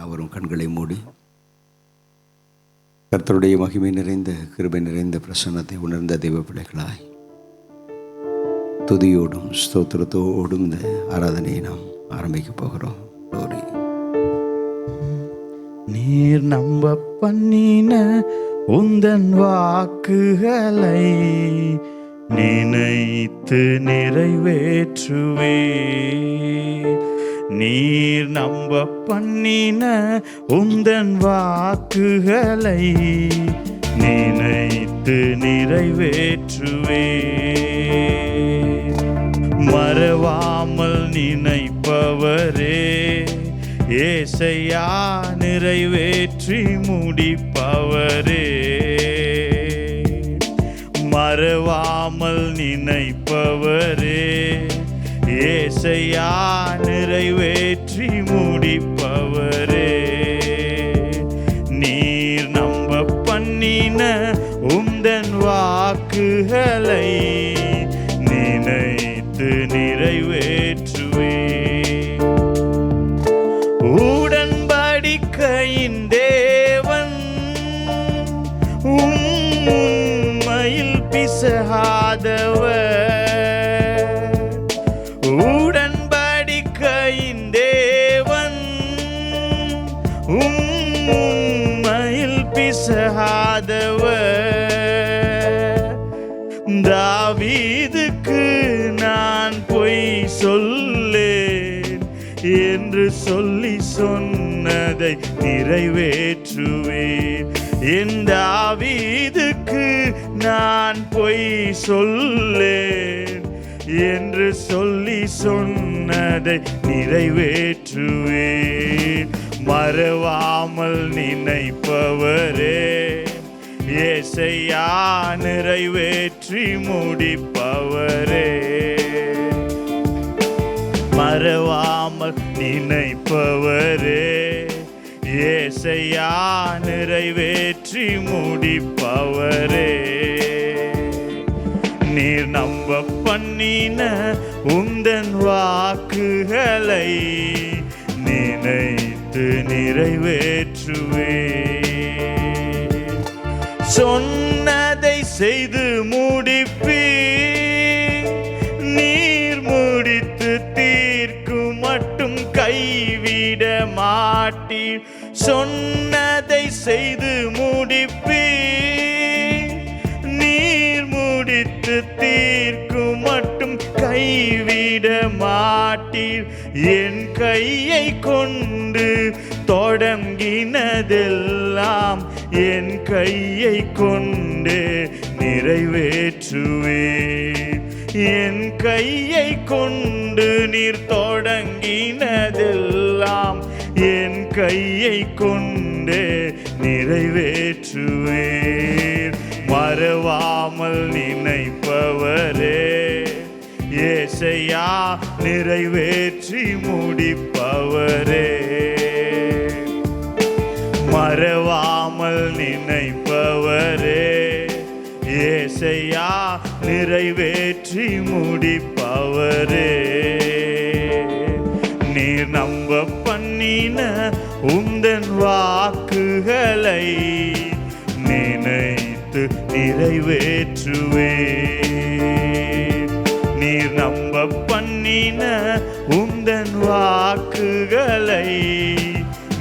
அவரும் கண்களை மூடி கர்த்தருடைய மகிமை நிறைந்த கிருபை நிறைந்த பிரசன்னத்தை உணர்ந்த தெய்வ பிள்ளைகளாய் துதியோடும் ஸ்தோத்திரத்தோடும் இந்த ஆராதனையை நாம் ஆரம்பிக்க போகிறோம். நீர் நம்ப பண்ணின உந்தன் வாக்குகளை நினைத்து நிறைவேற்றுவே. நீர் நம்ப பண்ணின உந்தன் வாக்குகளை நினைத்து நிறைவேற்றுவே. மறவாமல் நினைப்பவரே ஏசையா நிறைவேற்றி முடிப்பவரே. மறவாமல் நினைப்பவரே ஏசையா நிறைவேற்றி முடிப்பவரே. நீர் நம்ப பண்ணின உந்தன் வாக்குகளை நினைத்து நிறைவேற்றுவே. உடன்படிக்கையின் தேவன் உம்மையில் பிசகாதவர். உடன்படிக்கையின் தேவன் உம்மையில் பிசகாதவர். தாவீதுக்கு நான் பொய் சொல்லேன் என்று சொல்லி சொன்னதை நிறைவேற்றுவேன். என் தாவீதுக்கு நான் பொய் சொல்லேன் என்று சொல்லி சொன்னதை நிறைவேற்றுவேன். மறவாமல் நினைப்பவரே ஏசையா நிறைவேற்றி முடிப்பவரே. மறவாமல் நினைப்பவரே ஏசையா நிறைவேற்றி முடிப்பவரே. நீர் நம்ப பண்ணின உந்தன் வாக்குகளை நினைத்து நிறைவேற்றுவே. சொன்னதை செய்து முடிப்பீ. நீர் முடித்து தீர்க்கும் மட்டும் கைவிட மாட்டீர். சொன்னதை செய்து முடிப்பீ. நீர் முடித்து தீர்க்கும் மட்டும் கைவிட மாட்டீர். என் கையை கொண்டு தொடங்கினதெல்லாம் என் கையை கொண்டு நிறைவேற்றுவேன். என் கையை கொண்டு நீர் தொடங்கினதெல்லாம் என் கையை கொண்டு நிறைவேற்றுவேன். மறவாமல் நினைப்பவரே ஏசையா நிறைவேற்றி முடிப்பவரே. மறவாமல் நினைப்பவரே ஏசையா நிறைவேற்றி முடிப்பவரே. நீர் நம்ப பண்ணின உந்தன் வாக்குகளை நினைத்து நிறைவேற்றுவே. நீர் நம்ப பண்ணின உந்தன் வாக்குகளை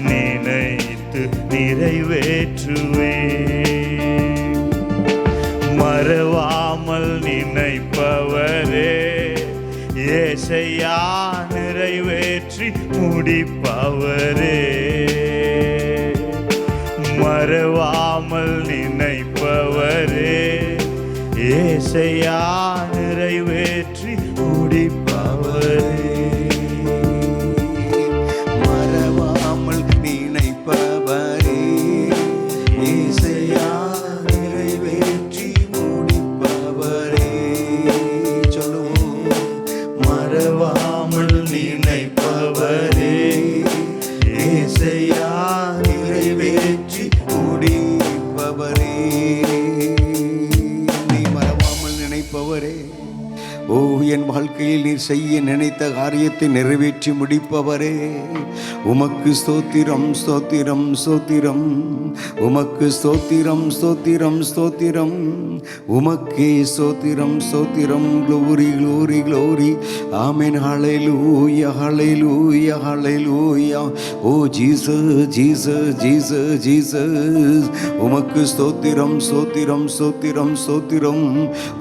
நினைத்து நிறைவேற்றுவே. மறவாமல் நினைப்பவரே ஏசையா நிறைவேற்றி முடிப்பவரே. மறவாமல் நினைப்பவரே ஏசையா நிறைவேற்றி முடிப்பவரே. மறவாமல் நினைப்பவரே ஏசையா நிறைவேற்றி முடிப்பவரே. சொல்லுவோம். மறவாமல் நினைப்பவரே ஏசையா நிறைவேற்றி முடிப்பவரே. நீ மறவாமல் நினைப்பவரே. ஓ என் வாழ்க்கையில் நீர் செய்ய நினைத்த காரியத்தை நிறைவேற்றி முடிப்பவரே, உமக்கு ஸ்தோத்திரம் ஸ்தோத்திரம் ஸ்தோத்திரம். உமக்கு ஸ்தோத்திரம் ஸ்தோத்திரம் ஸ்தோத்திரம். உமக்கே ஸ்தோத்திரம் ஸ்தோத்திரம். Glory glory glory. ஆமென். ஹல்லேலூயா ஹல்லேலூயா ஹல்லேலூயா. ஓ ஜீசஸ் ஜீசஸ் ஜீசஸ் ஜீசஸ். உமக்கு ஸ்தோத்திரம் ஸ்தோத்திரம் ஸ்தோத்திரம் ஸ்தோத்திரம்.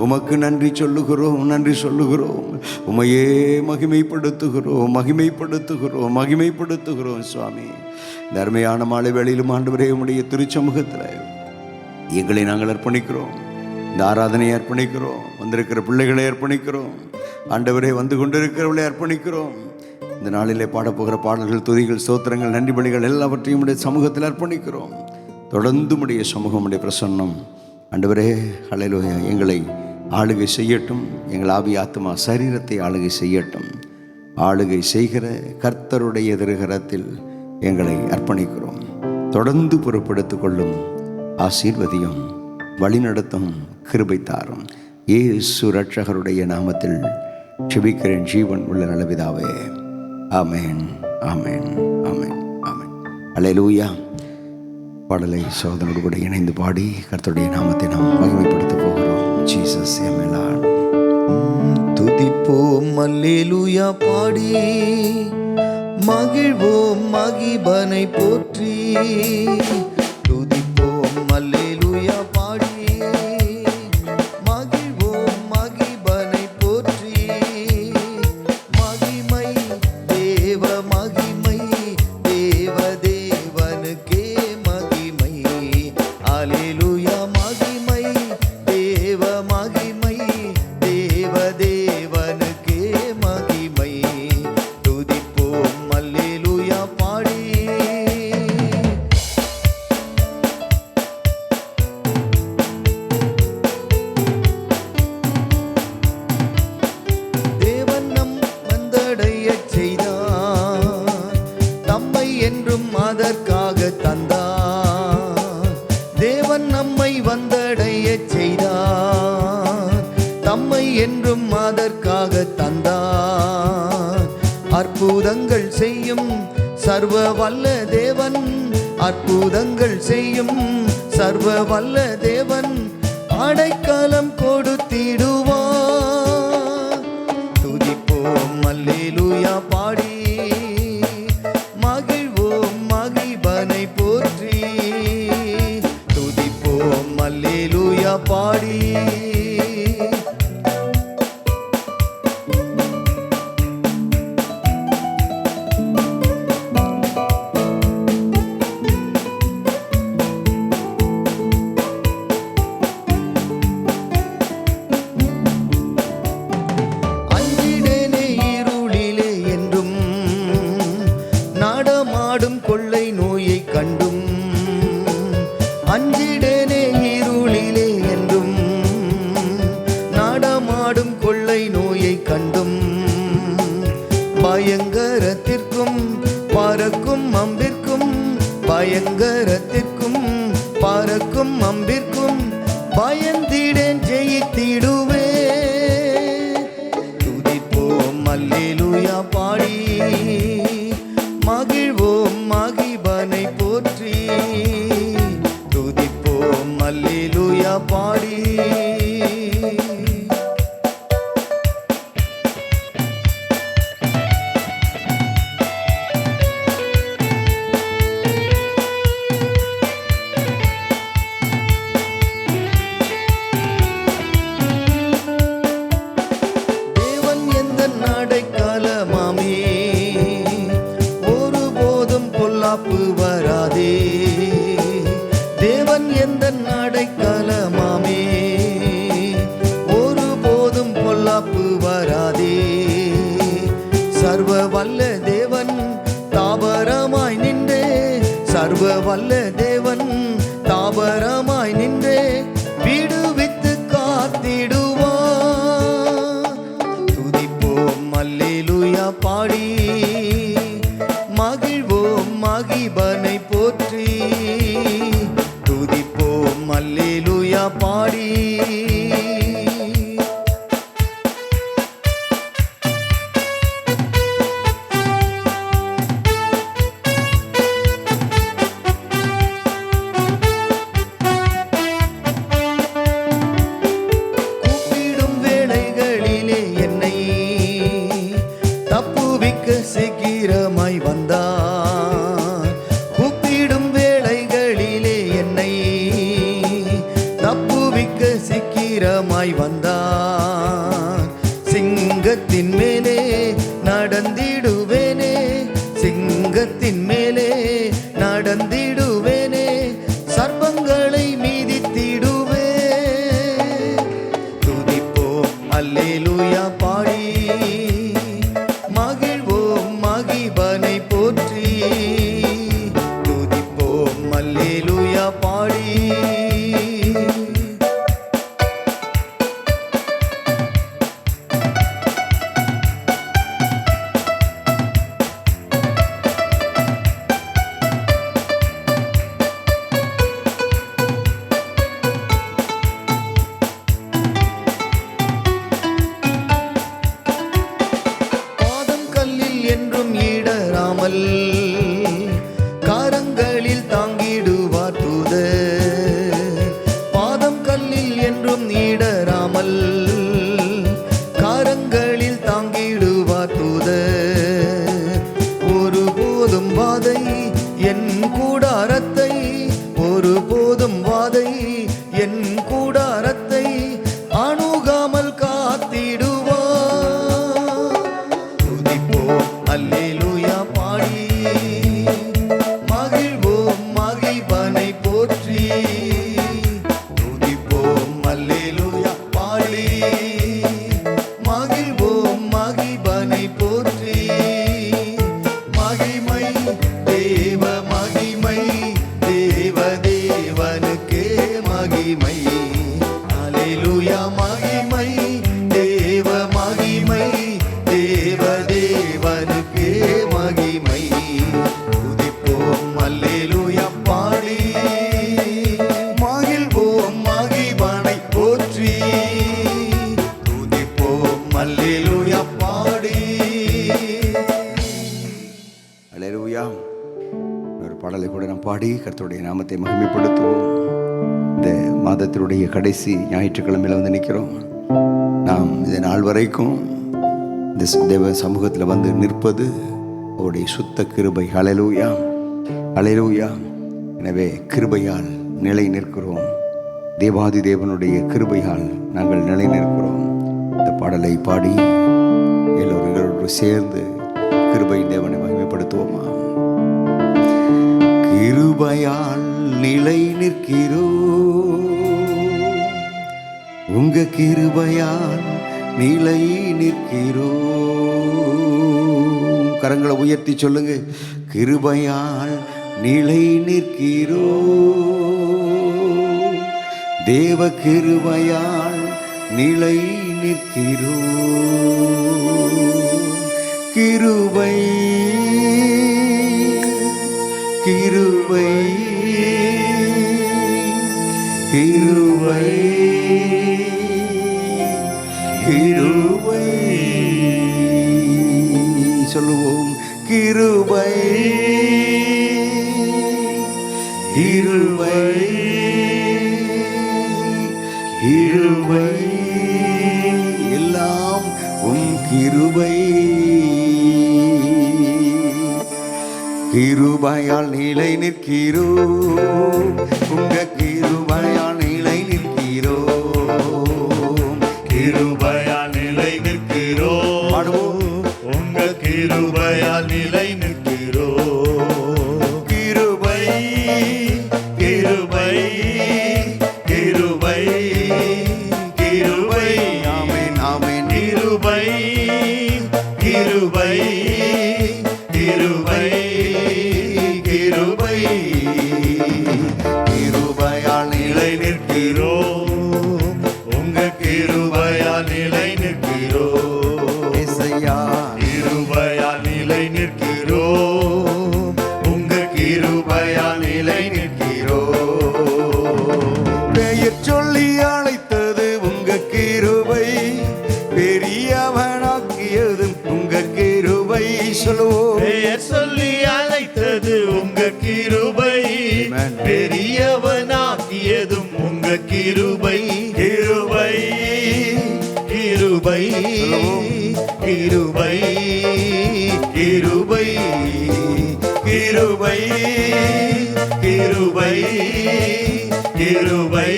உமக்கு நன்றி சொல்லுகிறோம் நன்றி சொல்லுகிறோம். உமையே மகிமைப்படுத்துகிறோம் மகிமைப்படுத்துகிறோம் மகிமைப்படுத்துகிறோம் சுவாமி. இந்த அருமையான மாலை வேளையிலும் ஆண்டவரே உம்முடைய திருச்சமூகத்தில் எங்களை நாங்கள் அர்ப்பணிக்கிறோம். இந்த ஆராதனையை அர்ப்பணிக்கிறோம். வந்திருக்கிற பிள்ளைகளை அர்ப்பணிக்கிறோம். ஆண்டவரே வந்து கொண்டிருக்கிறவர்களை அர்ப்பணிக்கிறோம். இந்த நாளிலே பாடப்போகிற பாடல்கள், துதிகள், ஸ்தோத்திரங்கள், நன்றி பலிகள் எல்லாவற்றையும் உடைய சமூகத்தில் அர்ப்பணிக்கிறோம். தொடர்ந்து உடைய சமூகம், உடைய பிரசன்னம் ஆண்டவரே ஹல்லேலூயா எங்களை ஆளுகை செய்யட்டும். எங்கள் ஆவி ஆத்மா சரீரத்தை ஆளுகை செய்யட்டும். ஆளுகை செய்கிற கர்த்தருடைய எதிர்கரத்தில் எங்களை அர்ப்பணிக்கிறோம். தொடர்ந்து பொறுப்படுத்திக் கொள்ளும், ஆசீர்வதியும், வழிநடத்தும், கிருபை தாரும். இயேசு இரட்சகருடைய நாமத்தில் ஜெபிக்கிறேன் ஜீவன் உள்ள நல்லபிதாவே. ஆமென் ஆமென் ஆமென் ஆமென். ஹல்லேலூயா. பாடலை சோதனோடு கூட இணைந்து பாடி கர்த்தருடைய நாமத்தை நாம் மகிமைப்படுத்த போகிறோம். Jesus MLR. துதிப்போம் அல்லேலூயா பாடி மகிழ்வோம் மகிபனை போற்றி. துதிப்போம் அல்லேலூயா பாடி மகிழ்வோம் மகிபனை போற்றி. மகிமை தேவ மகிமை தேவ தேவனுக்கே மகிமை. அல்லேலூயா. மகிமை தேவ மகிமை தேவ தேவனுக்கே மகிமை. துதிப்போம் அல்லேலூயா பாடி. தேவன் நம் வந்தடையச் செய்தார், தம்மை என்றும் அதற்காக தந்தார். தேவன் நம்மை வந்தடையச் செய்தார், தம்மை என்றும் அதற்காக தந்தார். அற்புதங்கள் செய்யும் சர்வ வல்ல தேவன், அற்புதங்கள் செய்யும் சர்வ வல்ல தேவன் அடைக்கலம் கொடுத்திடுவார். துதிப்போம் அல்லேலூயா பாடி மகிழ்வோம் மகிபனை போற்றி. துதிப்போம் அல்லேலூயா பாடி. அஞ்சிடேனே இருளிலே என்றும், நாடமாடும் கொள்ளை நோயை கண்டும். அஞ்சிடேனே இருளிலே என்றும், நாடமாடும் கொள்ளை நோயை கண்டும். பயங்கரத்திற்கும் பறக்கும் அம்பிற்கும், பயங்கரத்திற்கும் பறக்கும் அம்பிற்கும் பயந்திடேன் ஜெயித்திடுவே. துதிப்போம் அல்லேலூயா பாடி மகிழ்வோம் மகிபனை போற்றி. துதிப்போம் அல்லேலூயா பாடி. தேவன் எந்த நடைக்கலமாமே, ஒருபோதும் பொல்லாப்பு வராதே. தேவன் எந்த நடைக்கலமாமே, ஒருபோதும் பொல்லாப்பு வராதே. சர்வ வல்ல தேவன் தாபரமாய் நின்றே, சர்வ வல்ல தேவன் தாபரமாய் நின்றே விடுவித்து காத்திடுவார். துதிப்போம் அல்லேலூயா பாடி மகிழ்வோம் மகிபனை போற்றி. துதிப்போம் அல்லேலூயா பாடி. சிங்கமாய் வந்தார். சிங்கத்தின் மேலே நடந்திடுவேனே, சிங்கத்தின் மேலே நடந்திடுவேனே, சர்ப்பங்களை மீதித்திடுவே. துதிப்போம் அல்லேலூயா பாடி, மகிழ்வோம் மகிபனை போற்றி. துதிப்போம் அல்லேலூயா பாடி. என்றும் ஈடராமல் கரங்களில் தாங்கிடுவார் தூதர். பாதம் கல்லில் என்றும் ஈடராமல் கரங்களில் தாங்கிடுவார் தூதர். ஒருபோதும் வாதை என் கூடாரத்தை, ஒருபோதும் வாதை என் கூடாரத்தை அணுகாமல் காத்திடுவார். அல்லேலூயா பாடி, மகிழ்வோம் மகிபனை போற்றி. துதிப்போம் அல்லேலூயா பாடி, மகிழ்வோம் மகிபனை போற்றி. மகிமை தேவ மகிமை, தேவ தேவனுக்கே மகிமை. அல்லேலூயா மகிமை தேவ மகிமை, தேவ தேவனுக்கே மகிமை. துதிப்போம் அல்லேலூயா பாடி, மகிழ்வோம் மகிபனை போற்றி. துதிப்போம் அல்லேலூயா பாடி. அல்லேலூயா. ஒரு பாடலை கூட நாம் பாடி கர்த்தருடைய நாமத்தை மகிமைப்படுத்துவோம். இந்த மாதத்தினுடைய கடைசி ஞாயிற்றுக்கிழமையில் வந்து நிற்கிறோம். நாம் இந்த நாள் வரைக்கும் இந்த தேவ சமூகத்தில் வந்து நிற்பது அவருடைய சுத்த கிருபை. ஹல்லேலூயா, ஹல்லேலூயா. எனவே கிருபையால் நிலை நிற்கிறோம். தேவாதி தேவனுடைய கிருபையால் நாங்கள் நிலை நிற்கிறோம். இந்த பாடலை பாடி எல்லோரும் சேர்ந்து கிருபையின் தேவனை மகிமைப்படுத்துவோமா? கிருபையால் நிலை நிற்கிறோம், உங்க கிருபையால் நிலை நிற்கிறோம். கரங்களை உயர்த்தி சொல்லுங்க. கிருபையால் நிலை நிற்கிறோம், தேவ கிருபையால் நிலை நிற்கிறோம். கிருபை கிருபை கிருபை கிருபை சொல்லுவோம். கிருபை கிருபை கிருபை எல்லாம் உம் கிருபை. கிருபையால் நிலை நிற்கிறோம், உங்க கிருபையால் நிலை நிற்கிறோம். கிருபையால் நிலை நிற்கிறோம், உங்க கிருபையால் நிலை நிற்கிறோம். கிருபை கிருபை கிருபை கிருபை. ஆமென் ஆமென். கிருபை கிருபை கிருபை கிருபை. கிருபையால் நிலை நிற்கிறோம், உங்க கிருபையால் நிலை நிற்கிறோம். இசையா கிருபையால் நிலை நிற்கிறோம், உங்க கிருபையால் நிலை நிற்கிறோம். பெயர் சொல்லி அழைத்தது உங்க கிருபை, பெரியவனாக்கியதும் உங்க கிருபை. சொல்லுவோம். பெயர் சொல்லி அழைத்தது உங்க கிருபை, பெரியவனாக்கியதும் உங்க கிருபை. கிருபை கிருபை கிருபை கிருபை கிருபை கிருபை கிருபை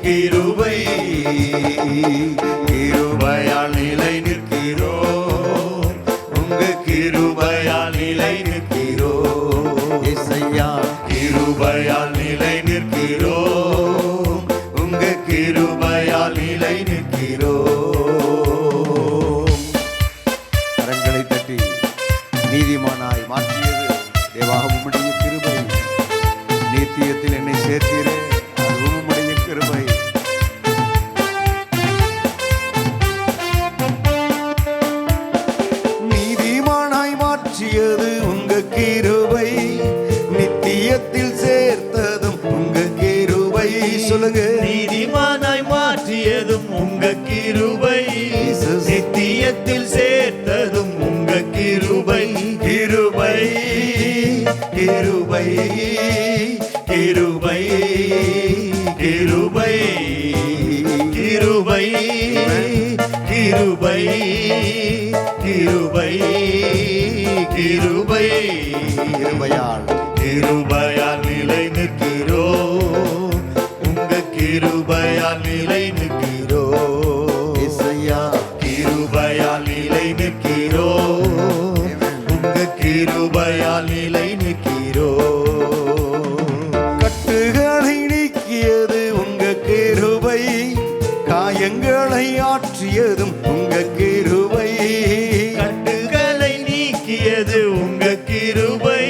கிருபை. கிருபையால் நிலை நிற்கிறோம், உங்க கிருபையால் நிலை நிற்கிறோம். இயேசையா கிருபையால் நிலை நிற்கிறோம், உங்க கிருபையால் நிலை நிற்கிறோம். கரங்களை தட்டி நீதிமானாய் மாற்றியது தேவா உம்முடைய கிருபை. நித்தியத்தில் என்னை சேர்த்தீரே, அதுவும் உம்முடைய கிருபை. நீதிமானாய் மாற்றியது உங்க கிருபை, நித்தியத்தில் சேர்த்ததும் உங்க கிருபை. சொல்லுங்க. நீதிமானாய் மாற்றியதும் உங்க கிருபை, Jesus. நித்தியத்தில் சேர்த்ததும் உங்க கிருபை. கிருபை கிருபை கிருபை கிருபை கிருபை கிருபை கிருபை கிருபை கிருபையால் கிருபையால் நிலை நிற்கிறோம், உங்க கிருபையால் நிலை நிற்கிறோம். இயேசையா கிருபையால் நிலை நிற்கிறோம், உங்க கிருபையால் நிலை நிற்கிறோம். கட்டுகளை நீக்கியது உங்க கிருபை, காயங்களை ஆற்றியதும் உங்க கிருபை. கட்டுகளை நீக்கியது உங்க கிருபை,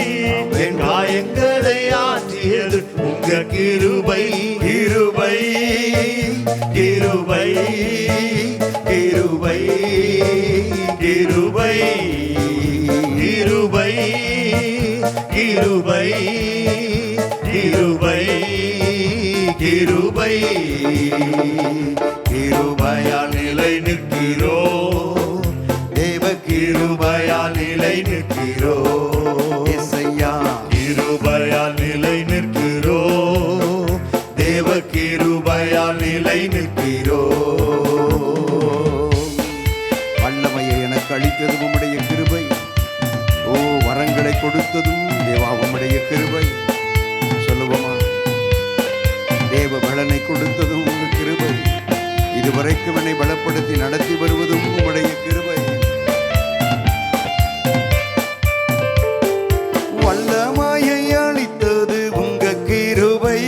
காயங்களை ஆற்றியது உங்க கிருபை. கிருபை கிருபை கிருபை கிருபை கிருபை கிருபை கிருபை கிருபை கிருபையால் நிலை நிற்கிறோம், தேவ கிருபையால் நிலை நிற்கிறோம். இயேசையா கிருபையால் நிலை நிற்கிறோம், தேவ கிருபையால் நிலை நிற்கிறோம். வல்லமையை எனக்கு அளித்ததும் உம்முடைய கிருபை. ஓ வரங்களை கொடுத்ததும் தேவா உம்முடைய கிருபை. சொல்லுவோமா? தேவ பலனை கொடுத்ததும் உங்க கிருபை. இதுவரைக்கும் என்னை பலப்படுத்தி நடத்தி வருவதும் உம்முடைய கிருபை. வல்லமையை அளித்தது உங்க கிருபை,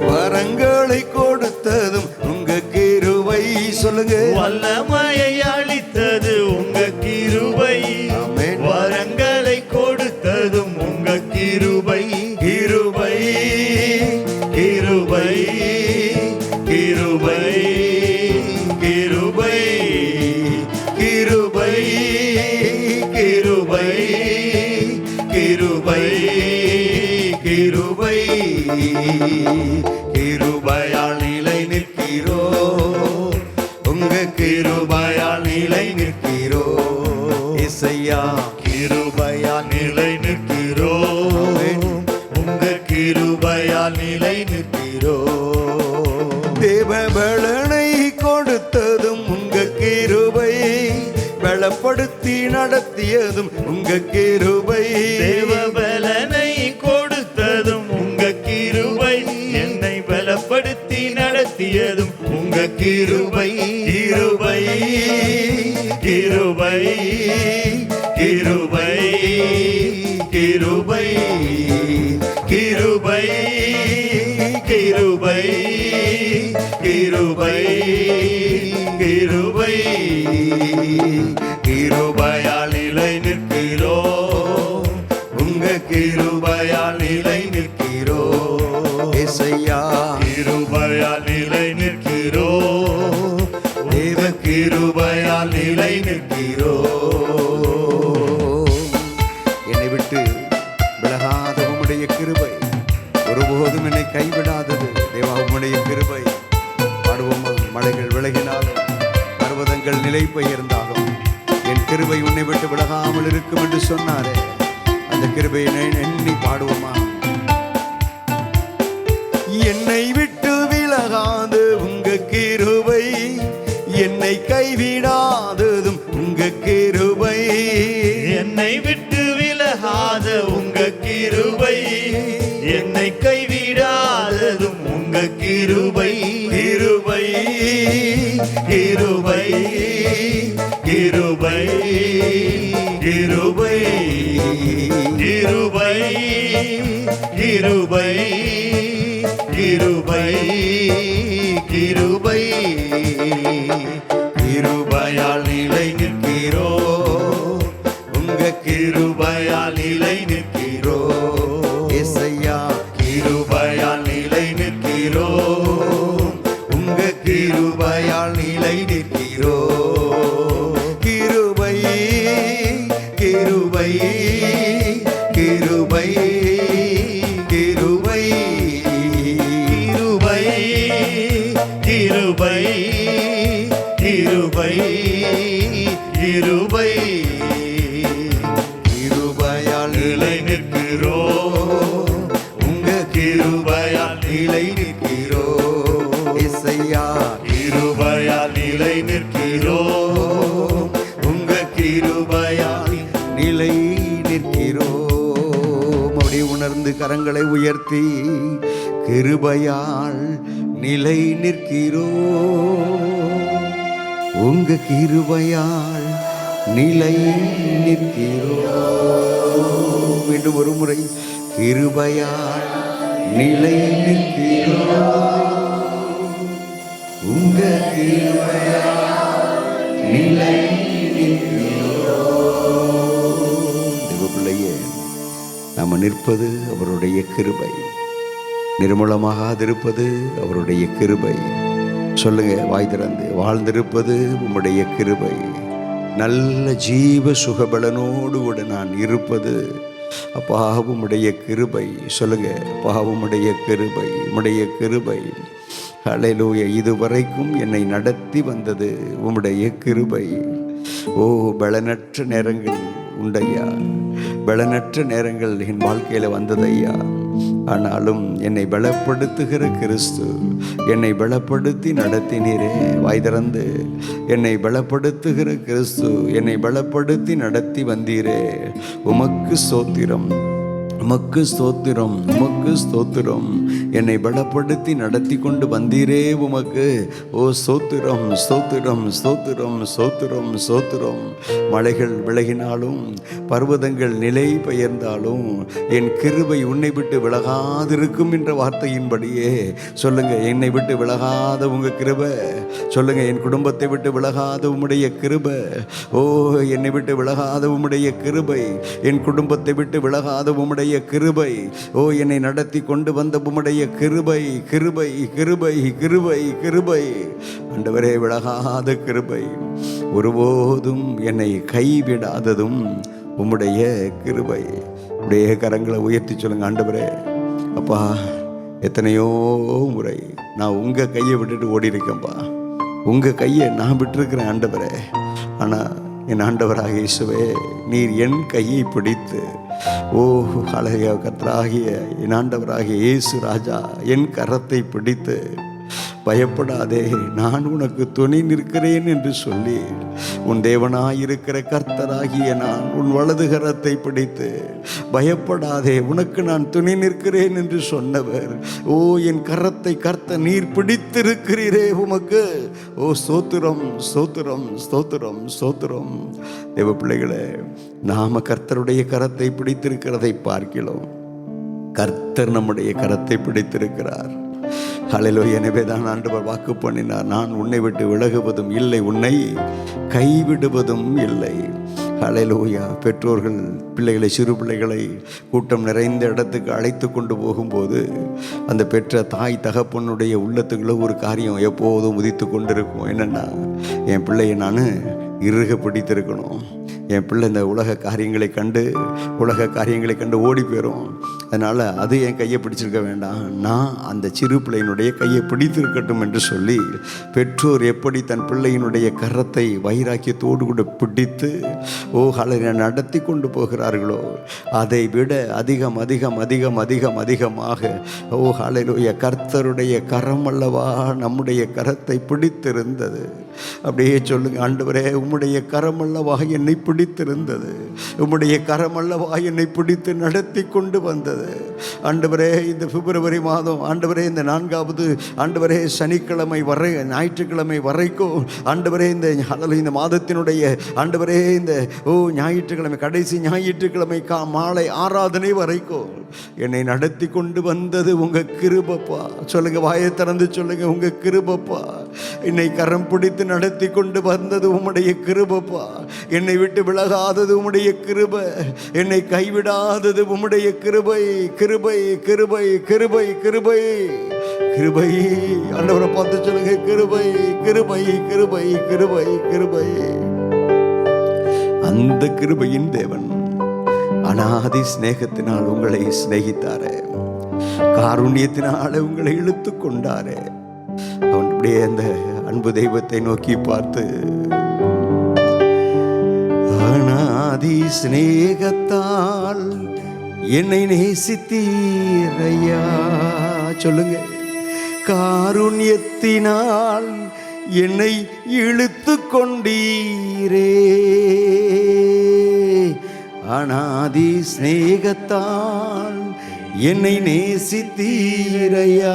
வரங்களை கொடுத்ததும் உங்க கிருபை. சொல்லுங்க. வல்லமையை அளித்தது உங்க கிருபை, ஆமென். வரங்களை கொடுத்ததும் உங்க கிருபை. கிருபை கிருபை கிருபை கிருபை கிருபை கிருபை கிருபை கிருபை கிருபையால் நிலை நிற்கிறோம், உங்க கிருபையால் நிலை நிற்கிறோம். இசையா கிருபையால் நிலை நிற்கிறோம், உங்க கிருபையால் நிலை நிற்கிறோம். தேவ பலனை கொடுத்ததும் உங்க கிருபை, பலப்படுத்தி நடத்தியதும் உங்க கிருபை. தேவ பலனை கொடுத்ததும் உங்க கிருபை, என்னை பலப்படுத்தி நடத்தியதும் உங்க கிருபை. கிருபை கிருபை கிருபை கிருபை கிருபை கிருபை கிருபை கிருபை கிருபையால் நிலை நிற்கிறோம், உங்க கிருபையால் நிலை நிற்கிறோம். இசையா கிருபையால் நிலை நிற்கிறோம், தேவ கிருபையால் நிலை நிற்கிறோம். என்னை விட்டு விலகாத உம்முடைய கிருபை, ஒருபோதும் என்னை கைவிடாதது தேவா உம்முடைய கிருபை. பாடுவோமா? மலைகள் விலகினாலும் பர்வதங்கள் நிலை பெயர்ந்தாலும் என் கிருபை உன்னை விட்டு விலகாமல் இருக்கும் என்று சொன்னாரே, அந்த கிருபையை எண்ணி பாடுவோமா? என்னை விட்டு விலகாது உங்க கிருபை, என்னை கைவிடாததும் உங்க கிருபை. என்னை விட்டு விலகாத உங்க கிருபை, என்னை கைவிடாததும் உங்க கிருபை. கிருபை கிருபை கிருபை கிருபை கிருபை கிருபை கிருபை கிருபை கிருபையால் நிலை நிற்கிறோ உங்க கிருபையால் நிலை நிற்கிறோ ஏசையா கிருபையால் நிலை நிற்கிறோ உங்க கிருபையால் நிலை நிற்கிறோ கிருபை கிருபை கிருபை கிருபை கிருபை கிருபை கிருபை கிருபையால் நிலை நிற்கிறோ உங்க கிருபையால் நிலை நிற்கிறோ ஏசையா கிருபையால் நிலை நிற்கிறோ உங்க கிருபையால் நிலை நிற்கிறோ. அப்படி உணர்ந்து கரங்களை உயர்த்தி கிருபையால் நிலை நிற்கிறோ உங்க கிருபையால் நிலை நிற்கிறோ. மீண்டும் ஒரு முறை கிருபையால் நிலை நிற்கிறோ உங்க கிருபையால் நிலை நிற்கிறோ. தேவ பிள்ளையே, நம்ம நிற்பது அவருடைய கிருபை, நிர்மூலமாகாதிருப்பது அவருடைய கிருபை. சொல்லுங்க வாய் திறந்து, வாழ்ந்திருப்பது உம்முடைய கிருபை. நல்ல ஜீவ சுகபலனோடு கூட நான் இருப்பது அப்பா உம்முடைய கிருபை. சொல்லுங்க அப்பா உம்முடைய கிருபை, உம்முடைய கிருபை. ஹல்லேலூயா. இதுவரைக்கும் என்னை நடத்தி வந்தது உம்முடைய கிருபை. ஓ, பலனற்ற நேரங்கள் உண்டையா, பலனற்ற நேரங்கள் என் வாழ்க்கையில் வந்ததையா. ஆனாலும் என்னை பலப்படுத்துகிற கிறிஸ்து என்னை பலப்படுத்தி நடத்தினீரே. வாய் திறந்து, என்னை பலப்படுத்துகிற கிறிஸ்து என்னை பலப்படுத்தி நடத்தி வந்தீரே. உமக்கு ஸ்தோத்திரம், உமக்கு ஸ்தோத்திரம், உமக்கு ஸ்தோத்திரம். என்னை பலப்படுத்தி நடத்தி கொண்டு வந்தீரே உமக்கு ஓ ஸ்தோத்திரம், ஸ்தோத்திரம், ஸ்தோத்திரம், ஸ்தோத்திரம், ஸ்தோத்திரம். மலைகள் விலகினாலும் பர்வதங்கள் நிலை பெயர்ந்தாலும் என் கிருபை உன்னை விட்டு விலகாதிருக்கும் என்ற வார்த்தையின்படியே சொல்லுங்க, என்னை விட்டு விலகாத உங்க கிருபை. சொல்லுங்க, என் குடும்பத்தை விட்டு விலகாத உம்முடைய கிருபை. ஓ, என்னை விட்டு விலகாத உம்முடைய கிருபை, என் குடும்பத்தை விட்டு விலகாத உம்முடைய கிருபை. ஓ, என்னை நடத்தி கொண்டு வந்த உம்முடைய கிருபை, கிருபை, கிருபை, கிருபை, கிருபை. ஆண்டவரே, விலகாத கிருபை, ஒருபோதும் என்னை கைவிடாததும் உம்முடைய கிருபை. உடைய கரங்களை உயர்த்தி சொல்லுங்க, ஆண்டவரே அப்பா, எத்தனையோ முறை நான் உங்க கையை விட்டுட்டு ஓடி இருக்கேன்ப்பா, உங்க கையை நான் விட்டுருக்கிறேன் ஆண்டவரே. ஆனால் என் ஆண்டவராக இயேசுவே, நீர் என் கையை பிடித்து ஓ அழகிய கர்த்தராகிய என் ஆண்டவராகிய இயேசு ராஜா என் கரத்தை பிடித்து, பயப்படாதே நான் உனக்கு துணை நிற்கிறேன் என்று சொல்லி, உன் தேவனாயிருக்கிற கர்த்தராகிய நான் உன் வலது கரத்தை பிடித்து, பயப்படாதே உனக்கு நான் துணை நிற்கிறேன் என்று சொன்னவர். ஓ, என் கரத்தை கர்த்த நீர் பிடித்திருக்கிறீரே உமக்கு ஓ ஸ்தோத்திரம், ஸ்தோத்திரம், ஸ்தோத்திரம், ஸ்தோத்திரம். தேவ பிள்ளைகளே, நாம கர்த்தருடைய கரத்தை பிடித்திருக்கிறதை பார்க்கிறோம், கர்த்தர் நம்முடைய கரத்தை பிடித்திருக்கிறார். ஹல்லேலூயா. எனவே தான் ஆண்டவர் வாக்கு பண்ணினார், நான் உன்னை விட்டு விலகுவதும் இல்லை, உன்னை கைவிடுவதும் இல்லை. ஹல்லேலூயா. பெற்றோர்கள் பிள்ளைகளை, சிறு பிள்ளைகளை கூட்டம் நிறைந்த இடத்துக்கு அழைத்து கொண்டு போகும்போது அந்த பெற்ற தாய் தகப்பனுடைய உள்ளத்துக்குள்ள ஒரு காரியம் எப்போதும் உதித்து கொண்டிருக்கும். என்னென்னா, என் பிள்ளையை நான் இறுக பிடித்திருக்கணும், என் பிள்ளை இந்த உலக காரியங்களை கண்டு ஓடி போயிடும், அதனால் அது என் கையை பிடிச்சிருக்க வேண்டாம், நான் அந்த சிறு பிள்ளையினுடைய கையை பிடித்திருக்கட்டும் என்று சொல்லி பெற்றோர் எப்படி தன் பிள்ளையினுடைய கரத்தை வைராக்கியத்தோடு கூட பிடித்து நடத்தி கொண்டு போகிறார்களோ, அதை விட அதிகம் அதிகம் அதிகம் அதிகம் அதிகமாக ஹல்லேலூயா கர்த்தருடைய கரம் அல்லவா நம்முடைய கரத்தை பிடித்திருந்தது. அப்படியே சொல்லுங்க, ஆண்டவரே உம்முடைய கரம் அல்லவா என்னை பிடித்திருந்தது, உம்முடைய கரம் அல்லவா என்னை பிடித்து நடத்தி கொண்டு வந்தது. ஆண்டவரே இந்த பிப்ரவரி மாதம் ஆண்டவரே இந்த 4வது ஆண்டவரே சனிக்கிழமை வரை ஞாயிற்றுக்கிழமை வரைக்கும் ஆண்டவரே இந்த மாதத்தினுடைய ஆண்டவரே இந்த ஞாயிற்றுக்கிழமை கடைசி ஞாயிற்றுக்கிழமை மாலை ஆராதனை வரைக்கும் என்னை நடத்தி கொண்டு வந்தது உங்க கிருபைப்பா. சொல்லுங்க, வாயை திறந்து சொல்லுங்க, உங்க கிருபைப்பா. என்னை கரம் பிடித்து நடத்தி கொண்டு வந்தது உம்முடைய கிருபைப்பா. என்னை விட்டு விலகாதது உம்முடைய கிருபை, என்னை கைவிடாதது உம்முடைய கிருபை. கிருபை கிருபை கிருபை கிருபை கிருபை. ஆண்டவரை பார்த்து சொல்லுங்க, கிருபை கிருபை கிருபை கிருபை கிருபை. அந்த கிருபையின் தேவன் அநாதி சிநேகத்தினால் உங்களை சிநேகித்தாரே, காருண்யத்தினால உங்களை இழுத்து கொண்டாரே. அவனுடைய அந்த அன்பு தெய்வத்தை நோக்கி பார்த்து, அநாதி சிநேகத்தால் என்னை நேசித்தீரையா. சொல்லுங்க, காருண்யத்தினால் என்னை இழுத்து கொண்டீரே. அநாதி சிநேகத்தால் என்னை நேசித்தீரையா.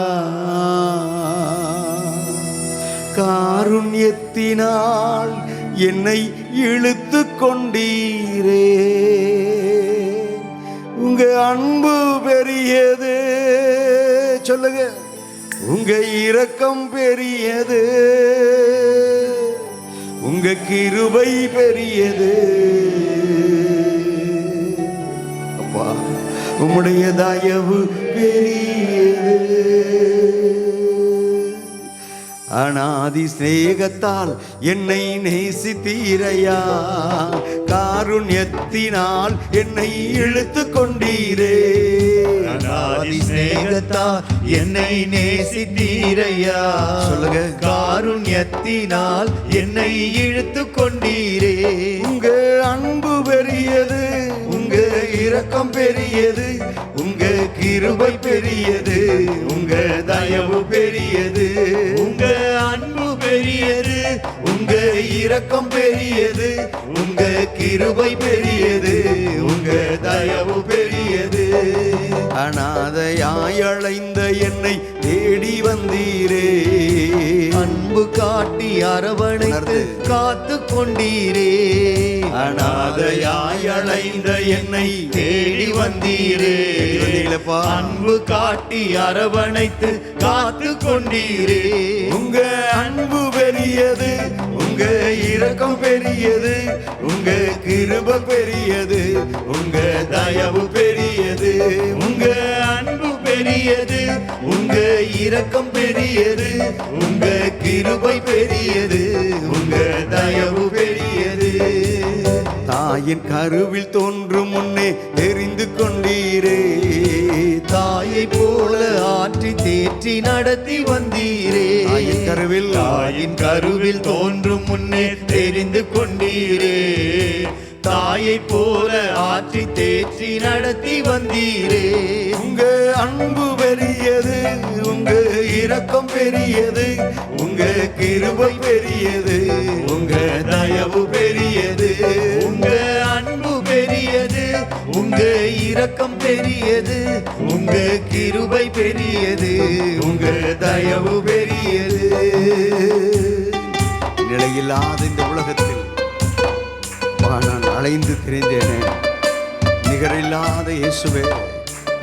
காருண்யத்தினால் என்னை இழுத்து கொண்டீரே. உங்க அன்பு பெரியது. சொல்லுங்க, உங்க இரக்கம் பெரியது, உங்க கிருபை பெரியது. அப்பா, உம்முடைய தயவு பெரியது. அநாதி சிநேகத்தால் என்னை நேசித்தீரையா. காருண்யத்தினால் என்னை இழுத்து கொண்டீரே. அநாதி சிநேகத்தால் என்னை நேசித்தீரையா. சொல்லுங்க, காருண்யத்தினால் என்னை இழுத்து கொண்டீரே. உங்க அன்பு பெரியது, உங்க இரக்கம் பெரியது, உங்க கிருபை பெரியது, உங்க தயவு பெரியது. உங்க அன்பு பெரியது, உங்க இரக்கம் பெரியது, உங்க கிருபை பெரியது, உங்க தயவு பெரியது. அநாதையாய் அழைந்த என்னை தேடி வந்தீரே. அன்பு காட்டி அரவணைத்து காத்து கொண்டீரே. அநாதையாய் அழைந்த என்னை தேடி வந்தீரே. அன்பு காட்டி அரவணைத்து காத்து கொண்டீரே. உங்க அன்பு பெரியது, உங்க இரக்கம் பெரியது, உங்க கிருபை பெரியது, உங்க தயவு பெரியது. உங்க அன்பு பெரியது, உங்க இரக்கம் பெரியது, உங்க கிருபை பெரியது, உங்க தயவு பெரியது. தாயின் கருவில் தோன்றும் முன்னே தெரிந்து கொண்டீரே. தாயை போல ஆற்றி தேற்றி நடத்தி வந்தீரே. தாயின் கருவில் தோன்றும் முன்னே தெரிந்து கொண்டீரே. தாயை போல ஆற்றி தேற்றி நடத்தி வந்தீரே. உங்க அன்பு பெரியது, உங்க இரக்கம் பெரியது, உங்க கிருபை பெரியது, உங்க தயவு பெரியது. உங்க அன்பு பெரியது, உங்க இரக்கம் பெரியது, உங்க கிருபை பெரியது, உங்க தயவு பெரியது. நிலையில்லாத இந்த உலகத்தில் நான் அலைந்து திரிந்தேனே, நிகரில்லாத இயேசுவே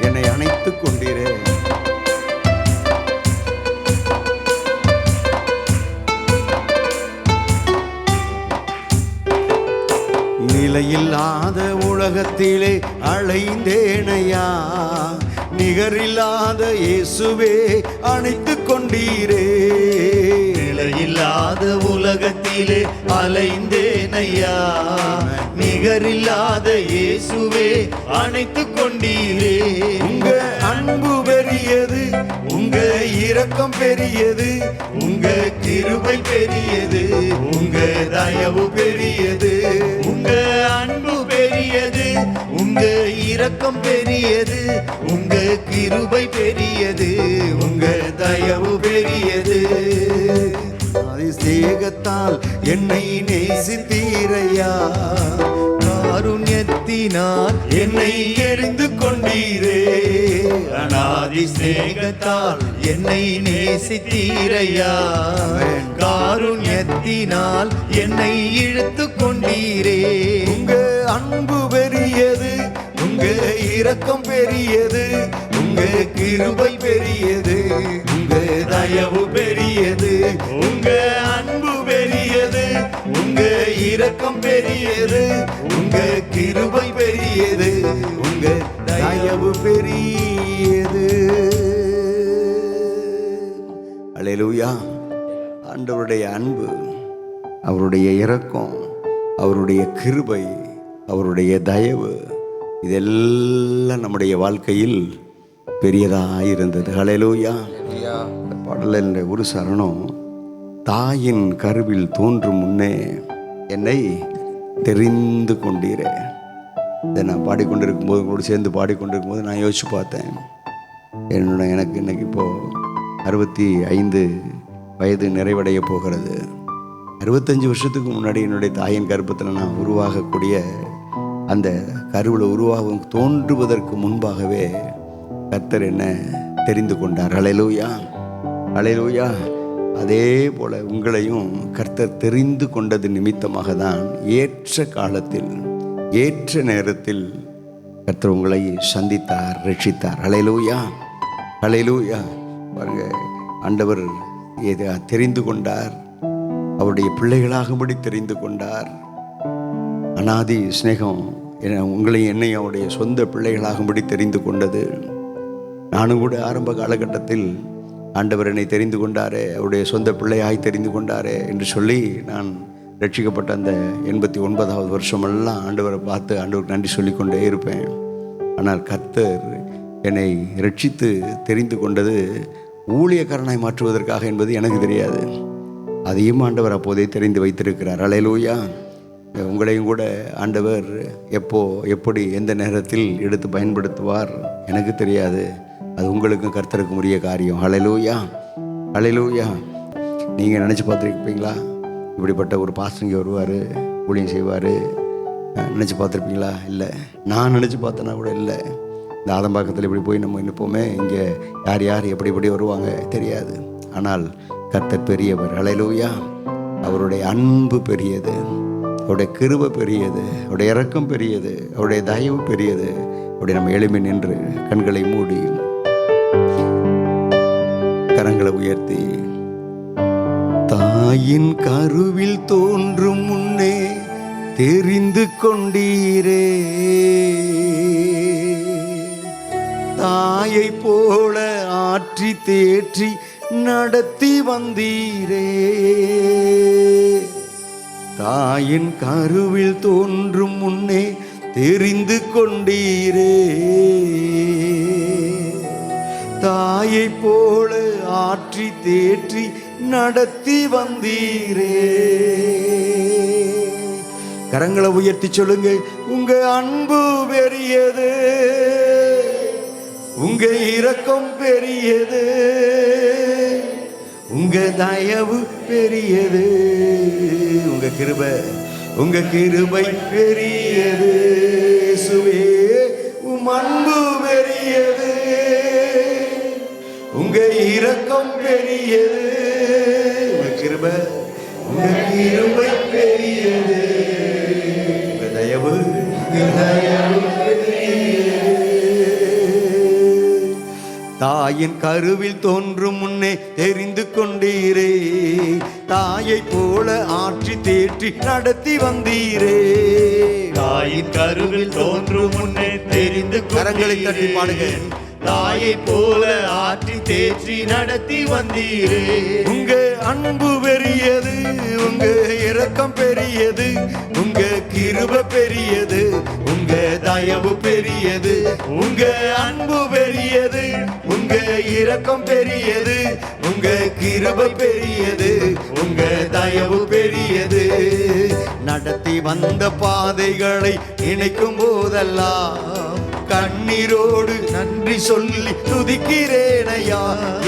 என்னை அணைத்துக் கொண்டீரே. நிலையில்லாத உலகத்திலே அலைந்தேனையா, நிகரில்லாத இயேசுவே அணைத்துக் கொண்டீரே. நிலையில்லாத உலகத்திலே அலைந்தேனையா, நிகரில்லாத இயேசுவே அணைத்துக் கொண்டீரே. உங்க அன்பு பெரியது, உங்க இரக்கம் பெரியது, உங்க கிருபை பெரியது, உங்க தயவு பெரியது. உங்க அன்பு பெரியது, உங்க இரக்கம் பெரியது, உங்க கிருபை பெரியது, உங்க தயவு பெரியது. அதிசேகத்தால் என்னை நேசித்தீரையா, காருண்யத்தினால் என்னை எரிந்து கொண்டீரே. அநாதி சிநேகத்தால் என்னை நேசித்தீரையா. காருண்யத்தினால் என்னை இழுத்து கொண்டீரே. உங்க அன்பு பெரியது, உங்க இரக்கம் பெரியது, உங்க கிருபை பெரியது, உங்க தயவு பெரியது. உங்க அன்பு பெரியது, உங்க இரக்கம் பெரியது, உங்க கிருபை பெரியது, உங்க தயவு பெரியது. அல்லேலூயா. ஆண்டவருடைய அன்பு, அவருடைய இரக்கம், அவருடைய கிருபை, அவருடைய தயவு, இதெல்லாம் நம்முடைய வாழ்க்கையில் பெரியதாக இருந்தது. அல்லேலூயா. இந்த பாடலில் ஒரு சரணம், தாயின் கருவில் தோன்றும் முன்னே என்னை தெரிந்து கொண்டீரே. இதை நான் பாடிக்கொண்டிருக்கும்போது, கூட சேர்ந்து பாடிக்கொண்டிருக்கும்போது நான் யோசிச்சு பார்த்தேன், எனக்கு இன்னைக்கு இப்போது 65 வயது நிறைவடைய போகிறது. 65 வருஷத்துக்கு முன்னாடி என்னுடைய தாயின் கர்ப்பத்தில் நான் உருவாகக்கூடிய அந்த கருவில் தோன்றுவதற்கு முன்பாகவே கர்த்தர் என்ன தெரிந்து கொண்டார். அல்லேலூயா, அல்லேலூயா. அதே போல் உங்களையும் கர்த்தர் தெரிந்து கொண்டது நிமித்தமாக தான் ஏற்ற காலத்தில் ஏற்ற நேரத்தில் கர்த்தர் உங்களை சந்தித்தார், ரட்சித்தார். அல்லேலூயா, அல்லேலூயா. பாருங்க, ஆண்டவர் தெரிந்து கொண்டார், அவருடைய பிள்ளைகளாகும்படி தெரிந்து கொண்டார். அநாதி சிநேகம் உங்களையும் என்னையும் அவருடைய சொந்த பிள்ளைகளாகும்படி தெரிந்து கொண்டது. நானும் கூட ஆரம்ப காலகட்டத்தில் ஆண்டவர் என்னை தெரிந்து கொண்டாரே, அவருடைய சொந்த பிள்ளையாய் தெரிந்து கொண்டாரே என்று சொல்லி நான் ரட்சிக்கப்பட்ட அந்த 89வது வருஷமெல்லாம் ஆண்டவரை பார்த்து ஆண்டவருக்கு நன்றி சொல்லிக்கொண்டே இருப்பேன். ஆனால் கர்த்தர் என்னை ரட்சித்து தெரிந்து கொண்டது ஊழியக்காரனாய் மாற்றுவதற்காக என்பது எனக்கு தெரியாது. அதையும் ஆண்டவர் அப்போதே தெரிந்து வைத்திருக்கிறார். அல்லேலூயா. உங்களையும் கூட ஆண்டவர் எப்போ, எப்படி, எந்த நேரத்தில் எடுத்து பயன்படுத்துவார் எனக்கு தெரியாது. அது உங்களுக்கும் கர்த்தருக்கும் உரிய காரியம். அல்லேலூயா, அல்லேலூயா. நீங்கள் நினச்சி பார்த்துருப்பீங்களா, இப்படிப்பட்ட ஒரு பாஸ்டர் வருவார், ஊழியம் செய்வார், நினச்சி பார்த்துருப்பீங்களா? இல்லை. நான் நினச்சி பார்த்தேன்னா கூட இல்லை. இந்த ஆதம்பாக்கத்தில் இப்படி போய் நம்ம நிற்போமே, இங்கே யார் யார் எப்படி எப்படி வருவாங்க தெரியாது. ஆனால் கர்த்தர் பெரியவர். அல்லேலூயா. அவருடைய அன்பு பெரியது, அவருடைய கிருபை பெரியது, அவருடைய இரக்கம் பெரியது, அவருடைய தயவு பெரியது. அவருடைய நம்ம எளிமை நின்று கண்களை மூடி கரங்களை உயர்த்தி, தாயின் கருவில் தோன்றும் முன்னே தெரிந்து கொண்டீரே, தாயை போல ஆற்றி தேற்றி நடத்தி வந்தீரே. தாயின் கருவில் தோன்றும் முன்னே தெரிந்து கொண்டீரே, தாயை போல ஆற்றி தேற்றி நடத்தி வந்தீரே. கரங்களை உயர்த்தி சொல்லுங்க, உங்க அன்பு பெரியது, உங்க இரக்கம் பெரியது, உங்க தயவு பெரியது, உங்க கிருபை பெரியது. இயேசுவே, உம் அன்பு பெரியது, உங்க இரக்கம் பெரியது, உங்க கிருபை பெரியது, உங்க தயவு தாயின் கருவில் தோன்றும் முன்னே தெரிந்து கொண்டீரே, தாயை போல ஆற்றி தேற்றி நடத்தி வந்தீரே. தாயின் கருவில் தோன்றும் முன்னே தெரிந்து கரங்களை தட்டி பாடுங்க. தாயை போல ஆற்றி தேற்றி நடத்தி வந்தீரே. உங்க அன்பு பெரியது, உங்க இரக்கம் பெரியது, உங்க கிருபை பெரியது, உங்க தயவு பெரியது, உங்க அன்பு பெரியது, உங்க இரக்கம் பெரியது, உங்க கிருபை பெரியது, உங்க தயவு பெரியது. நடத்தி வந்த பாதைகளை நினைக்கும் போதெல்லாம் கண்ணீரோடு நன்றி சொல்லி துதிக்கிறேன் ஐயா.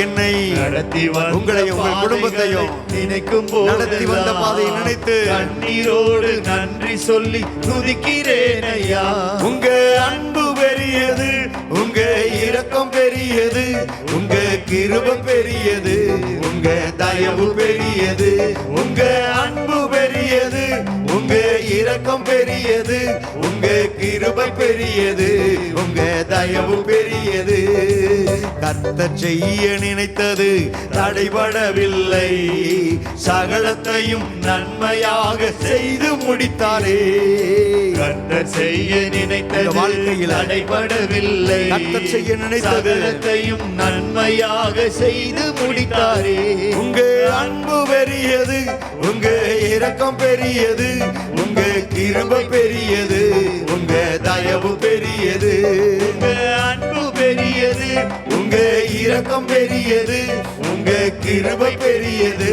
என்னை நடத்தி வந்த உங்களையும் உங்கள் குடும்பத்தையும் நினைக்கும் நடத்தி வந்த பாதையை நினைத்து கண்ணீரோடு நன்றி சொல்லி துதிக்கிறேன் ஐயா. உங்க அன்பு பெரியது, உங்க இரக்கம் பெரியது, உங்க கிருபை பெரியது, உங்க தயவு பெரியது. உங்க அன்பு பெரியது, உங்க இரக்கம் பெரியது, உங்க கிருபை பெரியது, உங்க தயவு பெரியது. கர்த்தர் செய்ய நினைத்தது தடைபடவில்லை, சகலத்தையும் நன்மையாக செய்து முடித்தாரே. கர்த்தர் செய்ய நினைத்தது வாழ்க்கையில் தடைபடவில்லை, கர்த்தர் செய்ய நினைத்தது சகலத்தையும் நன்மையாக செய்து முடித்தாரே. உங்க அன்பு பெரியது, உங்க இரக்கம் பெரியது, உங்க கிருபை பெரியது, உங்க தயவு பெரியது. உங்க அன்பு பெரியது, உங்க இரக்கம் பெரியது, உங்க கிருபை பெரியது,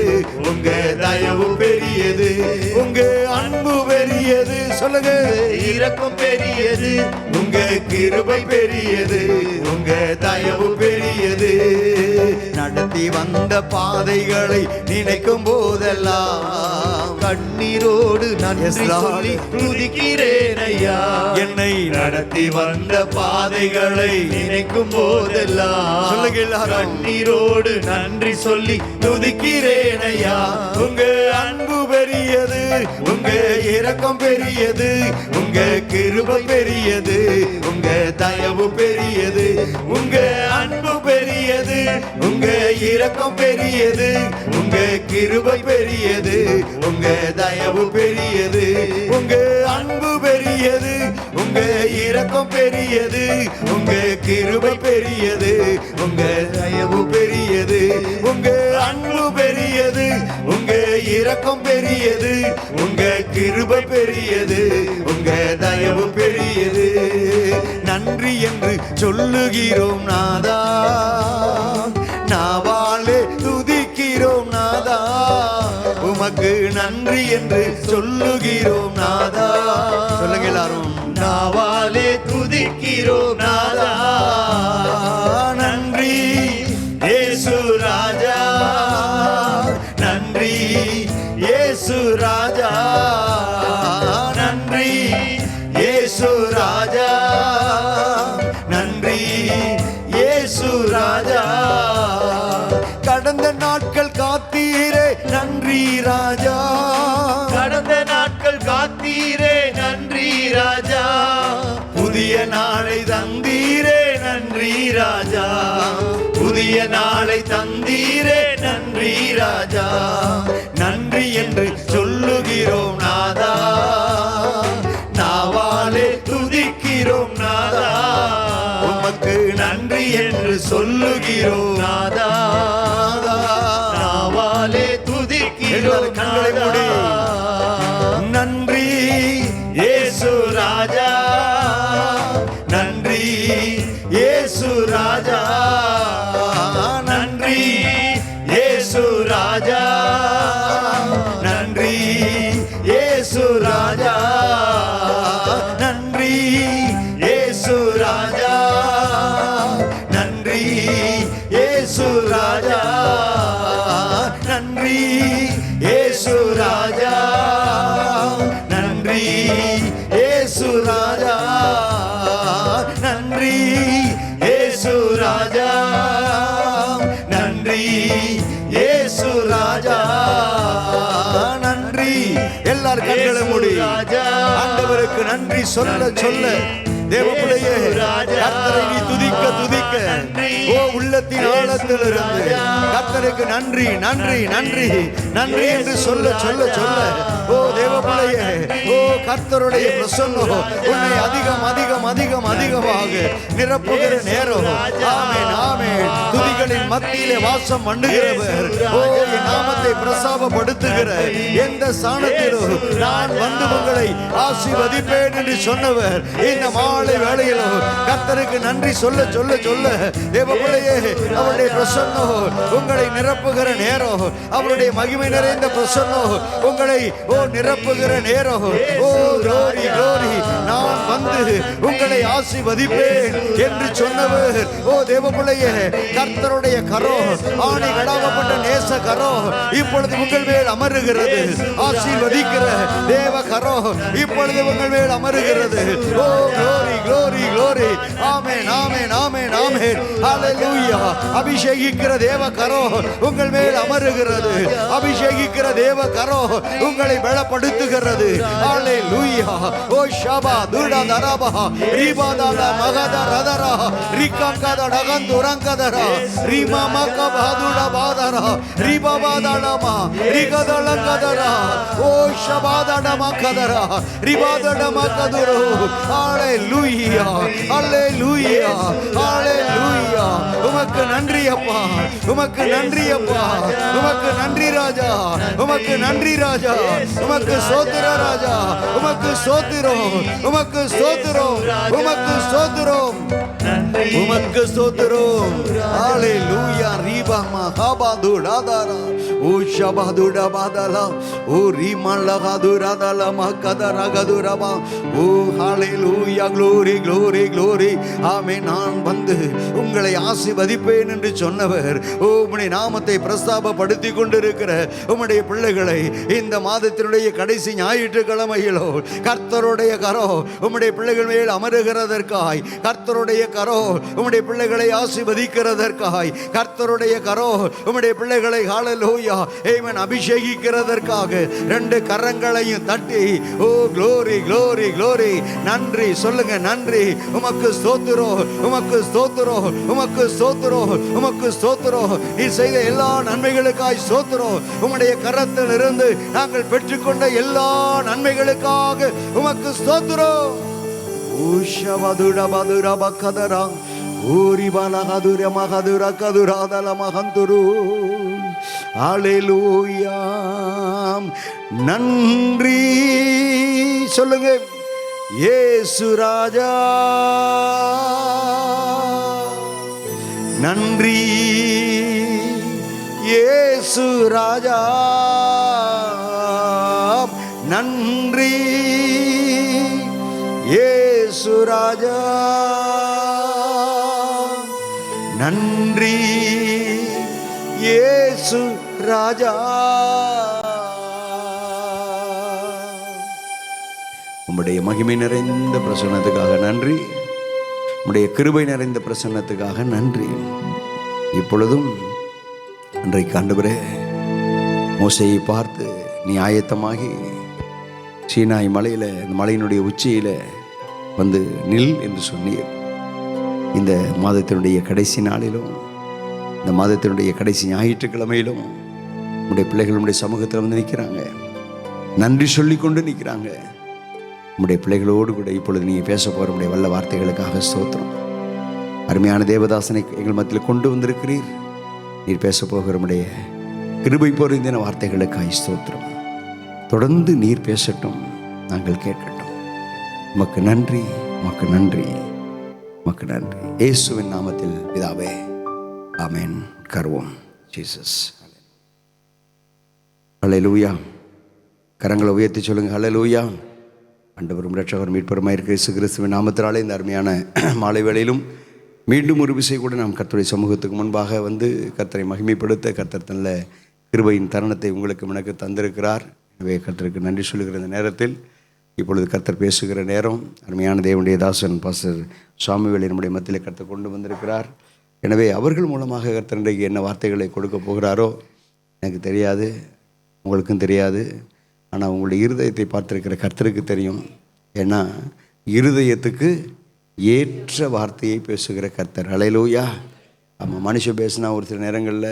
உங்க தயவு பெரியது. உங்க அன்பு பெரியது, சொல்லுங்க. இரக்கம் பெரியது, உங்க கிருபை பெரியது, உங்க தயவு பெரியது. நடத்தி வந்த பாதைகளை நினைக்கும் போதெல்லாம் கண்ணீரோடு நன்றி சொல்லி துதிக்கிறேன் ஐயா. என்னை நடத்தி வந்த பாதைகளை நினைக்கும் போதெல்லாம் சொல்லுங்க எல்லாரும். கண்ணீரோடு நன்றி சொல்லி துதிக்கிறேன் ஐயா. உங்க அன்பு பெரியது, உங்க இரக்கம் பெரியது, உங்க கிருபை பெரியது, உங்க தயவு பெரியது. உங்க அன்பு பெரியது, உங்க இரக்கம் பெரியது, உங்க கிருபை பெரியது, உங்க தயவு பெரியது. உங்க அன்பு பெரியது, உங்க இரக்கம் பெரியது, உங்க கிருபை பெரியது, உங்க தயவு பெரியது. உங்க அன்பு பெரியது, உங்க இரக்கம் பெரியது, உங்க கிருபை பெரியது, உங்க தயவு பெரியது. நன்றி என்று சொல்லுகிறோம் நாதா, நாவாலே துதிக்கிறோம் நாதா. உமக்கு நன்றி என்று சொல்லுகிறோம் நாதா. சொல்லுங்க எல்லாரும். நாவாலே துதிக்கிறோம் நாதா. நன்றி இயேசு ராஜா, நன்றி இயேசு ராஜா, நன்றி இயேசு ராஜா, நன்றி இயேசு ராஜா. கடந்த நாட்கள் காத்தீரே நன்றி ராஜா, கடந்த நாட்கள் காத்தீரே நன்றி ராஜா. புதிய நாளை தந்தீரே நன்றி ராஜா, புதிய நாளை தந்தீரே நன்றி ராஜா. நன்றி என்று சொல்லுகிறோம் நாதா, நாவாலே துதிக்கிறோம் நாதா. உமக்கு நன்றி என்று சொல்லுகிறோம் நாதா, நாவாலே துதிக்கிறோம் கண்களை மூடி. நன்றி இயேசு ராஜா, நன்றி இயேசு ராஜா, நன்றி இயேசு ராஜா, நன்றி இயேசு ராஜா, நன்றி இயேசு ராஜா, நன்றி இயேசு ராஜா, நன்றி இயேசு ராஜா, நன்றி இயேசு ராஜா, நன்றி இயேசு ராஜா, நன்றி இயேசு ராஜா, நன்றி. எல்லாரும் கண்களை மூடி ஆண்டவருக்கு நன்றி சொல்ல சொல்ல தேவப்பிள்ளையே, கர்த்தரை நீ துதிக்க துதிக்க ஓ உள்ளத்தின் ஆழத்தில் இருந்து கர்த்தருக்கு நன்றி நன்றி நன்றி நன்றி என்று சொல்ல சொல்ல சொல்ல ஓ தேவப்பிள்ளையே, ஓ கர்த்தருடைய பிரசன்னம் உன்னை அதிகம் அதிகம் அதிகம் அதிகமாக நிரப்புகிற நேரம். ஆமென் ஆமென் துதிகளின் மத்தியிலே வாசம் பண்ணுகிறவர், ஓ என் நாமத்தை பிரஸ்தாபப்படுத்துகிற எந்த ஸ்தானத்திலும் நான் வந்து உங்களை ஆசீர்வதிப்பேன் என்று சொன்னவர் இந்த மாலை வேளையிலும் கர்த்தருக்கு நன்றி சொல்ல சொல்ல சொல்ல தேவபிள்ளையே, அவருடைய பிரசன்னம் உங்களை நிரப்புகிற நேரம், அவருடைய மகிமை நிறைந்த பிரசன்னம் உங்களை நிரப்புகிற நேரம். ஓ glory glory, நான் வந்து உங்களை ஆசீர்வதிப்பேன் என்று சொன்னவர். ஓ தேவபிள்ளையே, கர்த்தருடைய கரம், ஆணி கடாவப்பட்ட நேச கரம் இப்பொழுது உங்கள் மேல் அமருகிறது. ஆசீர்வதிக்கிற தேவ கரம் இப்பொழுது உங்கள் மேல் அமருகிறது. ஓ glory glory glory, ஆமென் ஆமென் ஆமென் ஆமென், ஹalleluya. அபிஷேகிக்கிற தேவ கரம் உங்கள் மேல் அமருகிறது. அபிஷேகிக்கிற தேவ கரம் உங்களை பலப்படுத்துகிறது. ஹalleluya. ஓ ஷபா துடா தரபா ரிபாதா மகதா ரதரா ரிகங்கதா டகந்துரங்கதரா ரிமா மகபா துடா பாதரா ரிபாபாதடமா ரிகதலங்கதரா ஓ ஷபாதடமா கதரா ரிபாதடமா கதுரு. ஹalleluya ஹalleluya ஹalleluya. உமக்கு நன்றி அப்பா, உமக்கு நன்றி அப்பா, உமக்கு நன்றி ராஜா, உமக்கு நன்றி ராஜா, உமக்கு ஸ்தோத்திர ராஜா, உமக்கு ஸ்தோத்திரம், உமக்கு ஸ்தோத்திரம், உமக்கு ஸ்தோத்திரம், உமக்கு ஸ்தோத்திரம். ஹalleluya. ரிபமா ஹபாதுடாதாரா ஓ ஷபாதுடாபாதலா ஓ ரிமலகாதுராதலா மக்கதரகதுரபா ஓ ஹalleluya. glory glory glory, ஆமென். நான் வந்து உங்களை ஆசீர்வதிப்பேன் என்று சொன்னவர், ஓ உம்முடைய நாமத்தை பிரஸ்தாபப்படுத்தி கொண்டிருக்கிற உம்முடைய பிள்ளைகளை இந்த மாதத்தினுடைய கடைசி ஞாயிற்றுக்கிழமையிலோ கர்த்தருடைய கரம் உம்முடைய பிள்ளைகள் மேல் அமருகிறதற்காய், கர்த்தருடைய கரம் உம்முடைய பிள்ளைகளை ஆசீர்வதிக்கிறதற்காய், கர்த்தருடைய கரம் உம்முடைய பிள்ளைகளை ஹalleluya ஆமென் அபிஷேகிக்கிறதற்காக ரெண்டு கரங்களையும் தட்டி ஓ glory glory glory, நன்றி சொல்லுங்க. நன்றி, உமக்கு ஸ்தோத்திரம், உமக்கு ஸ்தோத்திரம், உமக்கு ஸ்தோத்திரம், உமக்கு ஸ்தோத்திரம். நீ செய்த எல்லா நன்மைகளுக்காய் ஸ்தோத்திரம். உம்முடைய கரத்தில் இருந்து நாங்கள் பெற்றுக்கொண்ட எல்லா நன்மைகளுக்காக உமக்கு ஸ்தோத்திரம். ஊஷவதுடபதுரபகதரா ஊரிபலகதுர மகதுர கதுராதல மகந்துரு. ஹalleluya. நன்றி சொல்லுங்க. இயேசு ராஜா நன்றி, இயேசு ராஜா நன்றி, இயேசு ராஜா நன்றி, இயேசு ராஜா. உம்முடைய மகிமை நிறைந்த பிரசன்னத்துக்காக நன்றி, உம்முடைய கிருபை நிறைந்த பிரசன்னத்துக்காக நன்றி. இப்பொழுதும் அன்றைக்கு ஆண்டவரே மோசேயை பார்த்து நீ ஆயத்தமாகி சீனாய் மலையில், இந்த மலையினுடைய உச்சியில் வந்து நில் என்று சொன்னீர். இந்த மாதத்தினுடைய கடைசி நாளிலும், இந்த மாதத்தினுடைய கடைசி ஞாயிற்றுக்கிழமையிலும் உடைய பிள்ளைகள் உடைய சமூகத்தில் வந்து நிற்கிறாங்க, நன்றி சொல்லி கொண்டு நிற்கிறாங்க. உடைய பிள்ளைகளோடு கூட இப்பொழுது நீங்கள் பேச போகிற உடைய வல்ல வார்த்தைகளுக்காக ஸ்தோத்திரம். அருமையான தேவதாசனை எங்கள் மத்தியில் கொண்டு வந்திருக்கிறீர். நீர் பேச போகிற உடைய கிருபை பொருந்தின வார்த்தைகளுக்காக ஸ்தோத்திரம். தொடர்ந்து நீர் பேசட்டும், நாங்கள் கேட்கட்டும். உமக்கு நன்றி, உமக்கு நன்றி, உமக்கு நன்றி. இயேசுவின் நாமத்தில் பிதாவே, ஆமென். கர்வோம் ஜீசஸ். ஹல்லேலூயா. கரங்களை உயர்த்தி சொல்லுங்க. ஹல்லேலூயா. ஆண்டவரும் இரட்சகரும் மீட்பருமாய் இருக்கிற இயேசு கிறிஸ்துவின் நாமத்தினாலே இந்த அருமையான மாலை வேளையிலும் மீண்டும் ஒரு விசை கூட நாம் கர்த்தருடைய சமூகத்துக்கு முன்பாக வந்து கர்த்தரை மகிமைப்படுத்த கர்த்தர் நல்ல கிருபையின் தருணத்தை உங்களுக்கு எனக்கு தந்திருக்கிறார். எனவே கர்த்தருக்கு நன்றி சொல்லுகிற இந்த நேரத்தில் இப்பொழுது கர்த்தர் பேசுகிற நேரம். அருமையான தேவனுடைய தாசன் பாஸ்டர் சாமுவேல் நம்முடைய மத்தியில் கர்த்தர் கொண்டு வந்திருக்கிறார். எனவே அவர்கள் மூலமாக கர்த்தர் இன்றைக்கு என்ன வார்த்தைகளை கொடுக்க போகிறாரோ எனக்கு தெரியாது, உங்களுக்கும் தெரியாது. ஆனால் உங்களுடைய இருதயத்தை பார்த்திருக்கிற கர்த்தருக்கு தெரியும். ஏன்னா இருதயத்துக்கு ஏற்ற வார்த்தையை பேசுகிற கர்த்தர். ஹல்லேலூயா. ஆமாம், மனுஷன் பேசினா ஒரு சில நேரங்களில்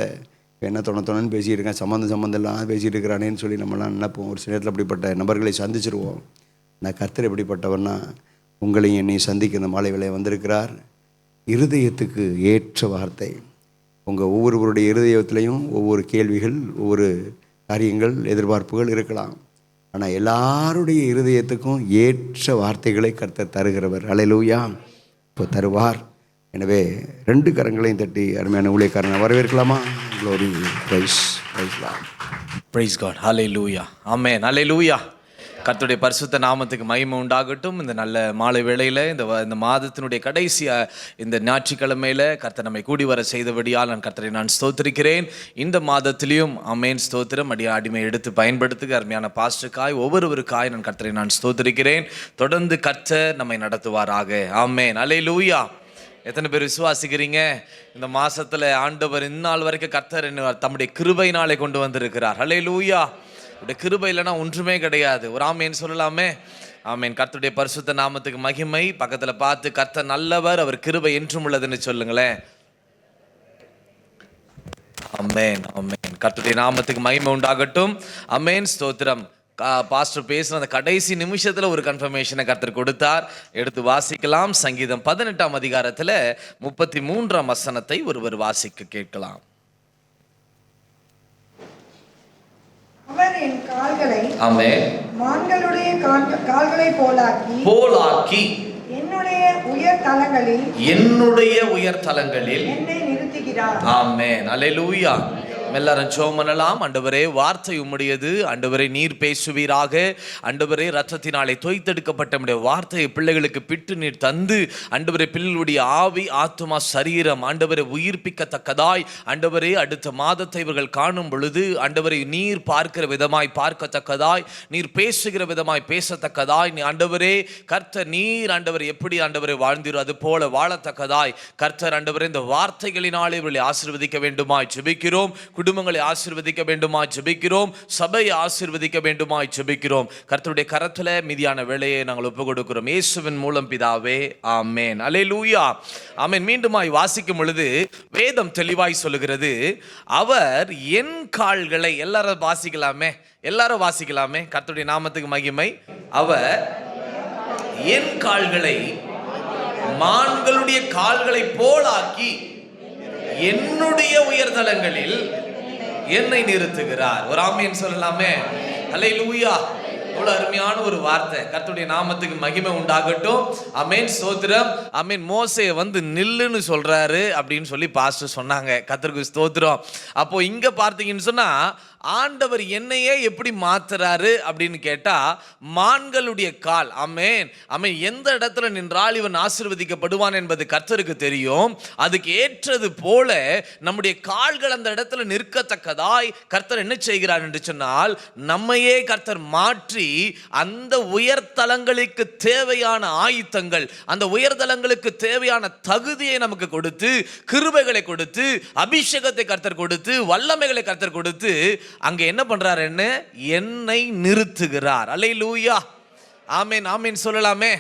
என்ன தொணன்னு பேசியிருக்கேன், சம்மந்தம் எல்லாம் பேசிகிட்டு இருக்கிறானேன்னு சொல்லி நம்மளாம் நினைப்போம். ஒரு சில நேரத்தில் அப்படிப்பட்ட நபர்களை சந்திச்சிருவோம். நான் கர்த்தர் எப்படிப்பட்டவன்னா உங்களையும் என்னையும் சந்திக்க இந்த மாலை வேளையை வந்திருக்கிறார். இருதயத்துக்கு ஏற்ற வார்த்தை. உங்கள் ஒவ்வொருவருடைய இருதயத்திலையும் ஒவ்வொரு கேள்விகள், ஒவ்வொரு காரியங்கள், எதிர்பார்ப்புகள் இருக்கலாம். ஆனால் எல்லாருடைய இருதயத்துக்கும் ஏற்ற வார்த்தைகளை கர்த்தர் தருகிறவர். அல்லேலூயா. இப்போ தருவார். எனவே 2 கரங்களையும் தட்டி அருமையான ஊழியக்காரனை வரவேற்கலாமா? Glory, praise Lord. Praise God. ஹல்லேலூயா. ஆமென். ஹல்லேலூயா. கர்த்தருடைய பரிசுத்த நாமத்துக்கு மகிமை உண்டாகட்டும். இந்த நல்ல மாலை வேளையில் இந்த மாதத்தினுடைய கடைசி இந்த ஞாயிற்றுக்கிழமையில் கர்த்தர் நம்மை கூடி வர செய்தபடியால் கர்த்தரை நான் ஸ்தோத்திரிக்கிறேன். இந்த மாதத்திலையும் ஆமென் ஸ்தோத்திரம் அடிமை எடுத்து பயன்படுத்துக அருமையான பாஸ்டருக்காய் ஒவ்வொருவருக்காய் கர்த்தரை நான் ஸ்தோத்திரிக்கிறேன். தொடர்ந்து கர்த்தர் நம்மை நடத்துவாராக. ஆமென். ஹல்லேலூயா. எத்தனை பேர் விசுவாசிக்கிறீங்க? இந்த மாசத்துல ஆண்டவர் இந்நாள் வரைக்கும் கர்த்தர் தம்முடைய கிருபையினாலே கொண்டு வந்திருக்கிறார். ஹல்லேலூயா. உடைய கிருபை இல்லைன்னா ஒன்றுமே கிடையாது. ஒரு ஆமேன் சொல்லலாமே? ஆமேன். கர்த்தருடைய பரிசுத்த நாமத்துக்கு மகிமை. பக்கத்துல பார்த்து கர்த்தர் நல்லவர், அவர் கிருபை என்றும் உள்ளதுன்னு சொல்லுங்களேன். ஆமேன். ஆமேன். கர்த்தருடைய நாமத்துக்கு மகிமை உண்டாகட்டும். ஆமேன் ஸ்தோத்திரம். பாஸ்டர் பேசுன அந்த கடைசி நிமிஷத்துல ஒரு கன்ஃபர்மேஷனை கர்த்தர் கொடுத்தார். எடுத்து வாசிக்கலாம். சங்கீதம் 18ஆம் அதிகாரத்துல 33ஆம் வசனத்தை ஒருவர் வாசிக்க கேட்கலாம். அவர் என் கால்களை ஆமென் மான்களுடைய கால்களை போலாக்கி என்னுடைய உயர் தலங்களில் என்னை நிறுத்துகிறார். ஆமென். அல்லேலூயா. எல்லாரும் ஜெபம் பண்ணலாம். ஆண்டவரே, வார்த்தை உம்முடையது. ஆண்டவரே, நீர் பேசுவீராக. ஆண்டவரே, இரத்தத்தினாலே தோய்த்தெடுக்கப்பட்ட நம்முடைய வார்த்தையை பிள்ளைகளுக்கு பிட்டு நீர் தந்து ஆண்டவரே, பிள்ளைகளுடைய ஆவி, ஆத்துமா, சரீரம் ஆண்டவரை உயிர்ப்பிக்கத்தக்கதாய் ஆண்டவரே, அடுத்த மாதத்தை இவர்கள் காணும் பொழுது ஆண்டவரை நீர் பார்க்கிற விதமாய் பார்க்கத்தக்கதாய், நீர் பேசுகிற விதமாய் பேசத்தக்கதாய், ஆண்டவரே கர்த்தர் நீர் ஆண்டவர் எப்படி ஆண்டவரை வாழ்ந்தீரோ அது போல வாழத்தக்கதாய் கர்த்தர் ஆண்டவரே இந்த வார்த்தைகளினாலே இவர்களை ஆசீர்வதிக்க வேண்டுமாய் ஜெபிக்கிறோம். குடும்பங்களை ஆசீர்வதிக்க வேண்டுமாய் ஜெபிக்கிறோம். சபையை ஆசீர்வதிக்க வேண்டுமாய் ஜெபிக்கிறோம். கர்த்தருடைய கரத்துல மீதியான வேலையை நாங்கள் ஒப்புக் கொடுக்கிறோம். இயேசுவின் மூலம் பிதாவே, ஆமென். அல்லேலூயா. ஆமென். மீண்டுமாய் வாசிக்கும் பொழுது வேதம் தெளிவாய் சொல்லுகிறது, அவர் என் கால்களை, எல்லாரும் வாசிக்கலாமே. கர்த்தருடைய நாமத்துக்கு மகிமை. அவர் என் கால்களை மான்களுடைய கால்களை போலாக்கி என்னுடைய உயர்தலங்களில் என்னை நிறுத்துகிறார். ஒரு ஆமேன் சொல்லலாமே? அல்லேலூயா. எவ்வளவு அருமையான ஒரு வார்த்தை. கர்த்தருடைய நாமத்துக்கு மகிமை உண்டாகட்டும். ஆமென் ஸ்தோத்திரம். ஆமென். மோசே நில்லுன்னு சொல்றாரு அப்படின்னு சொல்லி பாஸ்டர் சொன்னாங்க. கர்த்தருக்கு ஸ்தோத்திரம். அப்போ இங்க பார்த்தீங்கன்னு சொன்னா ஆண்டவர் என்னையே எப்படி மாத்துறாரு அப்படின்னு கேட்டா, மான்களுடைய கால். ஆமென். ஆமென். எந்த இடத்துல நின்றால் இவன் ஆசீர்வதிக்கப்படுவான் என்பது கர்த்தருக்கு தெரியும். அதுக்கு ஏற்றது போல நம்முடைய கால்கள் அந்த இடத்துல நிற்கத்தக்கதாய் கர்த்தர் என்ன செய்கிறார் என்று சொன்னால், நம்மையே கர்த்தர் மாற்றி அந்த உயர்தலங்களுக்கு தேவையான ஆயுத்தங்கள், அந்த உயர்தலங்களுக்கு தேவையான தகுதியை நமக்கு கொடுத்து, கிருபைகளை கொடுத்து, அபிஷேகத்தை கர்த்தர் கொடுத்து, வல்லமைகளை கர்த்தர் கொடுத்து அங்க என்ன பண்றாரு? என்னை நிறுத்துகிறார். அல்லேலூயா. ஆமென். ஆமென் சொல்லலாமே?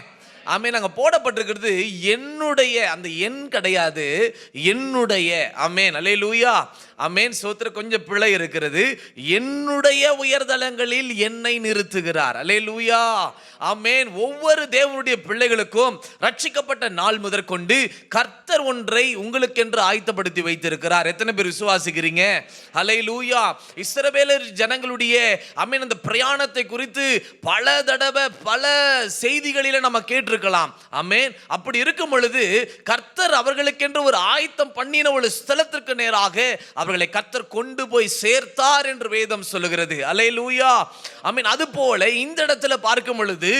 ஆமென். அங்க போடப்பட்டிருக்கிறது என்னுடைய, அந்த என் கிடையாது, என்னுடைய. ஆமென். அல்லேலூயா. ஆமென். சோத்திர கொஞ்சம் பிழை இருக்கிறது. என்னுடைய உயர்தலங்களில் என்னை நிறுத்துகிறார். அல்லேலூயா. ஆமென். ஒவ்வொரு தேவனுடைய பிள்ளைகளுக்கும் ரட்சிக்கப்பட்ட நாள் முதற்கொண்டு கர்த்தர் ஒன்றை உங்களுக்கென்று ஆயத்தப்படுத்தி வைத்திருக்கிறார். எத்தனை பேர் விசுவாசிக்கிறீங்க? அல்லேலூயா. இஸ்ரவேலர் ஜனங்களுடைய ஆமென் அந்த பிரயாணத்தை குறித்து பல தடவை பல செய்திகளில நம்ம கேட்டிருக்கலாம். ஆமென். அப்படி இருக்கும் பொழுது கர்த்தர் அவர்களுக்கென்று ஒரு ஆயத்தம் பண்ணின ஒரு ஸ்தலத்திற்கு நேராக அவர்களை கர்த்தர் கொண்டு போய் சேர்த்தார் என்று வேதம் சொல்லுகிறது. அல்லேலூயா. ஆமென். அது போல இந்த இடத்துல பார்க்கும் பொழுது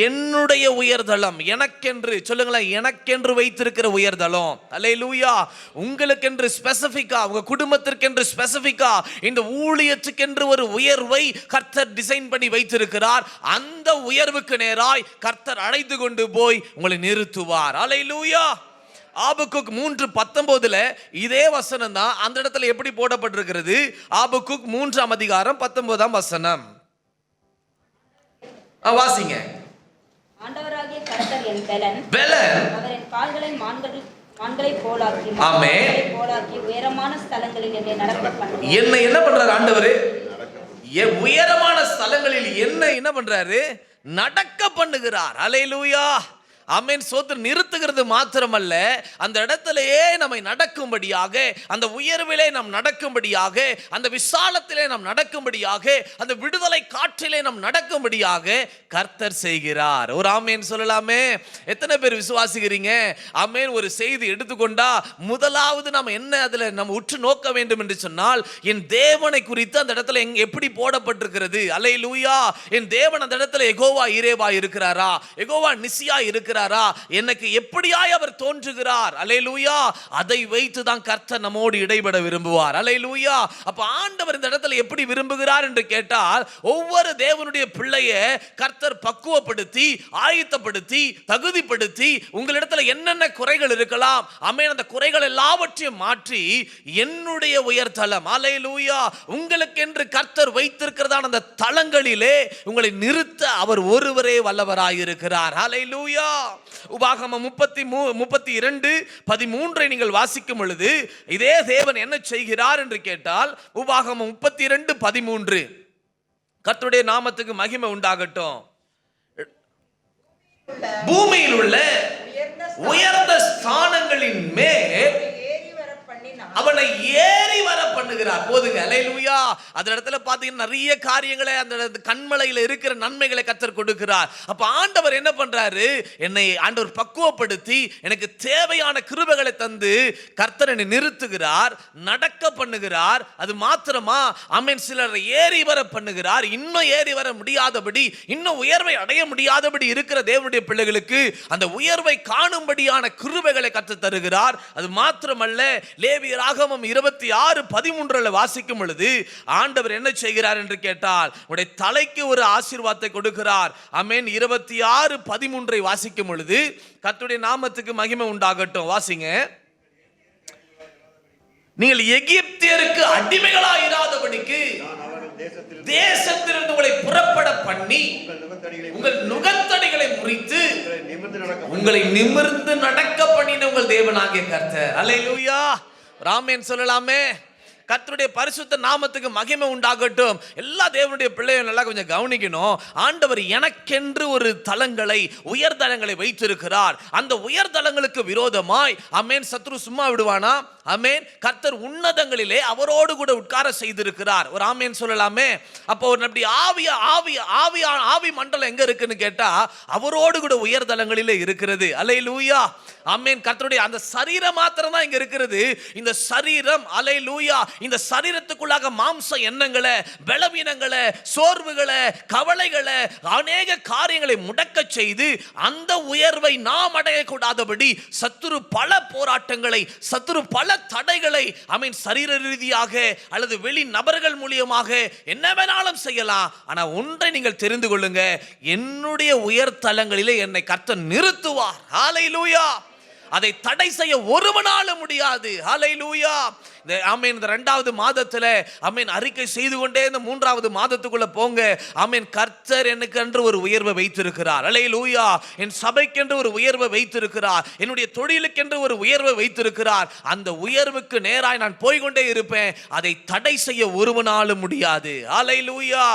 என்னுடைய உயர்தலம், எனக்கென்று சொல்லுங்களேன், எனக்கென்று வைத்திருக்கிற உயர்தலம். அல்லேலூயா. உங்களுக்கென்று ஸ்பெசிபிக்கா, உங்க குடும்பத்திற்கென்று ஸ்பெசிபிக்கா, இந்த ஊழியத்துக்கென்று ஒரு உயர்வை கர்த்தர் டிசைன் பண்ணி வைத்திருக்கிறார். அந்த உயர்வுக்கு நேராய் கர்த்தர் அழைத்து கொண்டு போய் உங்களை நிறுத்துவார். அல்லேலூயா. ஆபக்குக் 3:19 இதே வசனம் தான் அந்த இடத்துல எப்படி போடப்பட்டிருக்கிறது? ஆபக்குக் 3ஆம் அதிகாரம் 19ஆம் வசனம் வாசிங்க. ஆண்டவராகிய கர்த்தர் என் பெலன், அவர் என் கால்களை மான்களை போலாக்கி, ஆமென், போலாக்கி உயரமான ஸ்தலங்களில் என்னை நடக்க பண்ணுவார். என்னை என்ன பண்றாரு ஆண்டவர்? உயரமான ஸ்தலங்களில் என்ன பண்றாரு? நடக்க பண்ணுகிறார். அல்லேலூயா. ஆமென் சோத்திரம் நிறுத்துகிறது மாத்திரமல்ல, அந்த இடத்திலேயே நம்மை நடக்கும்படியாக, அந்த உயர்விலே நாம் நடக்கும்படியாக, அந்த விசாலத்திலே நாம் நடக்கும்படியாக, அந்த விடுதலை காற்றிலே நாம் நடக்கும்படியாக கர்த்தர் செய்கிறார். ஒரு ஆமென் சொல்லலாமே? எத்தனை பேர் விசுவாசிக்கிறீங்க? ஆமென். ஒரு செய்தி எடுத்துக்கொண்டா முதலாவது நாம் என்ன அதுல நம்ம உற்று நோக்க வேண்டும் என்று சொன்னால், என் தேவனை குறித்து அந்த இடத்துல எப்படி போடப்பட்டிருக்கிறது. அல்லேலூயா. என் தேவன் அந்த இடத்துல யெகோவா ஈரேவா இருக்கிறாரா, யெகோவா நிசியா இருக்கிறாரா, எனக்கு எப்படியாய் அவர் தோன்றுகிறார். அல்லேலூயா. அதை வைத்து தான் கர்த்தர் நம்மோடு இடைபட விரும்புவார். அல்லேலூயா. அப்ப ஆண்டவர் இந்த இடத்துல எப்படி விரும்புகிறார் என்று கேட்டால், ஒவ்வொரு தேவனுடைய பிள்ளையை கர்த்தர் பக்குவப்படுத்தி, ஆயத்தப்படுத்தி, தகுதிப்படுத்தி, உங்களிடத்துல என்னென்ன குறைகள் இருக்கலாம், ஆமென், அந்த குறைகள் எல்லாவற்றையும் மாற்றி என்னுடைய உயர்தலம், அல்லேலூயா, உங்களுக்கு கர்த்தர் வைத்திருக்கிறதான அந்த தளங்களிலே உங்களை நிறுத்த அவர் ஒருவரே வல்லவராயிருக்கிறார். அல்லேலூயா. உபாகமம் 32:13 நீங்கள் வாசிக்கும் பொழுது இதே தேவன் என்ன செய்கிறார் என்று கேட்டால், உபாகமம் 32:13, கர்த்தருடைய நாமத்துக்கு மகிமை உண்டாகட்டும். பூமியில் உள்ள உயர்ந்த ஸ்தானங்களின் மேல் அவனை ஏறி வர பண்ணுகிறார். போதுங்க. அல்லேலூயா. அந்த இடத்துல பாத்தீங்கன்னா நிறைய காரியங்களை, அந்த கண்மலையில இருக்கிற நன்மைகளை கர்த்தர் கொடுக்கிறார். அப்ப ஆண்டவர் என்ன பண்றாரு, என்னை ஆண்டவர் பக்குவப்படுத்தி எனக்கு தேவையான கிருபைகளை தந்து கர்த்தர் என்னை நிறுத்துகிறார், நடக்க பண்ணுகிறார். அது மாத்திரமா, ஆமென், சிலர் ஏறி வர பண்ணுகிறார். இன்னும் ஏறி வர முடியாதபடி, இன்னும் உயர்வை அடைய முடியாதபடி இருக்கிற தேவனுடைய பிள்ளைகளுக்கு அந்த உயர்வை காணும்படியான கிருபைகளை கர்த்தர் தருகிறார். அது மாத்திரமல்ல, லேவியராகமம் 26:13 வாசிக்கும் பொழுது ஆண்டவர் என்ன செய்கிறார் என்று கேட்டால், உடைய தலைக்கு ஒரு ஆசீர்வாதத்தை கொடுக்கிறார். ஆமென். 26:13 வாசிக்கும் பொழுது கர்த்தருடைய நாமத்துக்கு மகிமை உண்டாகட்டும். வாசிங்க. நீங்கள் எகிப்தியருக்கு அடிமைகளாயிராதபடிக்கு தேசத்திலிருந்து உங்களை புறப்பட பண்ணி உங்கள் நுகத்தடிகளை முறித்து உங்களை நிமிர்ந்து நடக்க பண்ணின உங்கள் தேவனாகிய கர்த்தர். அல்லேலூயா. ராமேன் சொல்லலாமே? கர்த்தருடைய பரிசுத்த நாமத்துக்கு மகிமை உண்டாகட்டும். எல்லா தேவனுடைய பிள்ளையும் நல்லா கொஞ்சம் கவனிக்கணும். ஆண்டவர் எனக்கென்று ஒரு தலங்களை, உயர்தலங்களை வைத்திருக்கிறார். அந்த உயர்தலங்களுக்கு விரோதமாய், ஆமென், சத்ரு சும்மா விடுவானா? ஆமென். கர்த்தர் உன்னதங்களிலே அவரோடு கூட உட்கார செய்திருக்கிறார். ஒரு ஆமென் சொல்லலாமே? அப்போ ஒரு அப்படி ஆவி மண்டலம் எங்க இருக்குன்னு கேட்டா அவரோடு கூட உயர்தலங்களிலே இருக்கிறது. அல்லேலூயா. ஆமென். கர்த்தருடைய அந்த சரீரம் மாத்திரம் தான் இங்க இருக்கிறது. இந்த சரீரம், அல்லேலூயா, இந்த சரீரத்துக்குள்ளாக மாம்ச எண்ணங்களை, பலவீனங்களை, சோர்வுகளை, கவலைகளை, அநேக காரியங்களை முடக்க செய்து அந்த உயர்வை நாம் அடையக்கூடாதபடி சத்துரு பல போராட்டங்களை, சத்துரு பல தடைகளை, ஆமென், சரீர ரீதியாக அல்லது வெளி நபர்கள் மூலியமாக என்ன வேணாலும் செய்யலாம். ஆனா ஒன்றை நீங்கள் தெரிந்து கொள்ளுங்க, என்னுடைய உயர்தலங்களிலே என்னை கர்த்தர் நிறுத்துவார். ஹல்லேலூயா. அதை தடை செய்ய ஒருவனாலும் முடியாது. ஹல்லேலூயா. ஆமென். இந்த 2வது மாதத்துல, ஆமென், அறிக்கை செய்து கொண்டே இந்த 3வது மாதத்துக்குள்ள போங்க. ஆமென். கர்த்தர் எனக்கென்று ஒரு உயர்வை வைத்திருக்கிறார். அல்லேலூயா. என் சபைக்கென்று ஒரு உயர்வை வைத்திருக்கிறார். என்னுடைய தொழிலுக்கென்று ஒரு உயர்வை வைத்திருக்கிறார். அந்த உயர்வுக்கு நேராய் நான் போய்கொண்டே இருப்பேன். அதை தடை செய்ய ஒருவனாலும் முடியாது. அல்லேலூயா.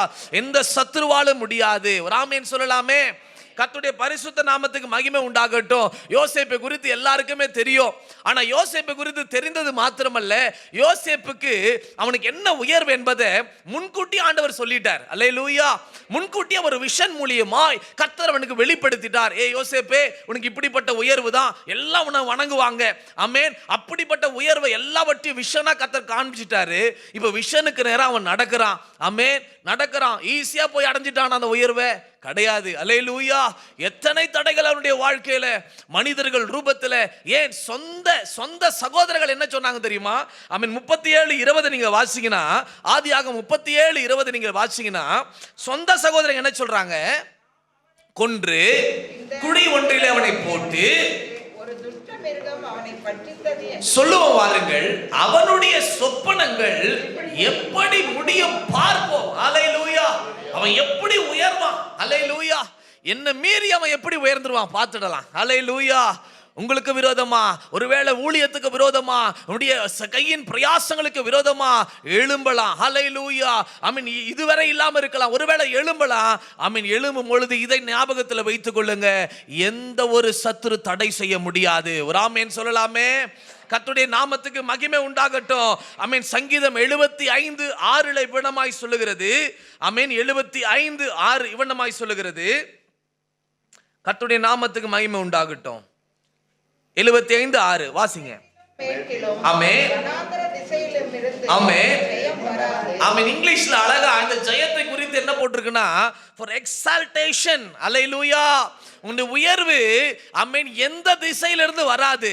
எந்த சத்துருவாலும் முடியாது. ஒரு ஆமென் சொல்லலாமே? கர்த்தருடைய பரிசுத்த நாமத்துக்கு மகிமை உண்டாகட்டும். யோசேப்பை குறித்து எல்லாருக்குமே தெரியும். ஆனா யோசேப்பை குறித்து தெரிந்தது மாத்திரமல்ல, யோசேப்புக்கு அவனுக்கு என்ன உயர்வு என்பதை முன்கூட்டி ஆண்டவர் சொல்லிட்டார். அல்லேலூயா. முன்கூட்டி ஒரு விஷன் மூலியமாய் கர்த்தர் அவனுக்கு வெளிப்படுத்திட்டார். ஏ யோசேப்பே, உனக்கு இப்படிப்பட்ட உயர்வு தான், எல்லாம் உன்னை வணங்குவாங்க. ஆமென். அப்படிப்பட்ட உயர்வை எல்லாவற்றையும் விஷனா கர்த்தர் காண்பிச்சிட்டாரு. இப்ப விஷனுக்கு நேரா அவன் நடக்கிறான். ஆமென். நடக்கிறான். ஈஸியா போய் அடைஞ்சிட்டான் அந்த உயர்வை? கிடையாது. அல்லேலூயா. எத்தனை தடைகள் அவனுடைய வாழ்க்கையில, மனிதர்கள் ரூபத்தில், ஏன் சொந்த சகோதரர்கள் என்ன சொன்னாங்க தெரியுமா? ஆமென். 37:20 நீங்க வாசிங்கன்னா, ஆதியாகமம் 37:20 நீங்க வாசிங்கன்னா, சொந்த சகோதரங்க என்ன சொல்றாங்க? கொன்று குழி ஒன்றிலே அவனை போட்டு சொல்லுவோம் வாருங்கள், அவனுடைய சொப்பனங்கள் எப்படி முடியும் பார்ப்போம். அல்லேலூயா. அவன் எப்படி உயர்வான். அல்லேலூயா. என்ன மீறி அவன் எப்படி உயர்ந்துருவான் பார்த்துடலாம். அல்லேலூயா. உங்களுக்கு விரோதமா, ஒருவேளை ஊழியத்துக்கு விரோதமா, உன்னுடைய கையின் பிரயாசங்களுக்கு விரோதமா எழும்பலாம். ஹல்லேலூயா. ஆமென். இதுவரை இல்லாம இருக்கலாம், ஒருவேளை எழும்பலாம். ஆமென். எழும்பும் பொழுது இதை ஞாபகத்தில் வைத்துக் கொள்ளுங்க, எந்த ஒரு சத்துரு தடை செய்ய முடியாது. ஒரு ஆமென் சொல்லலாமே. கர்த்தருடைய நாமத்துக்கு மகிமை உண்டாகட்டும். ஆமென். சங்கீதம் 75:6 இவ்விதமாய் சொல்லுகிறது. ஆமென். 75:6 இவ்விதமாய் சொல்லுகிறது. கர்த்தருடைய நாமத்துக்கு மகிமை உண்டாகட்டும். 75:6 வாசிங்க. ஆமென். ஆமென். ஆமென். இங்கிலீஷ்ல அழகா இந்த ஜெயத்தை குறித்து என்ன போட்டிருக்குன்னா, for exaltation. அல்லேலூயா. உன்னுடைய உயர்வு ஆமென் எந்த திசையிலிருந்து வராது,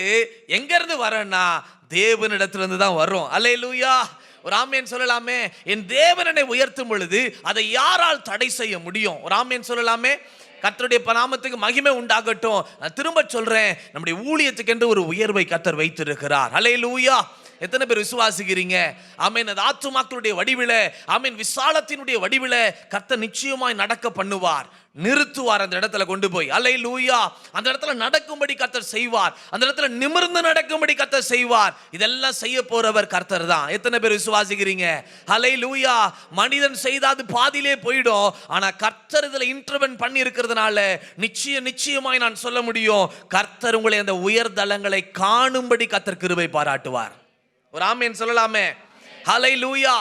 எங்க இருந்து வரனா தேவனிடத்திலிருந்து தான் வரும். அல்லேலூயா. ஒரு ஆமென் சொல்லலாமே. என் தேவன் என்னை உயர்த்தும் பொழுது அதை யாரால் தடை செய்ய முடியும்? ஒரு ஆமென் சொல்லலாமே. கர்த்தருடைய நாமத்துக்கு மகிமை உண்டாகட்டும். நான் திரும்ப சொல்றேன், நம்முடைய ஊழியத்துக்கு என்று ஒரு உயர்வை கர்த்தர் வைத்திருக்கிறார். ஹல்லேலூயா. எத்தனை பேர் விசுவாசிக்கிறீங்க? ஆமென். அது ஆத்துமாக்களுடைய வடிவில, ஆமென், விசாலத்தினுடைய வடிவில கர்த்தர் நிச்சயமாய் நடக்க பண்ணுவார், நிறுத்துவார். அந்த இடத்துல கொண்டு போய் அல்லேலூயா, அந்த இடத்துல நடக்கும்படி கர்த்தர் செய்வார். அந்த இடத்துல நிமிர்ந்து நடக்கும்படி கர்த்தர் செய்வார். இதெல்லாம் செய்ய போறவர் கர்த்தர் தான். எத்தனை பேர் விசுவாசிக்கிறீங்க? அல்லேலூயா. மனிதன் செய்தாது பாதியிலே போயிடும். ஆனா கர்த்தர் இதுல இன்டர்வென்ட் பண்ணி இருக்கிறதுனால நிச்சயமாய் நான் சொல்ல முடியும், கர்த்தர் உங்களை அந்த உயர்தலங்களை காணும்படி கர்த்தர் கிருபை பாராட்டுவார். ஒரு ஆமென் சொல்லலாமே. ஹல்லேலூயா.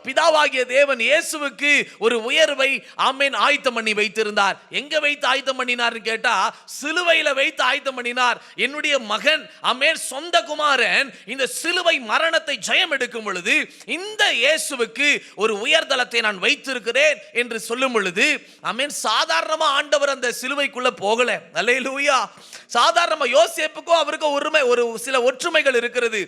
பிதாவாகிய தேவன் இயேசுவுக்கு ஒரு உயர்வை ஆமென் ஆயத்தம் பண்ணி வைத்திருந்தார். எங்க வைத்து ஆயத்தம் பண்ணினார் கேட்டா, சிலுவையில வைத்து ஆயத்தம் பண்ணினார். என்னுடைய மகன் ஆமென் சொந்த குமாரன் இந்த சிலுவை மரணத்தை ஜெயம் எடுக்கும் பொழுது இந்த இயேசுவுக்கு ஒரு உயர்தலத்தை நான் வைத்திருக்கிறேன் என்று சொல்லும் பொழுது ஆமென் சாதாரணமா ஆண்டவர் அந்த சிலுவைக்குள்ள போகல. அல்லேலூயா. சாதாரணமா யோசேப்புக்கும் அவருக்கும் ஒரு சில ஒற்றுமைகள் இருக்கிறது.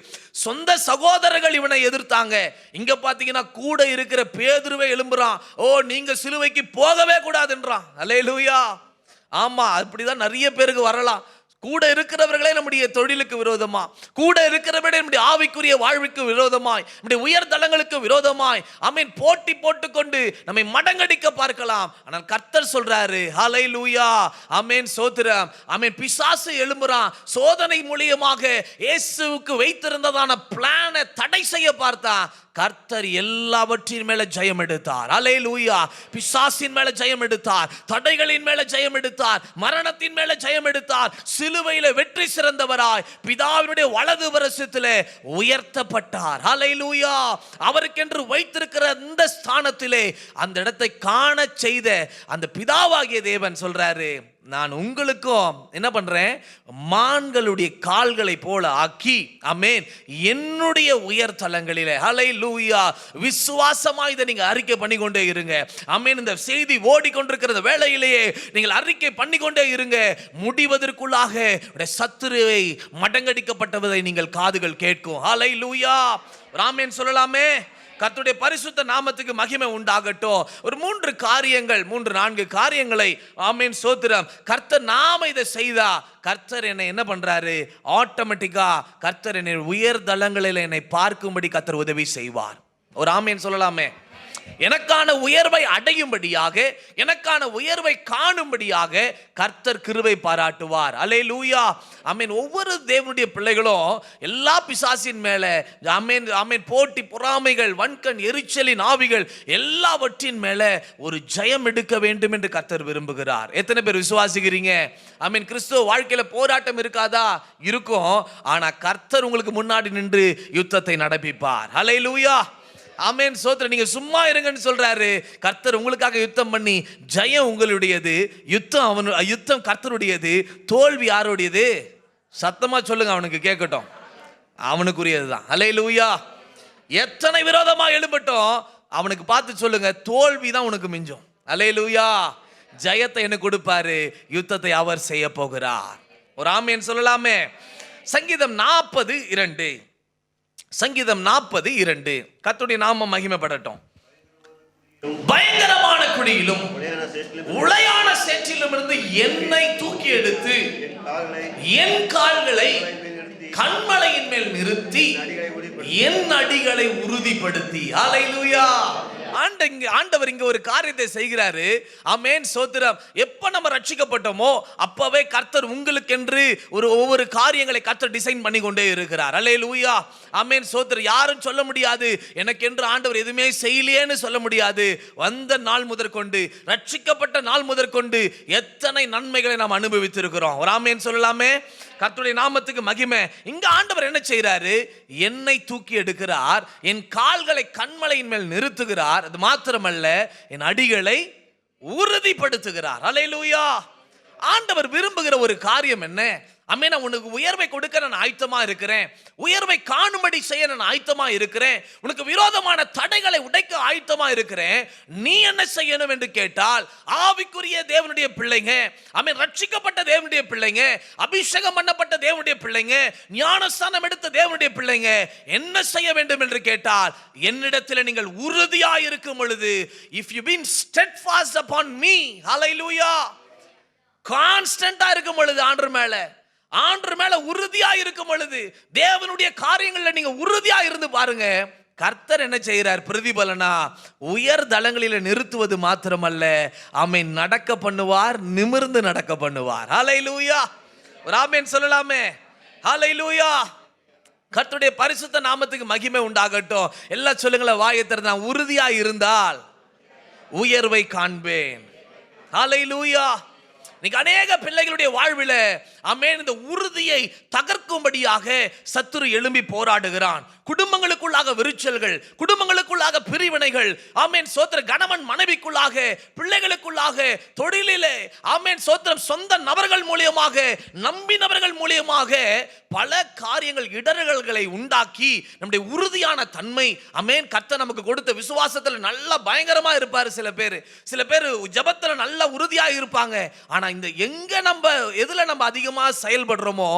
சொந்த சகோதரர்கள் இவனை எதிர்த்தாங்க. இங்க பாத்தீங்கன்னா கூட இருக்கிற பேதுருவே எழும்புறான், ஓ நீங்க சிலுவைக்கு போகவே கூடாதுன்றான். அல்லேலூயா. ஆமா, அப்படிதான் நிறைய பேருக்கு வரலாம். கூட இருக்கிறவர்களே நம்முடைய தொழிலுக்கு விரோதமா, கூட இருக்கிறவர்களே நம்முடைய ஆவிக்குரிய வாழ்வுக்கு விரோதமாய், நம்முடைய உயர்தலங்களுக்கு விரோதமாய் ஆமென் போட்டி போட்டுக்கொண்டு நம்மை மடங்கடிக்க பார்க்கலாம். ஆனால் கர்த்தர் சொல்றாரு ஹல்லேலூயா. ஆமென் ஸ்தோத்திரம். ஆமென். பிசாசு எழும்புறான். சோதனை மூலமாக இயேசுவுக்கு வைத்திருந்ததான பிளானை தடை செய்ய பார்த்தான். கர்த்தர் எல்லாவற்றின் மேல ஜெயம் எடுத்தார். அல்லேலூயா. பிசாசின் மேல ஜெயம் எடுத்தார், தடைகளின் மேல ஜெயம் எடுத்தார், மரணத்தின் மேல ஜெயம் எடுத்தார். சிலுவையில வெற்றி சிறந்தவராய் பிதாவினுடைய வலது பரிசத்திலே உயர்த்தப்பட்டார். அல்லேலூயா. அவருக்கென்று வைத்திருக்கிற இந்த ஸ்தானத்திலே அந்த இடத்தை காண செய்த அந்த பிதாவாகிய தேவன் சொல்றாரு, நான் உங்களுக்கும் என்ன பண்றேன், மான்களுடைய கால்களை போல ஆக்கி ஆமென் என்னுடைய உயர்தலங்களிலே ஹல்லேலூயா விசுவாசமா இதை நீங்க அறிக்கை பண்ணி கொண்டே இருங்க. ஆமென். இந்த செய்தி ஓடிக்கொண்டிருக்கிற வேளையிலேயே நீங்கள் அறிக்கை பண்ணி கொண்டே இருங்க. முடிவதற்குள்ளாக சத்துருவை மடங்கடிக்கப்பட்டதை நீங்கள் காதுகள் கேட்கும். ஹல்லேலூயா. ஆமென் சொல்லலாமே. கர்த்தருடைய பரிசுத்த நாமத்துக்கு மகிமை உண்டாகட்டும். ஒரு 3-4 காரியங்களை ஆமென் ஸ்தோத்திரம். கர்த்தர் நாம இதை செய்தா கர்த்தர் என்னை என்ன பண்றாரு, ஆட்டோமேட்டிக்கா கர்த்தர் என்னை உயர்தலங்களில் என்னை பார்க்கும்படி கர்த்தர் உதவி செய்வார். ஒரு ஆமென் சொல்லலாமே. எனக்கான உயர்வை அடையும்படியாக, எனக்கான உயர்வை காணும்படியாக கர்த்தர் கிருபை பாராட்டுவார். அல்லேலூயா. ஆமென். ஒவ்வொரு தேவனுடைய பிள்ளைகளும் எல்லா பிசாசின் மேல ஆமென் ஆமென் போட்டி, பொறாமைகள், வன்கண், எரிச்சலின் ஆவிகள் எல்லாவற்றின் மேல ஒரு ஜெயம் எடுக்க வேண்டும் என்று கர்த்தர் விரும்புகிறார். எத்தனை பேர் விசுவாசிக்கிறீங்க? ஆமென். கிறிஸ்துவ வாழ்க்கையில போராட்டம் இருக்காதா? இருக்கும். ஆனா கர்த்தர் உங்களுக்கு முன்னாடி நின்று யுத்தத்தை நடப்பிப்பார். அல்லேலூயா. ஆமென் ஸ்தோத்திரம். நீங்க சும்மா இருங்கன்னு சொல்றாரு. கர்த்தர் உங்களுக்காக யுத்தம் பண்ணி ஜெயம் உங்களுடையது, யுத்தம் கர்த்தருடையது, தோல்வி யாருடையது? சத்தமா சொல்லுங்க, அவனுக்கு கேட்கட்டும். அவனுக்குரியதுதான். அல்லேலூயா. எத்தனை விரோதமா எழும்பட்டும் அவனுக்கு பார்த்து சொல்லுங்க, தோல்வி தான் உனக்கு மிஞ்சும். அல்லேலூயா. ஜெயத்தை என்ன கொடுப்பாரு, யுத்தத்தை அவர் செய்ய போகிறார். ஒரு ஆமென் சொல்லலாமே. சங்கீதம் 40:2. சங்கீதம் 40:2. கர்த்தருடைய நாமம் மகிமைப்படட்டும். பயங்கரமான குழியிலும் உளையான சேற்றிலும் இருந்து என்னை தூக்கி எடுத்து என் கால்களை கன்மலையின் மேல் நிறுத்தி என் அடிகளை உறுதிப்படுத்தி. அல்லேலூயா. ஆண்டவர் இங்க ஒரு காரியத்தை செய்கிறாரு. ஆமென் ஸ்தோத்திரம். எப்ப நம்ம ரட்சிக்கப்பட்டோமோ அப்பவே கர்த்தர் உங்களுக்கென்று ஒவ்வொரு காரியங்களை கர்த்தர் டிசைன் பண்ணி கொண்டே இருக்கிறார். அல்லேலூயா. ஆமென் ஸ்தோத்திரம். யாரும் சொல்ல முடியாது எனக்கென்று ஆண்டவர் எதுவுமே செய்யலையேன்னு சொல்ல முடியாது. வந்த நாள் முதற்கொண்டு, ரட்சிக்கப்பட்ட நாள் முதற்கொண்டு எத்தனை நன்மைகளை நாம் அனுபவித்திருக்கிறோம். ஒரு ஆமென் சொல்லலாமே. கர்த்தருடைய நாமத்துக்கு மகிமை. இங்க ஆண்டவர் என்ன செய்யறாரு? என்னை தூக்கி எடுக்கிறார், என் கால்களை கன்மலையின் மேல் நிறுத்துகிறார். அது மாத்திரமல்ல, என் அடிகளை உறுதிப்படுத்துகிறார். அல்லேலூயா. ஆண்டவர் விரும்புகிற ஒரு காரியம் என்ன? ஆமென். உனக்கு உயர்வை கொடுக்க நான் ஆயத்தமா இருக்கிறேன், உயர்வை காணும்படி செய்ய நான் ஆயத்தமா இருக்கிறேன், உனக்கு விரோதமான தடைகளை உடைக்க ஆயத்தமா இருக்கிறேன். நீ என்ன செய்யணும் என்று கேட்டால், ஆவிக்குரிய தேவனுடைய பிள்ளைங்க, ஆமென், ரட்சிக்கப்பட்ட தேவனுடைய பிள்ளைங்க, அபிஷேகம் பண்ணப்பட்ட தேவனுடைய பிள்ளைங்க, ஞானஸ்நானம் எடுத்த தேவனுடைய பிள்ளைங்க என்ன செய்ய வேண்டும் என்று கேட்டால், என்னிடத்தில் நீங்கள் உறுதியாய் இருக்கும் பொழுது, if you been steadfast upon me, hallelujah, கான்ஸ்டன்டா இருக்கும் பொழுது, ஆண்டவர் மேல உறுதியா இருக்கும் பொழுது, தேவனுடைய காரியங்கள்ல நீங்க உறுதியா இருந்து பாருங்க. கர்த்தர் என்ன செய்கிறார்? பிரதிபலனா உயர் தளங்களில நிறுத்துவது மாத்திரமல்ல, ஆமென், நடக்க பண்ணுவார், நிமிர்ந்து நடக்க பண்ணுவார். ஹல்லேலூயா. ஒரு ஆமென் சொல்லலாமே. ஹல்லேலூயா. கர்த்தருடைய பரிசுத்த நாமத்துக்கு மகிமை உண்டாகட்டும். எல்லாம் சொல்லுங்களேன், வாயை திறந்து. நான் உறுதியா இருந்தால் உயர்வை காண்பேன். ஹல்லேலூயா. இன்னைக்கு அநேக பிள்ளைகளுடைய வாழ்வில் ஆமென், இந்த உறுதியை தகர்க்கும்படியாக சத்துரு எழும்பி போராடுகிறான். குடும்பங்களுக்குள்ளாக விரிச்சல்கள், குடும்பங்களுக்குள்ளாக பிரிவினைகள், ஆமென் சோத்திரம், கணவன் மனைவிக்குள்ளாக, பிள்ளைகளுக்குள்ளாக, தொழிலிலே, ஆமென் சோத்திரம், சொந்த நபர்கள் மூலியமாக, நம்பினவர்கள் மூலியமாக பல காரியங்கள், இடர்கள்களை உண்டாக்கி நம்முடைய உறுதியான தன்மை, ஆமென், கர்த்தர் நமக்கு கொடுத்த விசுவாசத்தில் நல்ல பயங்கரமா இருப்பாரு. சில பேர் ஜெபத்துல நல்ல உறுதியா இருப்பாங்க. ஆனா இந்த எங்க எதுல நம்ம அதிகமா செயல்படுறோமோ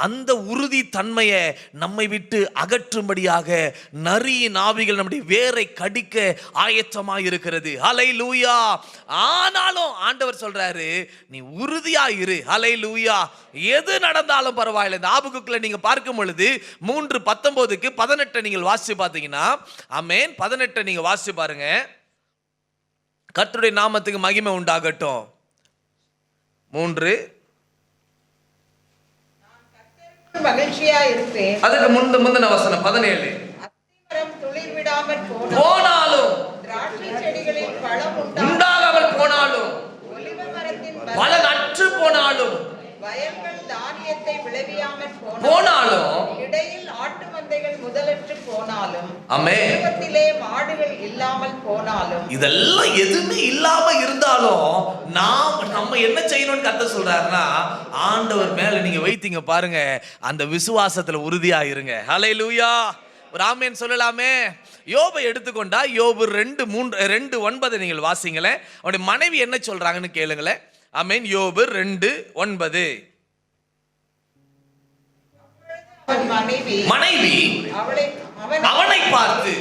அந்த உறுதி தன்மையை நம்மை விட்டு அகற்றும்படியாக நரியின் ஆவிகள் நம்முடைய வேரை கடிக்க ஆயத்தமாக இருக்கிறது. ஹல்லேலூயா. ஆனாலும் ஆண்டவர் சொல்றாரு, நீ உறுதியா இரு. ஹல்லேலூயா. எது நடந்தாலும் பரவாயில்லை. இந்த ஆபகுக்குள்ள நீங்க பார்க்கும் பொழுது 3:19க்கு 18 நீங்கள் வாசிச்சு பார்த்தீங்கன்னா, ஆமென், 18 நீங்க வாசிச்சு பாருங்க. கர்த்தருடைய நாமத்துக்கு மகிமை உண்டாகட்டும். 3 மகிழ்ச்சியா இருப்பேன். அதுக்கு முந்தின வசனம் 17. அத்திமரம் துளிர் விடாமல் போனாலும், திராட்சை செடிகளில் பழம் உண்டாகாமல் போனாலும், ஒலிவ மரத்தின் பலன் அற்று போனாலும், வயல்கள் தானியத்தை விளைவியாமல் போனாலும், இடையில் ஆட்டு மந்தைகள் முதலற்று போனாலும், ஆமென், உலகத்திலே மாடுகள் இல்லாமல் போனாலும், இதெல்லாம் எதுவுமே இல்லாம இருந்தாலும் நம்ம என்ன செய்யணும்னு கர்த்தர் சொல்றாருன்னா, ஆண்டவர் மேல நீங்க வைத்தீங்க பாருங்க, அந்த விசுவாசத்துல உறுதியா இருங்க. ஹல்லேலூயா. ஒரு ஆமென் சொல்லலாமே. யோபை எடுத்துக்கொண்டா, யோபு 2:9 நீங்கள் வாசிங்களேன். அவருடைய மனைவி என்ன சொல்றாங்கன்னு கேளுங்களேன். ஆமென். யோபு 2:9. மனைவி அவனை பார்த்து,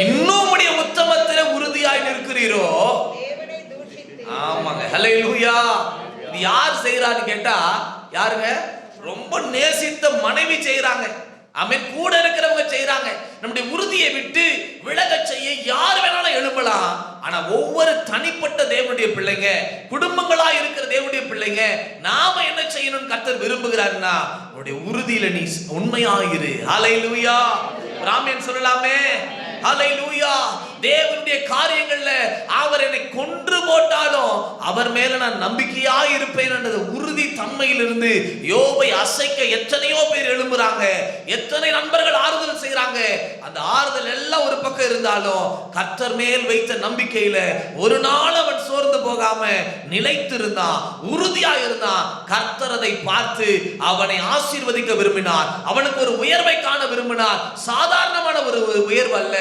இன்னும் உம்முடைய உத்தமத்திலே உறுதியாய் நிற்கிறீரோ. ஆமாங்க. ஹல்லேலூயா. இது யார் செய்யறான்னு கேட்டா, யாருங்க? ரொம்ப நேசித்த மனைவி செய்யறாங்க. ஆமென். கூட இருக்கிறவங்க செய்யறாங்க. நம்முடைய உறுதியை விட்டு விலக செய்ய யார் வேணாலும் எழும்பலாம். ஆனா ஒவ்வொரு தனிப்பட்ட தேவனுடைய பிள்ளைங்க, குடும்பங்களா இருக்கிற தேவனுடைய பிள்ளைங்க, நாம என்ன செய்யணும்னு கர்த்தர் விரும்புகிறாருன்னா, உன்னுடைய உறுதியில நீ உண்மையாயிரு. ஹல்லேலூயா. ஆமென் சொல்லலாமே. ஹல்லேலூயா. தேவனுடைய காரியங்கள்ல அவர் என்னை கொன்று போட்டாலும் அவர் மேல நான் நம்பிக்கையா இருப்பேன் என்ற உறுதி தன்மையிலிருந்து யோபை அசைக்க எத்தனையோ பேர் எழும்புறாங்க. எத்தனை நண்பர்கள் ஆறுதல் செய்யறாங்க. அந்த ஆறுதல் எல்லாம் ஒரு பக்கம் இருந்தாலும் கர்த்தர் மேல் வைத்த நம்பிக்கையில ஒரு நாள் அவன் சோர்ந்து போகாம நிலைத்திருந்தான், உறுதியா இருந்தான். கர்த்தர் அதை பார்த்து அவனை ஆசீர்வதிக்க விரும்பினார். அவனுக்கு ஒரு உயர்வை காண விரும்பினார். சாதாரணமான ஒரு உயர்வு அல்ல,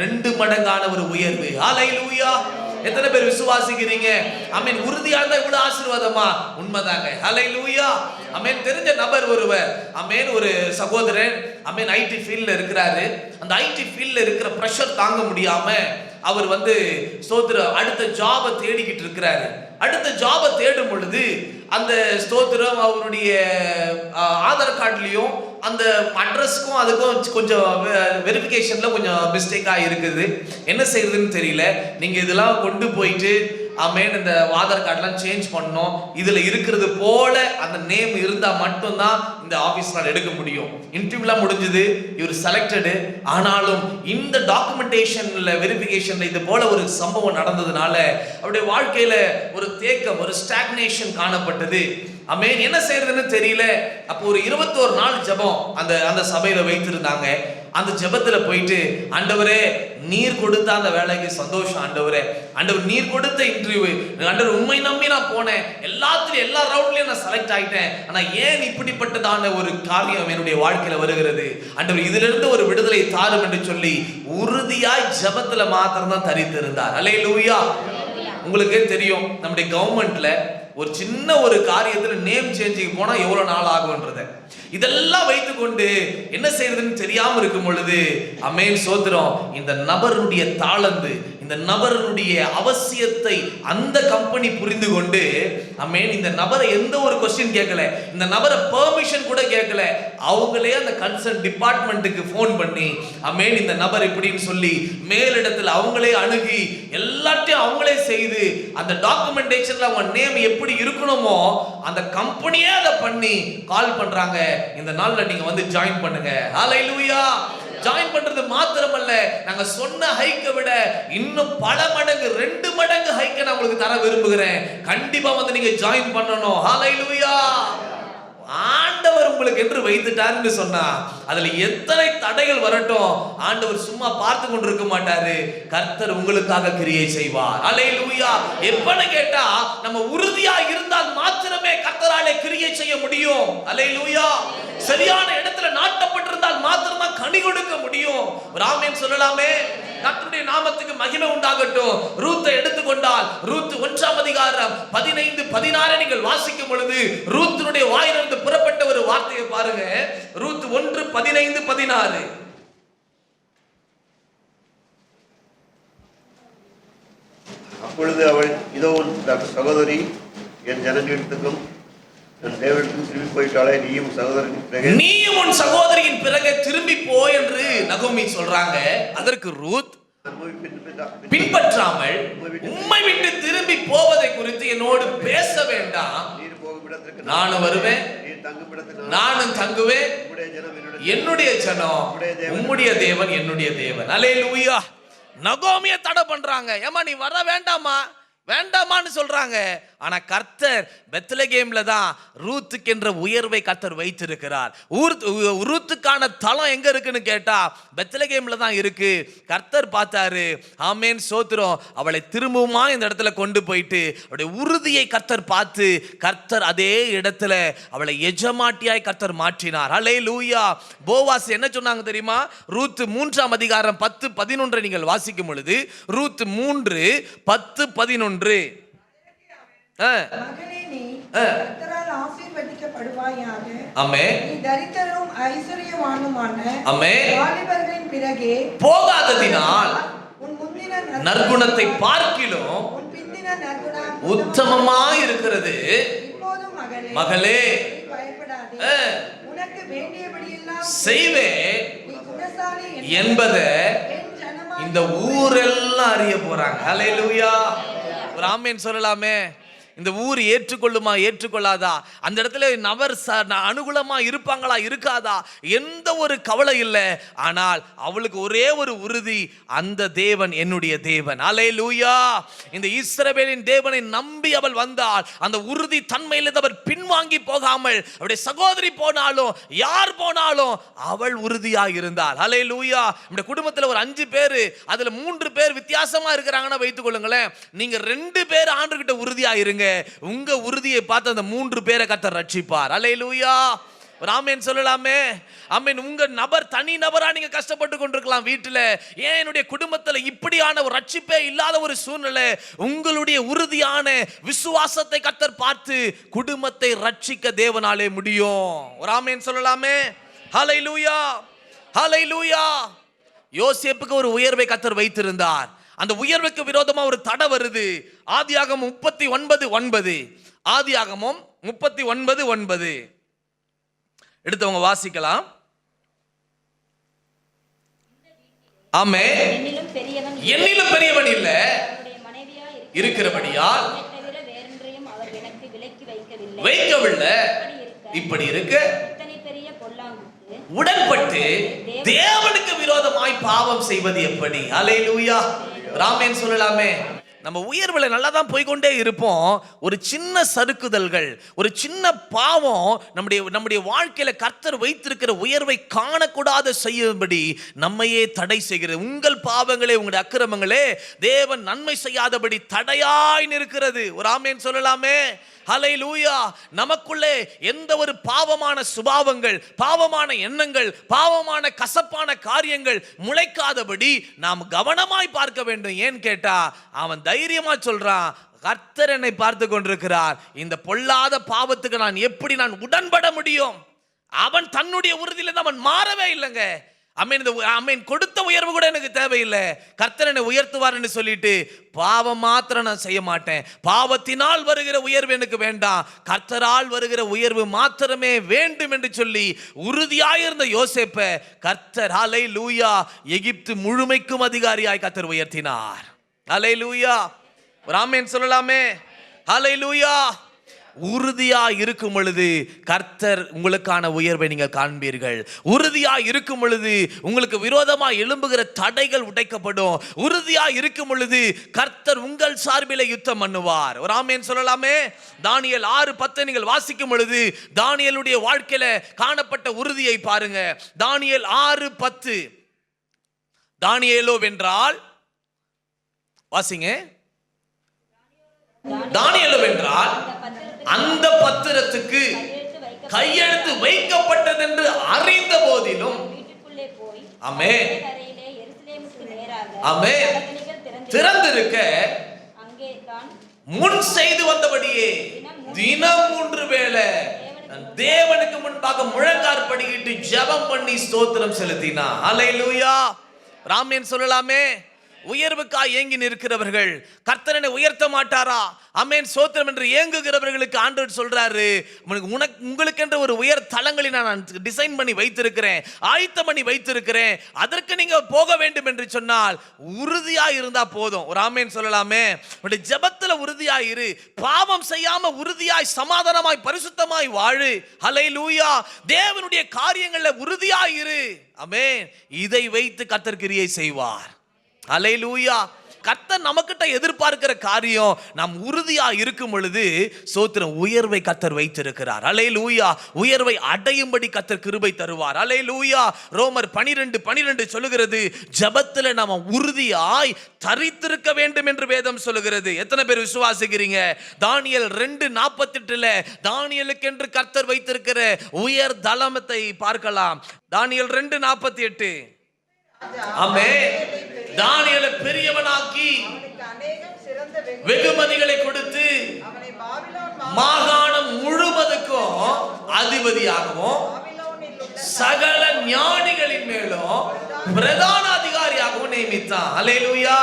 2 மடங்கான ஒரு உயர்வு. ஹல்லேலூயா. எத்தனை பேர் விசுவாசிக்கிறீங்க? ஆமென். உறுதியா இருந்தா இவ்வளவு ஆசீர்வாதமா? உண்மைதாங்க. ஹல்லேலூயா. ஆமென். தெரிஞ்ச நபர் ஒருவர், ஆமென், ஒரு சகோதரன், ஆமென், ஐடி ஃபீல்ட்ல இருக்கிறாரு. அந்த ஐடி ஃபீல்ட்ல இருக்கிற பிரஷர் தாங்க முடியாம அவர் ஸ்தோத்திர அடுத்த ஜாபை தேடிக்கிட்டு இருக்கிறாரு. அடுத்த ஜாபை தேடும் பொழுது அந்த ஸ்தோத்திரம் அவருடைய ஆதார் கார்டுலையும் அந்த அட்ரஸ்க்கும் அதுக்கும் கொஞ்சம் வெரிஃபிகேஷன்ல கொஞ்சம் மிஸ்டேக்காக இருக்குது. என்ன செய்யறதுன்னு தெரியல. நீங்க இதெல்லாம் கொண்டு போயிட்டு ஆமேன் இந்த ஆதார் கார்டெலாம் சேஞ்ச் பண்ணோம், இதில் இருக்கிறது போல அந்த நேம் இருந்தால் மட்டும்தான் இந்த ஆஃபீஸ்னால் எடுக்க முடியும். இன்டர்வியூலாம் முடிஞ்சது, இவர் செலக்டடு. ஆனாலும் இந்த டாக்குமெண்டேஷனில் வெரிஃபிகேஷனில் இது போல ஒரு சம்பவம் நடந்ததுனால அவருடைய வாழ்க்கையில் ஒரு தேக்கம், ஒரு ஸ்டாக்னேஷன் காணப்பட்டது. ஆமேன், என்ன செய்யறதுன்னு தெரியல. அப்போ ஒரு 21 நாள் ஜெபம் அந்த சபையில் வைத்திருந்தாங்க. அந்த ஜெபத்துல போயிட்டு, ஆண்டவரே நீர் கொடுத்த அந்த வேலைக்கு சந்தோஷம் ஆண்டவரே, ஆண்டவர் நீர் கொடுத்த இன்டர்வியூ ஆண்டவர் உண்மை நம்பி நான் போனேன், எல்லாத்துலயும் எல்லா ரவுண்ட்லயும் நான் செலக்ட் ஆயிட்டேன். ஆனா ஏன் இப்படிப்பட்டதான ஒரு காரியம் என்னுடைய வாழ்க்கையில வருகிறது, ஆண்டவர் இதுல இருந்து ஒரு விடுதலை தாரும் என்று சொல்லி உறுதியாய் ஜெபத்துல மாத்திரம் தான் தரித்திருந்தார். அல்லேலூயா. உங்களுக்கு தெரியும் நம்முடைய கவர்மெண்ட்ல ஒரு சின்ன ஒரு காரியத்துல நேம் சேஞ்சிங் போனா எவ்வளவு நாள் ஆகும்ன்றத இதெல்லாம் வைத்துக்கொண்டு என்ன செய்யறதுன்னு தெரியாம இருக்கும் பொழுது அமேன் சோத்திரம், இந்த நபருடைய தாளந்து, இந்த நபருடைய அவசியத்தை அந்த கம்பெனி புரிந்து கொண்டு அமேன் இந்த நபரை எந்த ஒரு கொஸ்டின் கேட்கல, இந்த நபரை பெர்மிஷன் கூட கேட்கல, அவங்களே அந்த கன்சர்ன் டிபார்ட்மெண்ட்டுக்கு போன் பண்ணி அமேன் இந்த நபர் இப்படின்னு சொல்லி மேலிடத்தில் அவங்களே அணுகி எல்லாத்தையும் அவங்களே செய்து அந்த டாக்குமெண்டேஷன்ல அவங்க நேம் எப்படி இருக்கணுமோ அந்த கம்பெனியே அதை பண்ணி கால் பண்றாங்க, இந்த நாள்ல நீங்க வந்து ஜாயின் பண்ணுங்க. ஹல்லேலூயா. ஜாயின் பண்றது மாத்திரமல்ல, நாங்க சொன்ன ஹைக்கை விட இன்னும் பல மடங்கு 2 மடங்கு ஹைக்கை நான் உங்களுக்கு தர விரும்புகிறேன், கண்டிப்பா வந்து நீங்க ஜாயின் பண்ணணும். ஹல்லேலூயா. ஆண்டவர் உங்களுக்கு என்று வைத்துட்டாருன்னு சொன்னா அதுல எத்தனை தடைகள் வரட்டும், ஆண்டவர் சும்மா பார்த்து கொண்டு இருக்க மாட்டாரு, கர்த்தர் உங்களுக்காக கிரியை செய்வார். அல்லேலூயா. எப்பன்னு கேட்டா நம்ம உறுதியா இருந்தால் மாத்திரமே கர்த்தராலே கிரியை செய்ய முடியும். அல்லேலூயா. சரியான இடத்துல நாட்டப்பட்டிருந்தால் மாத்திரம் தான் கனி கொடுக்க முடியும். ஒரு ஆமென் சொல்லலாமே. கர்த்தருடைய நாமத்துக்கு மகிமை உண்டாகட்டும். ரூத்தை எடுத்துக்கொண்டால் ரூத் 1ஆம் அதிகாரம் 15-16 நீங்கள் வாசிக்கும் பொழுது ரூத்தினுடைய வாயிலிருந்து புறப்பட்ட ஒரு வார்த்தையை பாருங்க. ரூத் 1:15-16. அப்பொழுது அவள், இதோ உன் சகோதரி என் ஜனங்களிடத்துக்கும் என் தேவனிடத்துக்கும் திரும்பி போயிட்டாளே, நீயும் உன் சகோதரியின் பிறகு திரும்பி போ என்று நகோமி சொல்றாங்க. அதற்கு ரூத், பின்பற்றாமல் உம்மை விட்டு திரும்பி போவதை குறித்து என்னோடு பேச வேண்டாம், நானும் வருவேன், நானும் தங்குவேன், என்னுடைய ஜனம் உம்முடைய தேவன் என்னுடைய தேவன். அல்லேலூயா. நகோமியை தடை பண்றாங்க. ஏமா நீ வர வேண்டாமா வேண்டாமான்னு சொல்றாங்க. ஆனா கர்த்தர் பெத்லகேம்ல தான் ரூத்துக்கு என்ற உயர்வை கர்த்தர் வைத்திருக்கிறார். ரூத்துக்கான தளம் எங்க இருக்குன்னு கேட்டா பெத்லகேம்ல தான் இருக்கு. கர்த்தர் பார்த்தாரு. ஆமென் சோத்திரம். அவளை திரும்பவுமா இந்த இடத்துல கொண்டு போயிட்டு அவளுடைய உறுதியை கர்த்தர் பார்த்து கர்த்தர் அதே இடத்துல அவளை எஜமாட்டியாய் கர்த்தர் மாற்றினார். அல்லேலூயா. போவாஸ் என்ன சொன்னாங்க தெரியுமா? ரூத் 3ஆம் அதிகாரம் 10-11 நீங்கள் வாசிக்கும் பொழுது ரூத் 3:10-11. மகனே, நீ கர்த்தரால் ஆசீர்வதிக்கப்படுவாயாக. ஆமென். நீ தரித்திரரும் ஐஸ்வரியவானுமான வாலிபர்களின் பிறகே போகாததினால் உன் முந்தின நற்குணத்தை பார்க்கிலும் உன் பிந்தின நற்குணம் உத்தமமாய் இருக்கிறது. இப்போதும் மகளே பயப்படாதே, உனக்கு வேண்டியபடியெல்லாம் செய்வேன், நீ குணசாலி என்பதை இந்த ஊரெல்லாம் அறிய போறாங்க. ஹல்லேலூயா. ஒரு ஆமென் சொல்லலாமே. இந்த ஊர் ஏற்றுக்கொள்ளுமா ஏற்றுக்கொள்ளாதா, அந்த இடத்துல நபர் அனுகூலமா இருப்பாங்களா இருக்காதா, எந்த ஒரு கவலை இல்லை. ஆனால் அவளுக்கு ஒரே ஒரு உறுதி, அந்த தேவன் என்னுடைய தேவன். அல்லேலூயா. இந்த இஸ்ரவேலின் தேவனை நம்பி அவள் வந்தாள். அந்த உறுதி தன்மையில் அவர் பின்வாங்கி போகாமல், அவருடைய சகோதரி போனாலும் யார் போனாலும் அவள் உறுதியாக இருந்தாள். அல்லேலூயா. இந்த குடும்பத்தில் ஒரு 5 பேர், அதுல 3 பேர் வித்தியாசமா இருக்கிறாங்கன்னா வைத்துக் கொள்ளுங்களேன். நீங்க 2 பேர் ஆண்டவர்கிட்ட உறுதியா இருங்க. உங்க உறுதியை பார்த்து அந்த 3 பேரை கர்த்தர் ரட்சிப்பார். அல்லேலூயா. ஒரு ஆமென் சொல்லலாமே. ஆமென். உங்க நபர் தனி நபரா நீங்க கஷ்டப்பட்டு கொண்டிருக்கலாம் வீட்டுல, ஏன் என்னுடைய குடும்பத்துல இப்படியான ஒரு ரட்சிப்பே இல்லாத ஒரு சூழ்நிலை. உங்களுடைய உறுதியான விசுவாசத்தை கர்த்தர் பார்த்து குடும்பத்தை ரட்சிக்க தேவனாலே முடியும். ஒரு ஆமென் சொல்லலாமே. ஹல்லேலூயா. ஹல்லேலூயா. யோசேப்புக்கு ஒரு உயர்வை கர்த்தர் வைத்திருந்தார். அந்த உயர்வுக்கு விரோதமா ஒரு தடை வருது. ஆதியாகமம் 39:9. ஆதியாகமம் 39:9 எடுத்தவங்க வாசிக்கலாம். ஆமென். என்னிலும் பெரியவன் இல்ல இருக்கிறபடியால் வைக்கவில்லை. இப்படி இருக்க உடன்பட்டு தேவனுக்கு விரோதமாய் பாவம் செய்வது எப்படி? அல்லேலூயா. ராமேன் சொல்லலாமே. நம்ம உயர்வுல நல்லா தான் போய்கொண்டே இருப்போம். ஒரு சின்ன சறுக்குதல்கள், ஒரு சின்ன பாவம் நம்முடைய வாழ்க்கையில கர்த்தர் வைத்திருக்கிற உயர்வை காணக்கூடாத செய்யும்படி நம்மையே தடை செய்கிறது. உங்கள் பாவங்களே, உங்களுடைய அக்கிரமங்களே தேவன் நன்மை செய்யாதபடி தடையாய் நிற்கிறது. ஒரு ஆமென் சொல்லலாமே. ஹல்லேலூயா. நமக்குள்ளே எந்த ஒரு பாவமான சுபாவங்கள், பாவமான எண்ணங்கள், பாவமான கசப்பான காரியங்கள் முளைக்காதபடி நாம் கவனமாய் பார்க்க வேண்டும். ஏன் கேட்டா அவன் தைரியமா சொல்றான், கர்த்தர் என்னை பார்த்து கொண்டிருக்கிறார், இந்த பொல்லாத பாவத்துக்கு நான் எப்படி உடன்பட முடியும்? அவன் தன்னுடைய உறுதியில அவன் மாறவே இல்லைங்க. அமேன். கொடுத்த உயர்வு கூட எனக்கு தேவையில்லை, கர்த்தர் என்னை உயர்த்துவார் என்று சொல்லிட்டு பாவம் மாத்திரம் நான் செய்ய மாட்டேன். பாவத்தினால் வருகிற உயர்வு எனக்கு வேண்டாம், கர்த்தரால் வருகிற உயர்வு மாத்திரமே வேண்டும் என்று சொல்லி உறுதியாயிருந்த யோசேப்பை கர்த்தர் ஹல்லேலூயா எகிப்து முழுமைக்கும் அதிகாரியாய் கர்த்தர் உயர்த்தினார். ஹல்லேலூயா. ஆமென் சொல்லலாமே. ஹல்லேலூயா. உறுதியா இருக்கும் பொழுது கர்த்தர் உங்களுக்கான உயர்வை நீங்கள் காண்பீர்கள். உறுதியா இருக்கும் பொழுது உங்களுக்கு விரோதமா எழும்புகிற தடைகள் உடைக்கப்படும். உறுதியா இருக்கும் பொழுது கர்த்தர் உங்கள் சார்பிலே யுத்தம் பண்ணுவார். ஒரு ஆமென் சொல்லலாமே. தானியேல் 6:10 நீங்கள் வாசிக்கும் பொழுது தானியேலுடைய வாழ்க்கையில காணப்பட்ட உறுதியை பாருங்க. தானியேல் 6:10. தானியேலோ வென்றால் வாசிங்க. தானியேலோ வென்றால் அந்த பத்திரத்துக்கு கையெழுத்து வைக்கப்பட்டது என்று அறிந்த போதிலும் ஆமென் ஆமென் திறந்திருக்க முன் செய்து வந்தபடியே தினம் 3 வேளை தேவனுக்கு முன்பாக முழங்கார் படியிட்டு ஜெபம் பண்ணி ஸ்தோத்திரம் செலுத்தினார். ஹல்லேலூயா. ஆமென் சொல்லலாமே. உயர்வுக்காய் ஏங்கி நிற்கிறவர்கள் கர்த்தரனை உயர்த்த மாட்டாரா? ஆமென் ஸ்தோத்திரம் என்று ஏங்குகிறவர்களுக்கு ஆண்டவர் சொல்றாரு, உங்களுக்கு என்ற ஒரு உயர் தளங்களை நான் டிசைன் பண்ணி வைத்திருக்கிறேன், ஆயத்தம் பண்ணி வைத்திருக்கிறேன், அதற்கு நீங்க போக வேண்டும் என்று சொன்னால் உறுதியா இருந்தா போதும். ஒரு ஆமென் சொல்லலாமே. ஜெபத்துல உறுதியாய் இரு, பாவம் செய்யாம உறுதியாய் சமாதானமாய் பரிசுத்தமாய் வாழு. ஹல்லேலூயா. தேவனுடைய காரியங்கள்ல உறுதியாய் இரு. ஆமென். இதை வைத்து கர்த்தர் கிரியை செய்வார். ஹல்லேலூயா. கர்த்தர் நமக்கிட்ட எதிர்பார்க்கிற காரியம் நாம் உறுதியா இருக்கும் பொழுது ஸ்தோத்திரம் உயர்வை கர்த்தர் வைத்திருக்கிறார். ஹல்லேலூயா. உயர்வை அடையும்படி கர்த்தர் கிருபை தருவார். ஹல்லேலூயா. ரோமர் 12:12 சொல்லுகிறது, ஜெபத்துல நாம உறுதியாய் தரித்திருக்க வேண்டும் என்று வேதம் சொல்லுகிறது. எத்தனை பேர் விசுவாசிக்கிறீங்க? தானியேல் 2:48 தானியேலுக்கு என்று கர்த்தர் வைத்திருக்கிற உயர் தளமத்தை பார்க்கலாம். தானியேல் 2:48. ஆமென். தானியேலை பெரியவனாக்கி வெகுமதிகளை கொடுத்து மாகாணம் முழுவதுக்கும் அதிபதியாகவும் சகல ஞானிகளின் மேலும் பிரதான அதிகாரியாகவும் நியமித்தான். ஹல்லேலூயா.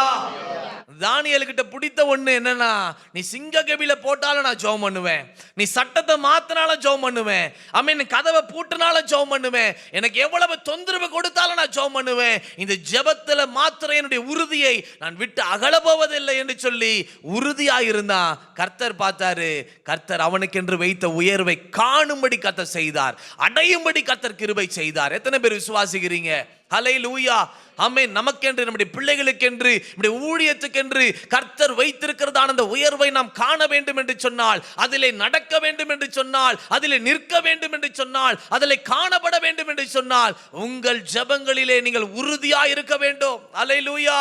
தானியேலுக்கிட்ட பிடித்த ஒண்ணு என்னன்னா, நீ சிங்க கபில போட்டாலும் நான் ஜெபம் பண்ணுவேன், நீ சட்டத்தை மாத்தினாலும் ஜெபம் பண்ணுவேன், ஆமென், கதவை பூட்டினாலும் ஜெபம் பண்ணுவேன், எனக்கு எவ்வளவு தொந்தரவு கொடுத்தாலும் நான் ஜெபம் பண்ணுவேன், இந்த ஜெபத்துல மாத்திரம் என்னுடைய உறுதியை நான் விட்டு அகல போவதில்லை என்று சொல்லி உறுதியா இருந்தான். கர்த்தர் பார்த்தாரு, கர்த்தர் அவனுக்கென்று வைத்த உயர்வை காணும்படி கர்த்தர் செய்தார், அடையும்படி கர்த்தர் கிருபை செய்தார். எத்தனை பேர் விசுவாசிக்கிறீங்க? ஹல்லேலூயா. ஆமென். நமக்கென்று, நம்முடைய பிள்ளைகளுக்கென்று, நம்முடைய ஊழியத்துக்கென்று கர்த்தர் வைத்திருக்கிறதான அந்த உயர்வை நாம் காண வேண்டும் என்று சொன்னால், அதிலே நடக்க வேண்டும் என்று சொன்னால், அதிலே நிற்க வேண்டும் என்று சொன்னால், அதிலே காணப்பட வேண்டும் என்று சொன்னால், உங்கள் ஜெபங்களிலே நீங்கள் உறுதியாக இருக்க வேண்டும். ஹல்லேலூயா.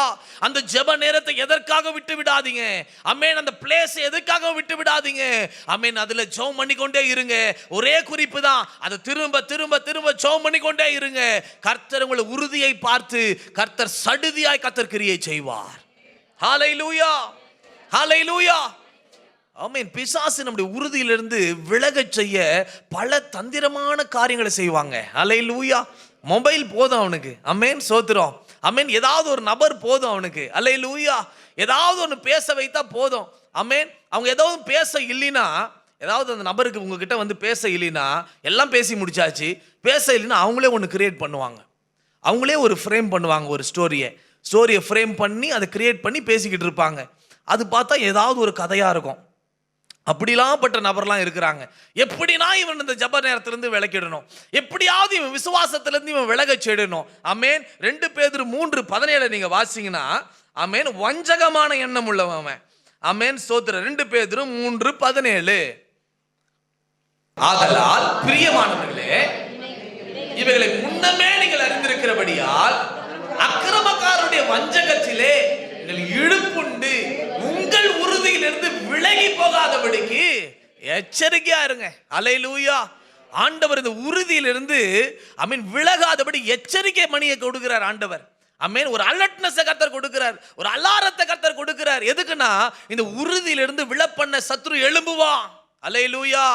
அந்த ஜெப நேரத்தை எதற்காக விட்டு விடாதீங்க. ஆமென். அந்த பிளேஸ் எதற்காக விட்டு விடாதீங்க. ஆமென். அதுல ஜெபம் பண்ணிக்கொண்டே இருங்க. ஒரே குறிப்பு தான், அதை திரும்ப திரும்ப திரும்ப ஜெபம் பண்ணிக்கொண்டே இருங்க. கர்த்தர் உங்களை உறுதியை பார்த்து கர்த்தர் சடுதியாய் கர்த்தர் கிரியை செய்வார். ஹல்லேலூயா. ஹல்லேலூயா. ஆமென். பிசாசு நம்முடைய உறுதியிலிருந்து விலகச் செய்ய பல தந்திரமான காரியங்களை செய்வாங்க. ஹல்லேலூயா. மொபைல் போதும் அவனுக்கு. ஆமென் ஸ்தோத்திரம். ஆமென். ஏதாவது ஒரு நபர் போதும் அவனுக்கு. அல்லேலூயா. ஏதாவது ஒன்று பேச வைத்தா போதும். ஆமென். அவங்க ஏதாவது பேச இல்லைன்னா, ஏதாவது அந்த நபருக்கு உங்ககிட்ட வந்து பேச இல்லைன்னா, எல்லாம் பேசி முடிச்சாச்சு, பேச இல்லைன்னா அவங்களே ஒன்று கிரியேட் பண்ணுவாங்க. அவங்களே ஒரு ஃப்ரேம் பண்ணுவாங்க, ஒரு ஸ்டோரியை ஃப்ரேம் பண்ணி அதை கிரியேட் பண்ணி பேசிக்கிட்டு இருப்பாங்க. அது பார்த்தா ஏதாவது ஒரு கதையாக இருக்கும். அப்படிலாம் பட்ட நபர்லாம் இருக்கிறாங்க. எப்படினா இவன் இந்த ஜப நேரத்திலிருந்து விலக்கிடணும், எப்படியாவது இவன் விசுவாசத்திலிருந்து இவன் விலக செய்யணும். ஆமென். 2 பேதுரு 3:17 நீங்க வாசிங்கன்னா, ஆமென், வஞ்சகமான எண்ணம் உள்ளவன். ஆமென், ஸ்தோத்திரம். 2 பேதுரு 3:17. ஆதலால் பிரியமானவர்களே, இவைகளை முன்னமே நீங்கள் அறிந்திருக்கிறபடியால் அக்கிரமக்காரருடைய வஞ்சகத்திலே நீங்கள் இழுப்புண்டு உங்கள் உறுதியிலிருந்து விலகி போகாதபடிக்கு எச்சரிக்கையா இருங்க. அல்லேலூயா. ஆண்டவர் இந்த உறுதியிலிருந்து விலகாதபடி எச்சரிக்கை மணியை கொடுக்கிறார் ஆண்டவர். ஆமென். ஒரு அலர்ட்னஸ் கர்த்தர் கொடுக்கிறார், ஒரு அலாரத்தை கர்த்தர் கொடுக்கிறார். எதுக்குன்னா, இந்த உறுதியிலிருந்து விழப்பண்ண சத்துரு எழும்புவான். அல்லேலூயா.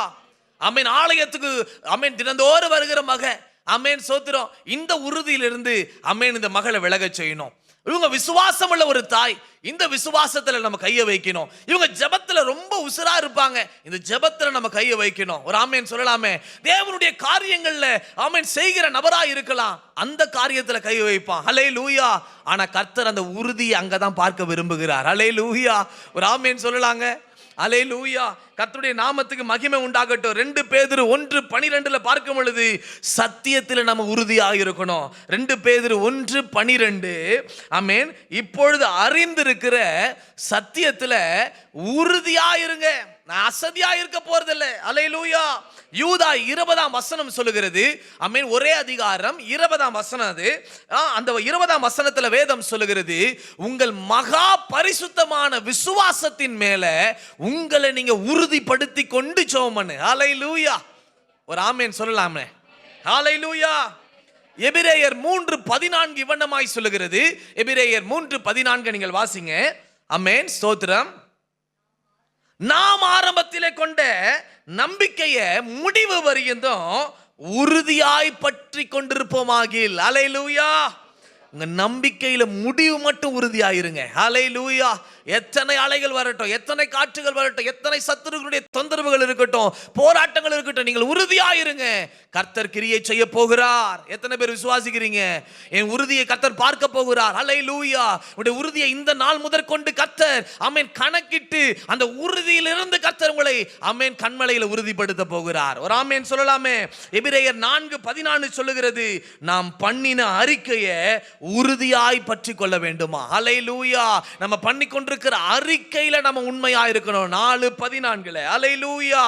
ஆமென். ஆலயத்துக்கு ஆமென் தினந்தோறும் வருகிற மகன், ஆமென், சோத்திரம், இந்த உறுதியிலிருந்து ஆமென் இந்த மகளை விலக செய்யணும். இவங்க விசுவாசம் உள்ள ஒரு தாய், இந்த விசுவாசத்துல நம்ம கையை வைக்கணும். இவங்க ஜெபத்துல ரொம்ப உசுரா இருப்பாங்க, இந்த ஜெபத்துல நம்ம கையை வைக்கணும். ஒரு ஆமென் சொல்லலாமே. தேவனுடைய காரியங்கள்ல ஆமென் செய்கிற நபரா இருக்கலாம், அந்த காரியத்துல கை வைப்பான். ஹல்லேலூயா. ஆனா கர்த்தர் அந்த உறுதியை அங்கதான் பார்க்க விரும்புகிறார். ஹல்லேலூயா. ஒரு ஆமென் சொல்லலாங்க. அல்லேலூயா. கர்த்தருடைய நாமத்துக்கு மகிமை உண்டாகட்டும். 2 பேதுரு 1:12 பார்க்கும் பொழுது சத்தியத்தில் நம்ம உறுதியாக இருக்கணும். 2 பேதுரு 1:12. ஆமென். இப்பொழுது அறிந்திருக்கிற சத்தியத்துல உறுதியா இருங்க. நான் அசதியா இருக்க போறதில்லை. அல்லேலூயா. யூதா 20ஆம் வசனம் சொல்லுகிறது. ஆமென். ஒரே அதிகாரம் 20ஆம் வசனம். அது அந்த 20ஆம் வசனத்துல வேதம் சொல்லுகிறது, உங்கள் மகா பரிசுத்தமான விசுவாசத்தின் மேல உங்களை நீங்க உறுதிப்படுத்தி கொண்டு ஜெபம் பண்ணு. ஹல்லேலூயா. ஒரு ஆமென் சொல்லலாமே. ஹல்லேலூயா. எபிரேயர் 3:14 இவ்வண்ணமாய் சொல்லுகிறது. எபிரேயர் 3:14 நீங்கள் வாசிங்க. ஆமென், ஸ்தோத்திரம். நாம் ஆரம்பத்திலே கொண்ட நம்பிக்கையை முடிவு வரையும் உறுதியாய் பற்றி கொண்டிருப்போமாகில். அல்லேலூயா. உங்க நம்பிக்கையில முடிவு மட்டும் உறுதியாயிருங்க. ஹல்லேலூயா. எத்தனை அலைகள் வரட்டும், எத்தனை காற்றுகள் வரட்டும், எத்தனை சத்துருக்களுடைய தொந்தரவுகள் இருக்கட்டும், போராட்டங்கள் இருக்கட்டும், நீங்கள் உறுதியாயிருங்க. கர்த்தர் கிரியை செய்ய போகிறார். எத்தனை பேர் விசுவாசிக்கிறீங்க? என் உறுதியை கர்த்தர் பார்க்க போகிறார். ஹல்லேலூயா. உங்களுடைய உறுதியை இந்த நாள் முதற்கொண்டு கர்த்தர் ஆமென் கணக்கிட்டு அந்த உறுதியிலிருந்து கர்த்தர் உங்களை ஆமென் கண்மலையில உறுதிப்படுத்த போகிறார். ஒரு ஆமென் சொல்லலாமே. எபிரேயர் 4:14 சொல்லுகிறது, நாம் பண்ணின அறிக்கையை உறுதியாய் பற்றி கொள்ள வேண்டுமா. ஹல்லேலூயா. நம்ம பண்ணிக்கொண்டிருக்கிற அறிக்கையில நம்ம உண்மையா இருக்கணும். 4:14. ஹல்லேலூயா.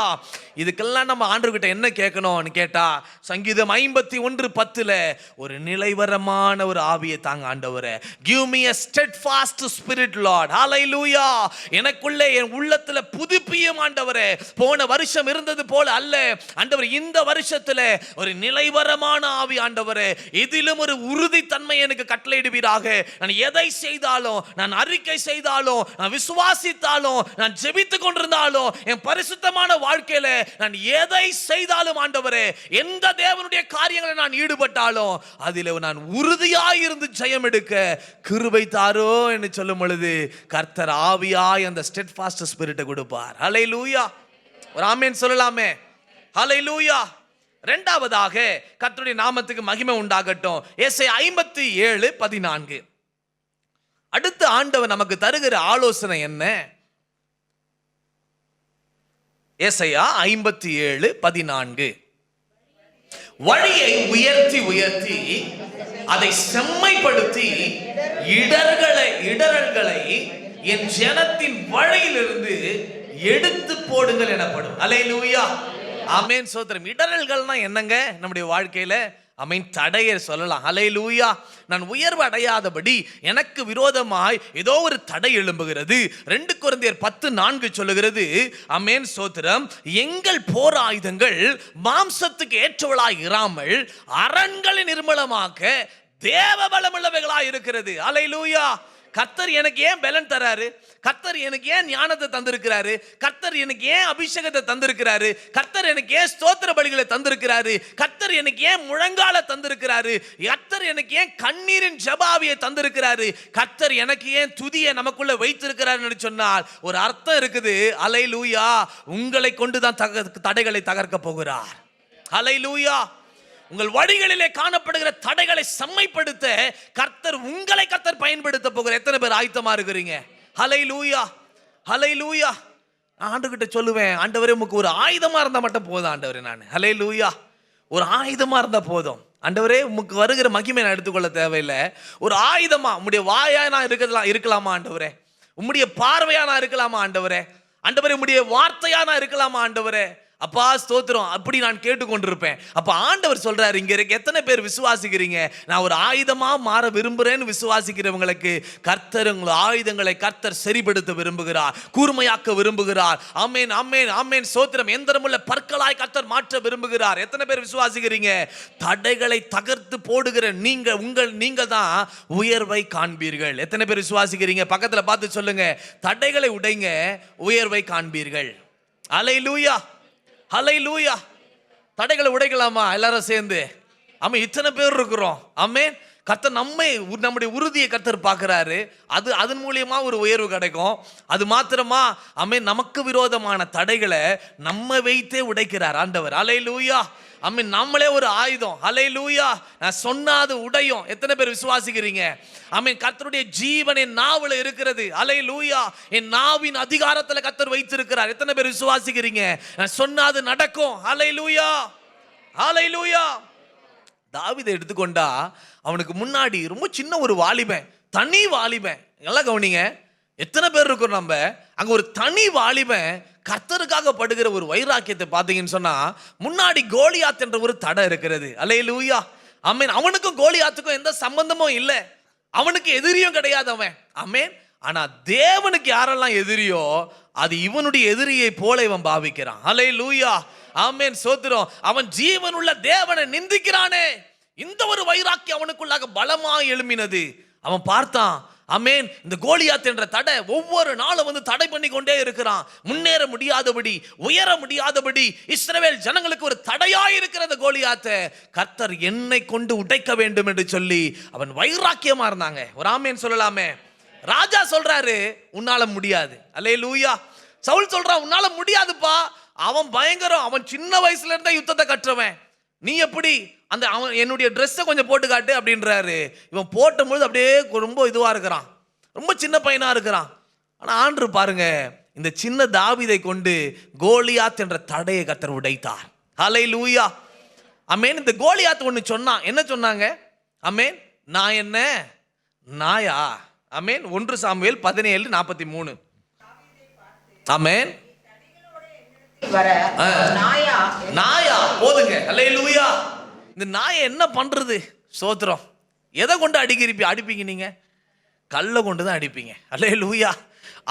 இதுக்கெல்லாம் நம்ம ஆண்டவர்கிட்ட என்ன கேட்கணும்னு கேட்டா, சங்கீதம் 51:10 ஒரு நிலைவரமான ஒரு ஆவியை தாங்க ஆண்டவரே. Give me a steadfast spirit, Lord. Hallelujah. எனக்குள்ளே என் உள்ளத்துல புதுப்பியும் ஆண்டவரே. போன வருஷம் இருந்தது போல அல்ல ஆண்டவரே, இந்த வருஷத்துல ஒரு நிலைவரமான ஆவி ஆண்டவரே. இதிலும் ஒரு உறுதித்தன்மை எனக்கு கட்டளையிடுவீராக. நான் எதை செய்தாலும், நான் அறிக்கை செய்தாலும், நான் விசுவாசித்தாலும், நான் ஜெபித்துக் கொண்டிருந்தாலும், என் பரிசுத்தமான வாழ்க்கையில நான் எதை செய்தாலும் ஆண்டவரே, எந்த தேவனுடைய காரியங்களை நான் ஈடுபட்டாலும் அதில் நான் உறுதியாய் இருந்து ஜெயம் எடுக்க கிருபை தாரோ என்று சொல்லும் பொழுது கர்த்தர் ஆவியாய் அந்த ஸ்டெட்ஃபாஸ்ட் ஸ்பிரிட்டை கொடுப்பார். ஹல்லேலூயா. ஒரு ஆமென் சொல்லலாமே. ஹல்லேலூயா. இரண்டாவதாக கர்த்தருடைய நாமத்துக்கு மகிமை உண்டாகட்டும். ஏசாயா 57:14. அடுத்த ஆண்டவர் நமக்கு தருகிற ஆலோசனை என்ன? ஏசாயா 57:14. வழியை உயர்த்தி உயர்த்தி அதை செம்மைப்படுத்தி இடரல்களை என் ஜனத்தின் வழியிலிருந்து எடுத்து போடுங்கள் எனப்படும். அல்லேலூயா. ஆமென், சோத்திரம். இடரல்கள்னா என்னங்க? நம்முடைய வாழ்க்கையில ஆமென் தடையை சொல்லலாம். ஹல்லேலூயா. நான் உயர்வு அடையாதபடி எனக்கு விரோதமாய் ஏதோ ஒரு தடை எழும்புகிறது. 2 கொரிந்தியர் 10:4 சொல்லுகிறது, ஆமென், சோத்திரம், எங்கள் போர் ஆயுதங்கள் மாம்சத்துக்கு ஏற்றவளாய் இராமல் அரண்களை நிர்மலமாக்க தேவ பலமுள்ளவைகளாய் இருக்கிறது. ஹல்லேலூயா. கர்த்தர் எனக்கு ஏன் பலன் தராரு, கர்த்தர் எனக்கு ஏன் ஞானத்தை தந்திருக்கிறாரு, கர்த்தர் எனக்கு ஏன் அபிஷேகத்தை தந்திருக்கிறாரு, கர்த்தர் எனக்கு ஏன் ஸ்தோத்திர பலிகளை தந்திருக்கிறாரு, கர்த்தர் எனக்கு ஏன் முழங்கால தந்திருக்கிறாரு, கர்த்தர் எனக்கு ஏன் கண்ணீரின் ஜெபாவியை தந்திருக்கிறாரு, கர்த்தர் எனக்கு ஏன் துதியை நமக்குள்ள வைத்திருக்கிறாருன்னு சொன்னால் ஒரு அர்த்தம் இருக்குது. அல்லேலூயா. உங்களை கொண்டுதான் தடைகளை தகர்க்க போகிறார். அல்லேலூயா. உங்கள் வழிகளிலே காணப்படுகிற தடைகளை செம்மைப்படுத்த கர்த்தர் உங்களை பயன்படுத்த போகிறார். எத்தனை பேர் ஆயத்தமா இருக்கிறீங்க? ஹல்லேலூயா, ஹல்லேலூயா. நான் ஆண்டவர்கிட்ட சொல்லுவேன், ஆண்டவரே உமக்கு ஒரு ஆயுதமா இருந்தா மட்டும் போதும் ஆண்டவரே. நான் ஹல்லேலூயா, ஒரு ஆயுதமா இருந்தா போதும் ஆண்டவரே. உமக்கு வருகிற மகிமை நான் எடுத்துக்கொள்ள தேவையில்லை. ஒரு ஆயுதமா உம்முடைய வாயா நான் இருக்கலாமா ஆண்டவரே, உம்முடைய பார்வையா நான் இருக்கலாமா ஆண்டவரே, ஆண்டவரே உம்முடைய வார்த்தையா நான் இருக்கலாமா ஆண்டவரே. அப்பா ஸ்தோத்திரம். அப்படி நான் கேட்டுக்கொண்டிருப்பேன். அப்ப ஆண்டவர் சொல்றாரு, இங்க இருக்க எத்தனை பேர் விசுவாசிக்கிறீங்க நான் ஒரு ஆயுதமா மாற விரும்புறேன்னு விசுவாசிக்கிறவங்களுக்கு கர்த்தர் உங்கள் ஆயுதங்களை கர்த்தர் சரிபடுத்த விரும்புகிறார், கூர்மையாக்க விரும்புகிறார். ஆமென், ஆமென், ஆமென். ஸ்தோத்திரம். எந்திரமுள்ள பற்களாய் கர்த்தர் மாற்ற விரும்புகிறார். எத்தனை பேர் விசுவாசிக்கிறீங்க? தடைகளை தகர்த்து போடுகிற நீங்கள் தான் உயர்வை காண்பீர்கள். எத்தனை பேர் விசுவாசிக்கிறீங்க? பக்கத்துல பார்த்து சொல்லுங்க, தடைகளை உடைங்க, உயர்வை காண்பீர்கள். அல்லேலூயா, ஹல்லேலூயா. தடைகளை உடைக்கலாமா எல்லாரும் சேர்ந்து? ஆமா, இத்தனை பேர் இருக்கிறோம். ஆமென். கர்த்தர் நம்முடைய உறுதியை கர்த்தர் பார்க்கிறாரு. அதன் மூலியமா ஒரு உயர்வு கிடைக்கும். அது மாத்திரமா? ஆமென். நமக்கு விரோதமான தடைகளை நம்ம வைத்தே உடைக்கிறார் ஆண்டவர். அல்லேலூயா. ஆமென். நம்மளே ஒரு ஆயுதம். அல்லேலூயா. நான் சொன்னாது உடையும். எத்தனை பேர் விசுவாசிக்கிறீங்க? ஆமென். கர்த்தருடைய ஜீவன் என் நாவுல இருக்கிறது. அல்லேலூயா. என் நாவின் அதிகாரத்துல கர்த்தர் வைத்திருக்கிறார். எத்தனை பேர் விசுவாசிக்கிறீங்க? நான் சொன்னாது நடக்கும். அல்லேலூயா, அல்லேலூயா. தாவீதை எடுத்துக்கொண்டா அவனுக்கு முன்னாடி ரொம்ப சின்ன ஒரு வாலிபன், தனி வாலிபன். நல்லா கவனிங்க, எத்தனை பேர் இருக்கோம் நம்ம அங்க ஒரு தனி வாலிபன் கர்த்தருக்காக படுகிற ஒரு வைராக்கியத்தை பார்த்தீங்கன்னு சொன்னா முன்னாடி கோலியாத் என்ற ஒரு தடை இருக்கிறது. அல்லேலூயா. ஆமென். அவனுக்கும் கோலியாத்துக்கும் எந்த சம்பந்தமும் இல்லை, அவனுக்கு எதிரியும் கிடையாது அவன். ஆமென். ஆனா தேவனுக்கு யாரெல்லாம் எதிரியோ அது இவனுடைய எதிரியை போல இவன் பாவிக்கிறான். அல்லேலூயா, ஆமென். சோத்திரம். அவன் ஜீவனுள்ள தேவனை நிந்திக்கிறானே. இந்த ஒரு வைராக்கியம் அவனுக்குள்ளாக பலமாய் எழும்பினது. அவன் பார்த்தான், ஆமென், இந்த கோலியாத் என்ற தடை ஒவ்வொரு நாளும் வந்து தடை பண்ணி கொண்டே இருக்கிறான். முன்னேற முடியாதபடி, உயர முடியாதபடி இஸ்ரவேல் ஜனங்களுக்கு ஒரு தடையாய் இருக்கிறது கோலியாத்தை. கர்த்தர் என்னை கொண்டு உடைக்க வேண்டும் என்று சொல்லி அவன் வைராக்கியமா இருந்தாங்க. ஒரு ஆமென் சொல்லலாமே. ராஜா சொல்றாரு, உன்னால முடியாது. அல்லேலூயா. சவுல் சொல்றான், உன்னால முடியாதுப்பா. அவன் பயங்கரம், அவன் சின்ன வயசுல இருந்தே யுத்தத்தை கற்றவன். நீ எப்படி அந்த அவன் என்னுடைய ட்ரெஸ்ஸை கொஞ்சம் போட்டு காட்டு அப்படின்றாரு. இவன் போட்டும் பொழுது அப்படியே ரொம்ப இதுவா இருக்கிறான், ரொம்ப சின்ன பையனா இருக்கிறான். ஆனா ஆண்டு பாருங்க, இந்த சின்ன தாவீதை கொண்டு கோலியாத் என்ற தடையை கர்த்தர் உடைத்தார். அல்லேலூயா, ஆமென். இந்த கோலியாத் ஒன்று சொன்னான். என்ன சொன்னாங்க? ஆமென், நான் என்ன நாயா? ஆமென். 1 சாமுவேல் 17:43. ஆமென். நாயா போதுங்க. அல்லேலூயா. இந்த நாயை என்ன பண்றது? சோத்திரம். எதை கொண்டு அடிப்பீங்க நீங்க? கல்லை கொண்டு தான் அடிப்பீங்க. அல்லேலூயா.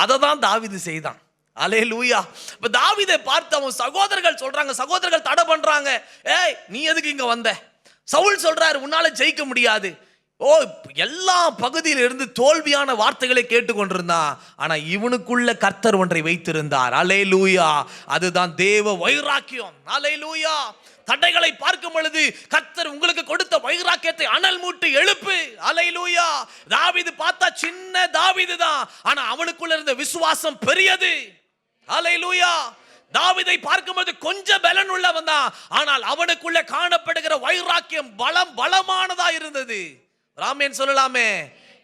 அதை தான் தாவீது செய்தான். அல்லேலூயா. இப்ப தாவீதை பார்த்து அவன் சகோதரர்கள் சொல்றாங்க, சகோதரர்கள் தடை பண்றாங்க. ஏய், நீ எதுக்கு இங்க வந்த? சவுல் சொல்றாரு, உன்னால ஜெயிக்க முடியாது. எல்லா பகுதியில் இருந்து தோல்வியான வார்த்தைகளை கேட்டுக்கொண்டிருந்தான். ஆனா இவனுக்குள்ள கர்த்தர் ஒன்றை வைத்திருந்தார். அல்லேலூயா. அதுதான் தேவ வைராக்கியம். அல்லேலூயா. தடைகளை பார்க்கும் பொழுது கர்த்தர் உங்களுக்கு கொடுத்த வைராக்கியத்தை அனல் மூட்டி எழுப்பு. அல்லேலூயா. தாவீது பார்த்தா சின்ன தாவீது தான், ஆனா அவனுக்குள்ள இருந்த விசுவாசம் பெரியது. அல்லேலூயா. தாவீதை பார்க்கும்போது கொஞ்சம் பலன் உள்ளவன் தான், ஆனால் அவனுக்குள்ள காணப்படுகிற வைராக்கியம் பலமானதா இருந்தது. ராமேன் சொல்லலாமே.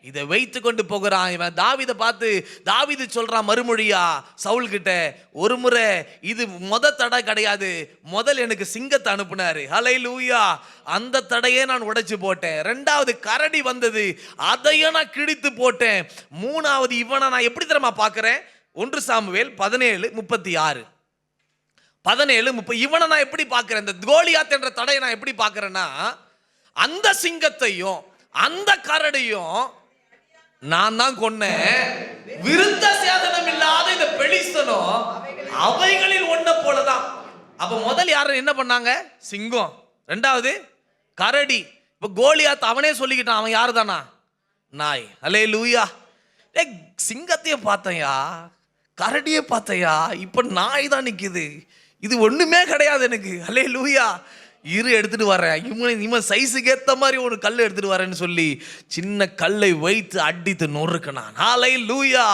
இதை வைத்து கொண்டு போகிறான் இவன். தாவீதை பார்த்து தாவீது சொல்றான் மறுமொழியா சவுல் கிட்ட, ஒரு முறை இது தடை கிடையாது, முதல் எனக்கு சிங்கத்தை அனுப்புனாரு. அல்லேலூயா. அந்த தடையே நான் உடைச்சு போட்டேன். 2வது கரடி வந்தது, அதையும் நான் கிழித்து போட்டேன். 3வது இவனை நான் எப்படி தெரியுமா பார்க்கிறேன்? 1 சாமுவேல் 17:36. 17:30. இவனை நான் எப்படி பார்க்கிறேன்? இந்த கோலியாத் என்ற தடையை நான் எப்படி பார்க்கிறேன்னா, அந்த சிங்கத்தையும் அந்த கரடியும் நான் தான் கொன்னேன். விருத்த சேதனம் இல்லாத இந்த பெலிஸ்தனும் அவைகளில் ஒன்ன போலதான். அப்ப முதல் யாரும் என்ன பண்ணாங்க? சிங்கம். 2வது கரடி. இப்ப கோலியாத் அவனே சொல்லிக்கிட்டான், அவன் யாரு தானா? நாய். அல்லேலூயா. சிங்கத்தையே பார்த்தையா, கரடியே பார்த்தையா, இப்ப நாய் தான் நிக்குது, இது ஒண்ணுமே கிடையாது எனக்கு. அல்லேலூயா. இரு எடுத்துட்டு வரேன், இவன் சைஸுக்கு ஏத்த மாதிரி ஒரு கல் எடுத்துட்டு வரேன்னு சொல்லி சின்ன கல்லை வைத்து அடித்து நொறுக்கினான். அல்லேலூயா.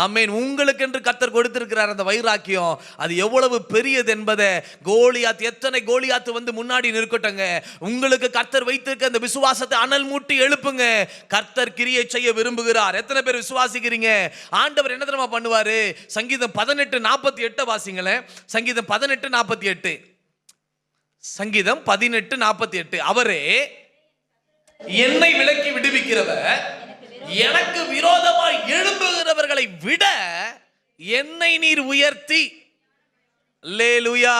ஆமென். உங்களுக்கு என்று கர்த்தர் கொடுத்திருக்கிறார் அந்த வைராக்கியம், அது எவ்வளவு பெரியது என்பதை கோலியாத், எத்தனை கோலியாத்து வந்து முன்னாடி நிற்கட்டுங்க, உங்களுக்கு கர்த்தர் வைத்திருக்க அந்த விசுவாசத்தை அனல் மூட்டி எழுப்புங்க. கர்த்தர் கிரியை செய்ய விரும்புகிறார். எத்தனை பேர் விசுவாசிக்கிறீங்க? ஆண்டவர் என்ன தெரியுமா பண்ணுவாரு? சங்கீதம் 18:48 வாசிங்களேன். சங்கீதம் 18:48. சங்கீதம் 18:48. அவரே என்னை விலக்கி விடுவிக்கிறவர், எனக்கு விரோதமாய் எழும்புகிறவர்களை விட என்னை நீர் உயர்த்தி. அல்லேலூயா.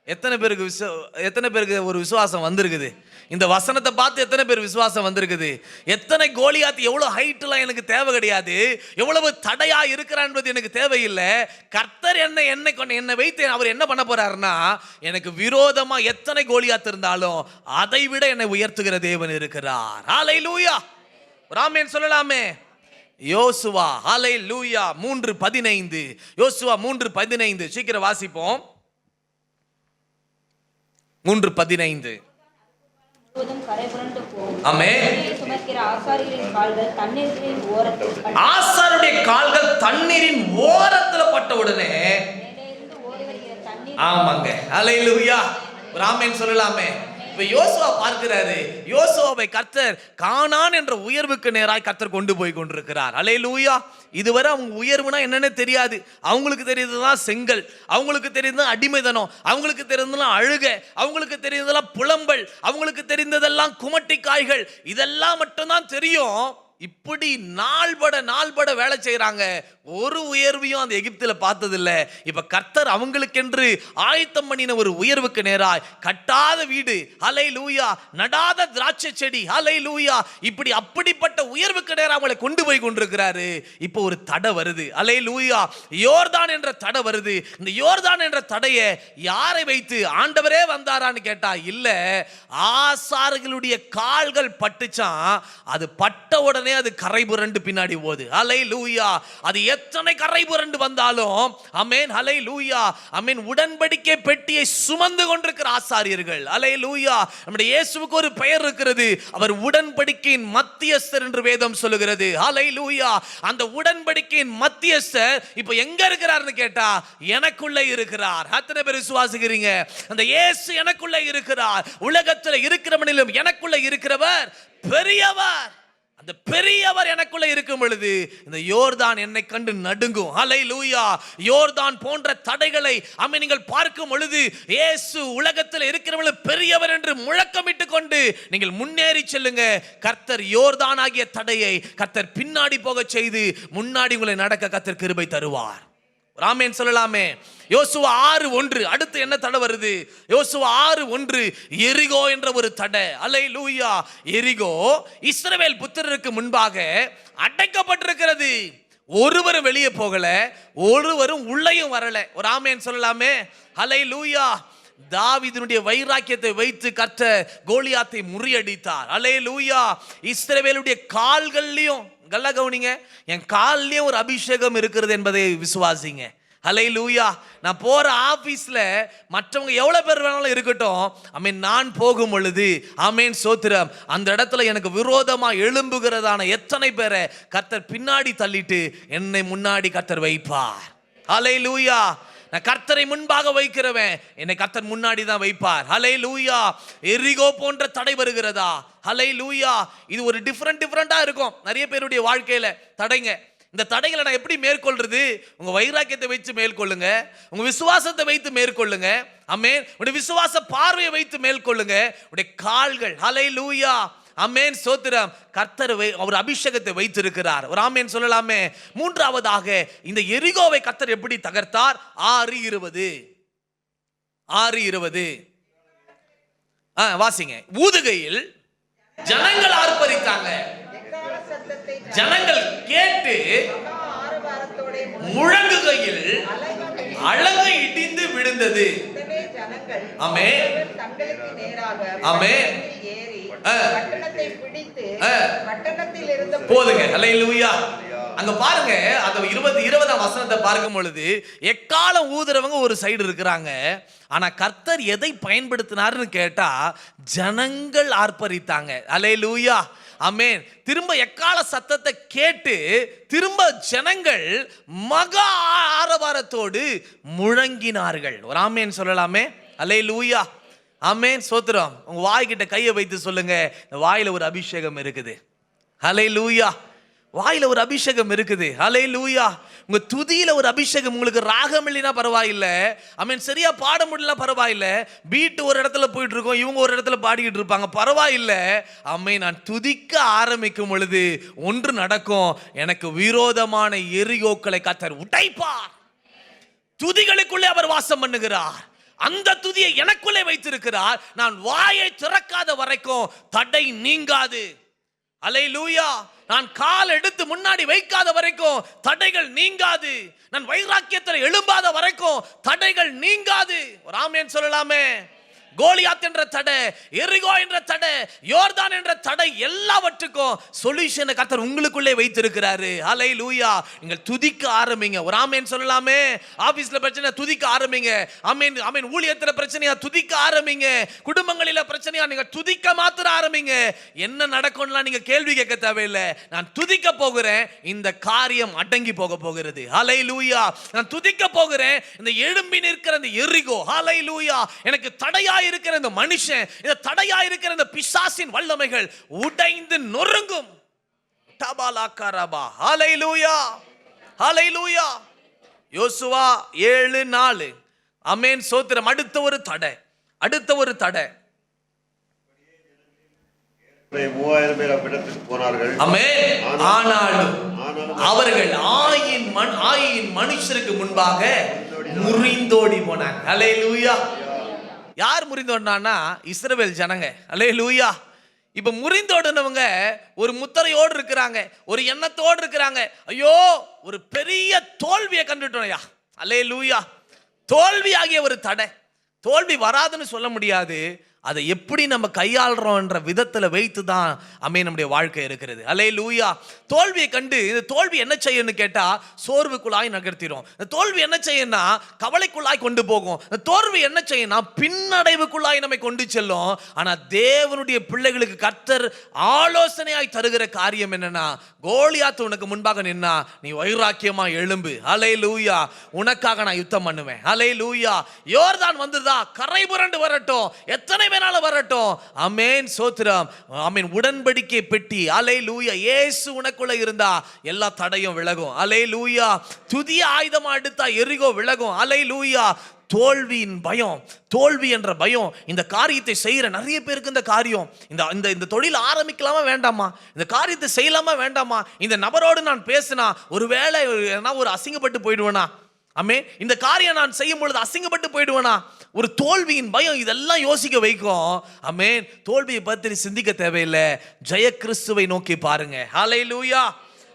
எத்தனை பேருக்கு ஒரு விசுவாசம் வந்திருக்குது? இந்த வசனத்தை பார்த்து எத்தனை பேர் விசுவாசம் வந்திருக்குது? எத்தனை கோலியாத், எவ்வளவு ஹைட்லாம் எனக்கு தேவை கிடையாது, எவ்வளவு தடையா இருக்கிறான் என்பது எனக்கு தேவையில்லை. கர்த்தர் என்னை வைத்து அவர் என்ன பண்ண போறாருன்னா, எனக்கு விரோதமா எத்தனை கோலியாத் இருந்தாலும் அதை விட என்னை உயர்த்துகிற தேவன் இருக்கிறார். ஹல்லேலூயா. ஆமென் சொல்லலாமே. யோசுவா, ஹல்லேலூயா. 3:15. யோசுவா 3:15. சீக்கிரம் வாசிப்போம். 3:15. ஆசாருடைய கால்கள் தண்ணீரின் ஓரத்துல பட்ட உடனே, ஆமாங்க, அல்லேலூயா. ஆமென் சொல்லலாமே. இப்ப யோசுவா பார்க்கிறாரு, யோசுவாவை கர்த்தர் கானான் என்ற உயர்வுக்கு நேராய் கர்த்தர் கொண்டு போய் கொண்டிருக்கிறார். அல்லேலூயா. இதுவரை அவங்க உயர்வுனா என்னன்னு தெரியாது. அவங்களுக்கு தெரியுதுதான் செங்கல், அவங்களுக்கு தெரியுதுதான் அடிமைதனம், அவங்களுக்கு தெரிந்ததெல்லாம் அழுக, அவங்களுக்கு தெரிந்ததெல்லாம் புலம்பல், அவங்களுக்கு தெரிந்ததெல்லாம் குமட்டி காய்கள், இதெல்லாம் மட்டும்தான் தெரியும். இப்படி நாள்பட வேலை செய்யறாங்க. ஒரு உயர்வையும் அந்த எகிப்தில பார்த்ததில்ல. இப்ப கர்த்தர் அவங்களுக்கென்று ஆயத்தம் பண்ணின ஒரு உயர்வுக்கு நேராய், கட்டாத வீடு, ஹல்லேலூயா, நடாத திராட்சை செடி, ஹல்லேலூயா, இப்படி அப்படிப்பட்ட உயர்வுக்கு நேராக அவங்களை கொண்டு போய் கொண்டிருக்கிறாரு. இப்போ ஒரு தடை வருது. ஹல்லேலூயா. யோர்தான் என்ற தடை வருது. இந்த யோர்தான் என்ற தடையை யாரை வைத்து? ஆண்டவரே வந்தாரான்னு கேட்டா இல்ல, ஆசாரிகளுடைய கால்கள் பட்டுச்சான். அது பட்ட உடனே அது கரை புரண்டு பின்னாடி போகுது. ஹல்லேலூயா. அது எத்தனை கரை புரண்டு வந்தாலும், ஆமென், ஹல்லேலூயா, ஆமென், உடன்படிக்கை பெட்டியை சுமந்து கொண்டிருக்கிற ஆசாரியர்கள். ஹல்லேலூயா. நம்முடைய இயேசுவுக்கு ஒரு பெயர் இருக்கிறது. அவர் உடன்படிக்கையின் மத்தியஸ்தர் என்று வேதம் சொல்லுகிறது. ஹல்லேலூயா. அந்த உடன்படிக்கையின் மத்தியஸ்தர் இப்ப எங்க இருக்கிறார்னு கேட்டா, எனக்குள்ள இருக்கிறார். எத்தனை பேர் விசுவாசிக்கிறீங்க? அந்த இயேசு எனக்குள்ள இருக்கிறார். உலகத்தில் இருக்கிறவனிலும் எனக்குள்ள இருக்கிறவர் பெரியவர். அந்த பெரியவர் எனக்குள்ள இருக்கும் பொழுது இந்த யோர்தான் என்னை கண்டு நடுங்கும். ஹல்லேலூயா. யோர்தான் போன்ற தடைகளை நீங்கள் பார்க்கும் பொழுது, இயேசு உலகத்தில் இருக்கிறவர்கள் பெரியவர் என்று முழக்கமிட்டு கொண்டு நீங்கள் முன்னேறி செல்லுங்க. கர்த்தர் யோர்தான் ஆகிய தடையை கர்த்தர் பின்னாடி போக செய்து முன்னாடி உங்களை நடக்க கர்த்தர் கிருபை தருவார். ஆமென் சொல்லலாமே. யோசுவா 6:1. அடுத்து என்ன தடை வருது? யோசுவா 6:1. எரிகோ என்ற ஒரு தடை. அல்லேலூயா. எரிகோ இஸ்ரவேல் புத்திரருக்கு முன்பாக அடைக்கப்பட்டிருக்கிறது. ஒருவரும் வெளியே போகல, ஒருவரும் உள்ளேயும் வரல. ஒரு ஆமென் சொல்லலாமே. அல்லேலூயா. தாவீதினுடைய வைராக்கியத்தை வைத்து கர்த்தர் கோலியாத்தை முறியடித்தார். அல்லேலூயா. இஸ்ரவேலுடைய கால்கள்லயும், நல்லா கவனிங்க, என் கால்லயும் ஒரு அபிஷேகம் இருக்கிறது என்பதை விசுவாசிங்க. ஹல்லேலூயா. நான் போற ஆபீஸ்ல மற்றவங்க எவ்வளவு பேர் வேணாலும் இருக்கட்டும், ஆமென், நான் போகும் பொழுது, ஆமென், சோத்திரம், அந்த இடத்துல எனக்கு விரோதமா எழும்புகிறதான எத்தனை பேரை கர்த்தர் பின்னாடி தள்ளிட்டு என்னை முன்னாடி கர்த்தர் வைப்பார். ஹல்லேலூயா. நான் கர்த்தரை முன்பாக வைக்கிறவன், என்னை கர்த்தர் முன்னாடி தான் வைப்பார். ஹல்லேலூயா. எரிகோ போன்ற தடை வருகிறதா? ஹல்லேலூயா. இது ஒரு டிஃபரெண்டா இருக்கும் நிறைய பேருடைய வாழ்க்கையில தடைங்க. இந்த தடைகளை நான் எப்படி மேற்கொள்றது? உங்க வைராக்கியத்தை வைத்து மேற்கொள்ளுங்க, உங்க விசுவாசத்தை வைத்து மேற்கொள்ளுங்க. ஆமென். உங்களுடைய விசுவாச பார்வையை வைத்து மேற்கொள்ளுங்க. உங்களுடைய கால்கள், ஹல்லேலூயா, ஆமென், சோத்திரம், கர்த்தர் அவர் அபிஷேகத்தை வைத்திருக்கிறார். ஒரு ஆமென் சொல்லலாமே. மூன்றாவதாக இந்த எரிகோவை கர்த்தர் எப்படி தகர்த்தார்? 6:20 வாசிங்க. ஊதுகையில் ஜனங்கள் ஆர்ப்பரித்தாங்க. ஜனங்கள் கேட்டு முழங்குகையில் அலகு இடிந்து விழுந்தது. ஆமென், ஆமென். போதுங்க. அல்லேலூயா. அங்க பாருங்க, அந்த 20ஆம் வசனத்தை பார்க்கும் பொழுது எக்காலம் ஊதுறவங்க ஒரு சைடு இருக்கிறாங்க. ஆனா கர்த்தர் எதை பயன்படுத்தினார்னு கேட்டா ஜனங்கள் ஆர்ப்பரித்தாங்க. அல்லேலூயா, ஆமென். திரும்ப எக்கால சத்தத்தை கேட்டு திரும்ப ஜனங்கள் மகா ஆரவாரத்தோடு முழங்கினார்கள். ஒரு ஆமென் சொல்லலாமே. அல்லேலூயா, ஆமென், ஸ்தோத்திரம். உங்க வாய்கிட்ட கையை வைத்து சொல்லுங்க, இந்த வாயில ஒரு அபிஷேகம் இருக்குது. அல்லேலூயா, வாயில ஒரு அபிஷேகம் இருக்குது. அல்லேலூயா, உங்க துதியில ஒரு அபிஷேகம். உங்களுக்கு ராகம் இல்லைன்னா பரவாயில்லை, ஆமென், சரியா பாட முடியல பரவாயில்லை, பீட் ஒரு இடத்துல போயிட்டு இருக்கோம், இவங்க ஒரு இடத்துல பாடிக்கிட்டு இருப்பாங்க, பரவாயில்லை. ஆமென், நான் துதிக்க ஆரம்பிக்கும் பொழுது ஒன்று நடக்கும். எனக்கு விரோதமான எரிகோக்களை கர்த்தர் உடைப்பார். துதிகளுக்குள்ளே அவர் வாசம் பண்ணுகிறார். அந்த துதியை எனக்குள்ளே வைத்திருக்கிறார். நான் வாயை திறக்காத வரைக்கும் தடை நீங்காது. அல்லேலூயா, நான் கால் எடுத்து முன்னாடி வைக்காத வரைக்கும் தடைகள் நீங்காது. நான் வைராக்கியத்தில் எழும்பாத வரைக்கும் தடைகள் நீங்காது. ஒரு ஆமென் சொல்லலாமே. கோலியாத் என்ற தடை, எரிகோ என்ற தடை, யோர்தான் என்ற தடை, எல்லாவற்றுக்கும் சொல்யூஷனை கர்த்தர் உங்களுக்குள்ளே வைத்திருக்கிறாரு. அல்லேலூயா, நீங்கள் துதிக்க ஆரம்பிங்க. ஒரு ஆமென் சொல்லலாமே. ஆபீஸ்ல பிரச்சனை, துதிக்க ஆரம்பிங்க. ஆமென், ஆமென். ஊழியத்துல பிரச்சனையா, துதிக்க ஆரம்பிங்க. குடும்பங்களில பிரச்சனையா, நீங்க துதிக்க மாத்திர ஆரம்பிங்க. என்ன நடக்கும்லாம் நீங்க கேள்வி கேட்க தேவையில்லை. நான் துதிக்க போகிறேன், இந்த காரியம் அடங்கி போக போகிறது. அல்லேலூயா, நான் துதிக்க போகிறேன், இந்த எழும்பி நிற்கிற இந்த எரிகோ, அல்லேலூயா, எனக்கு தடையா இருக்கிற இந்த மனுஷன், இந்த தடையா இருக்கிற இந்த பிசாசின் வல்லமைகள் உடைந்து நொறுங்கும். தபாலாக்கரபா. ஹல்லேலூயா, ஹல்லேலூயா. யோசுவா 7:4. ஆமென், ஸ்தோத்திரம். அடுத்த ஒரு தடை, அடுத்த ஒரு தடை. 3000 பேர் அவ்விடத்துக்கு போனார்கள். ஆமென். ஆனாலும் அவர்கள் ஆயின் மனுஷருக்கு முன்பாக முறிந்தோடி போனாங்க. ஹல்லேலூயா. யார் முறிந்தோடினா? இஸ்ரவேல் ஜனங்க. அல்லேலூயா. இப்ப முறிந்தோடுனவங்க ஒரு முத்திரையோடு இருக்கிறாங்க, ஒரு எண்ணத்தோடு இருக்கிறாங்க. ஐயோ, ஒரு பெரிய தோல்வியை கண்டுட்டோம்யா. அல்லேலூயா. தோல்வி ஆகிய ஒரு தடை. தோல்வி வராதுன்னு சொல்ல முடியாது, அதை எப்படி நம்ம கையாளுறோம்ன்ற விதத்தில் வைத்து தான் நம்முடைய வாழ்க்கை இருக்கிறது. அல்லேலூயா. தோல்வியை கண்டு இந்த தோல்வி என்ன செய்யணும்னு கேட்டா சோர்வுக்குள்ளாய் நகர்த்திடும். இந்த தோல்வி என்ன செய்யணும்னா கவலைக்குள்ளாய் கொண்டு போகும். இந்த தோல்வி என்ன செய்யணும்னா பின்னடைவுக்குள்ளாய் நம்மை கொண்டு செல்லும். ஆனா தேவனுடைய பிள்ளைகளுக்கு கர்த்தர் ஆலோசனையாய் தருகிற காரியம் என்னன்னா, கோலியாத் உனக்கு முன்பாக நின்னா நீ வைராக்கியமா எழும்பு. அல்லேலூயா. உனக்காக நான் யுத்தம் பண்ணுவேன். அல்லேலூயா. யோர்தான் வந்துதா, கரை புரண்டு வரட்டும், எத்தனை வேணாலும் வரட்டும். ஆமென், ஸ்தோத்திரம். ஆமென். உடன்படிக்கை பெட்டி. அல்லேலூயா. இயேசு உனக்குள்ள இருந்தா எல்லா தடையும் விலகும். அல்லேலூயா. துதிய ஆயுதமா எடுத்தா எரிகோ விலகும். அல்லேலூயா. தோல்வியின் பயம், தோல்வி என்ற பயம் இந்த காரியத்தை செய்யற நிறைய பேருக்கு இந்த காரியம், இந்த தொழில் ஆரம்பிக்கலாமா வேண்டாமா, இந்த காரியத்தை செய்யலாமா வேண்டாமா, இந்த நபரோடு நான் பேசினா ஒருவேளை ஒரு அசிங்கப்பட்டு போயிடுவேனா, ஆமே, இந்த காரியம் நான் செய்யும் பொழுது அசிங்கப்பட்டு போயிடுவேனா, ஒரு தோல்வியின் பயம் இதெல்லாம் யோசிக்க வைக்கும். ஆமென். தோல்வியை பற்றி சிந்திக்க தேவையில்லை, ஜெய கிறிஸ்துவை நோக்கி பாருங்க. ஹல்லேலூயா.